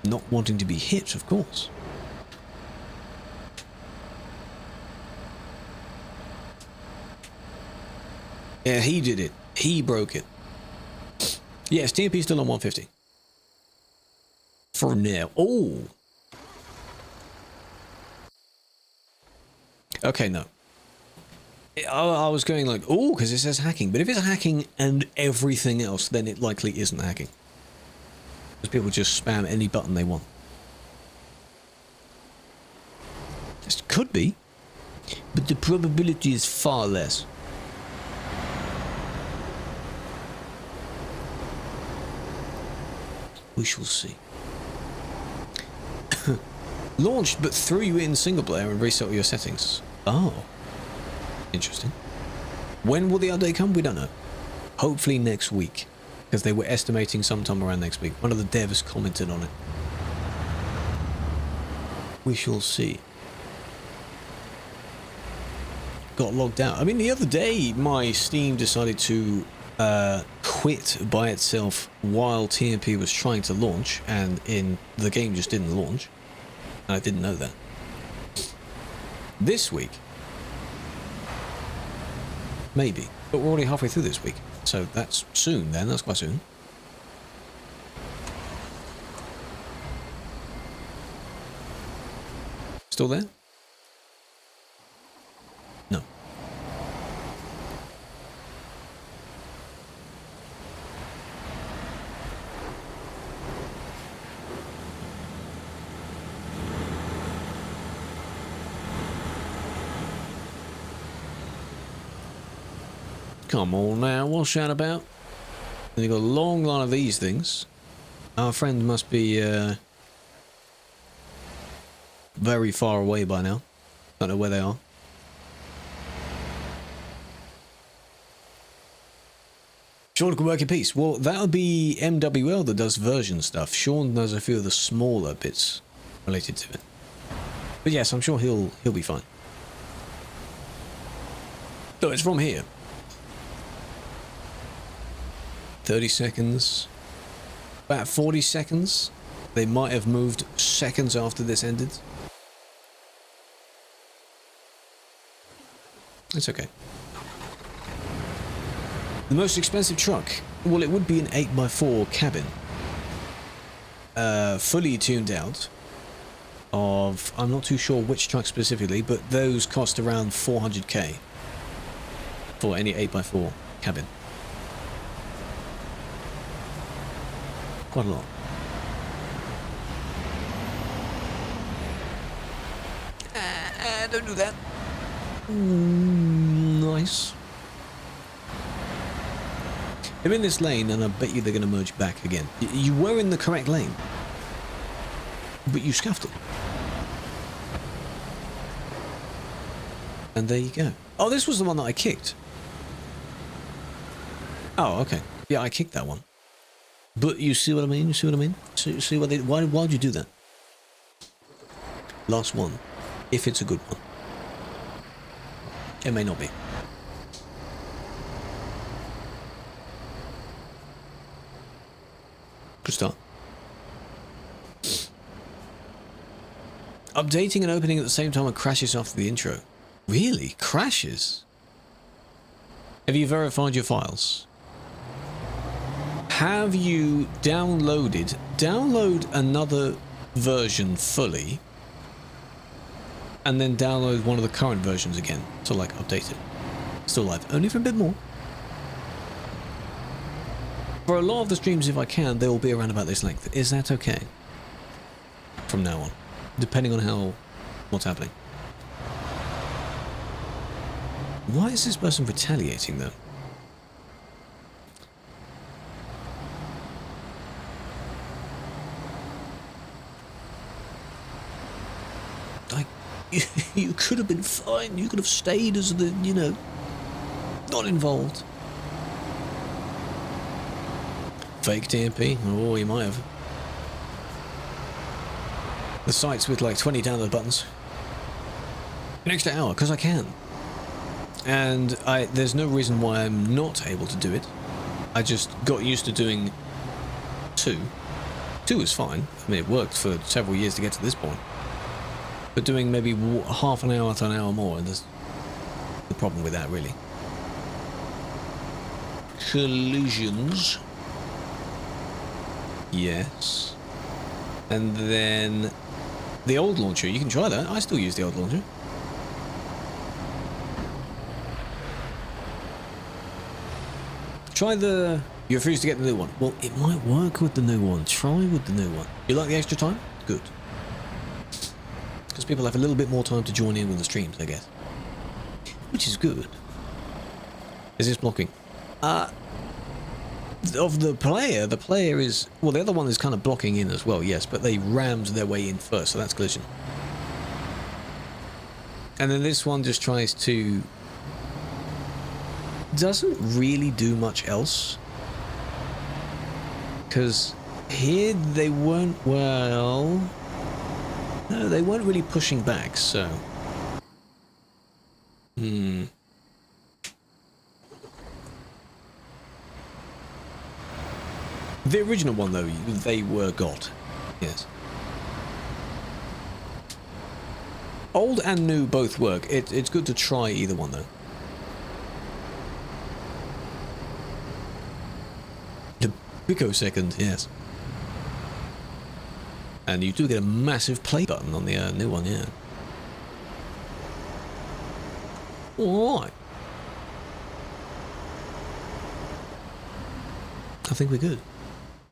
not wanting to be hit, of course. Yeah, he did it. He broke it. Yes, TMP still on 150. For now. Oh. Okay, no. I was going like, oh, because it says hacking. But if it's hacking and everything else, then it likely isn't hacking. Because people just spam any button they want. This could be. But the probability is far less. We shall see. Launched but threw you in single player and reset your settings. Oh. Interesting. When will the update come? We don't know. Hopefully next week. Because they were estimating sometime around next week. One of the devs commented on it. We shall see. Got logged out. I mean, the other day, my Steam decided to quit by itself while TMP was trying to launch, and the game just didn't launch. And I didn't know that. This week, maybe, but we're already halfway through this week, so that's soon. Then that's quite soon. Still there? No. Come on now, what's that about? And you've got a long line of these things. Our friend must be very far away by now. Don't know where they are. Sean can work in peace. Well, that'll be MWL that does version stuff. Sean does a few of the smaller bits related to it. But yes, I'm sure he'll be fine. So it's from here. 30 seconds. About 40 seconds. They might have moved seconds after this ended. It's okay. The most expensive truck? Well, it would be an 8x4 cabin. Fully tuned out. I'm not too sure which truck specifically, but those cost around 400k. For any 8x4 cabin. Quite a lot. Don't do that. Nice. They're in this lane, and I bet you they're going to merge back again. You were in the correct lane, but you scuffed it. And there you go. Oh, this was the one that I kicked. Oh, okay. Yeah, I kicked that one. But you see what I mean? You see what I mean? See what they... Why'd you do that? Last one. If it's a good one. It may not be. Good start. Updating and opening at the same time and crashes after the intro. Really? Crashes? Have you verified your files? Have you download another version fully, and then download one of the current versions again to like update it? Still live, only for a bit more. For a lot of the streams, if I can, they will be around about this length. Is that okay? From now on, depending on what's happening. Why is this person retaliating though? You could have been fine. You could have stayed as the, not involved. Fake TMP? Oh, you might have. The sites with like 20 download buttons. An extra hour, because I can. And there's no reason why I'm not able to do it. I just got used to doing 2. 2 is fine. I mean, it worked for several years to get to this point. But doing maybe half an hour to an hour more, and there's the problem with that, really. collisions. Yes. And then the old launcher, you can try that. I still use the old launcher. Try the... You refuse to get the new one. Well, it might work with the new one. Try with the new one. You like the extra time? Good. Because people have a little bit more time to join in with the streams, I guess. Which is good. Is this blocking? Of the player is... Well, the other one is kind of blocking in as well, yes, but they rammed their way in first, so that's collision. And then this one just tries to... Doesn't really do much else. Because here they weren't, well... No, they weren't really pushing back, so... The original one, though, they were got. Yes. Old and new both work. It's good to try either one, though. The picosecond, yes. And you do get a massive play button on the new one, yeah. Alright. I think we're good.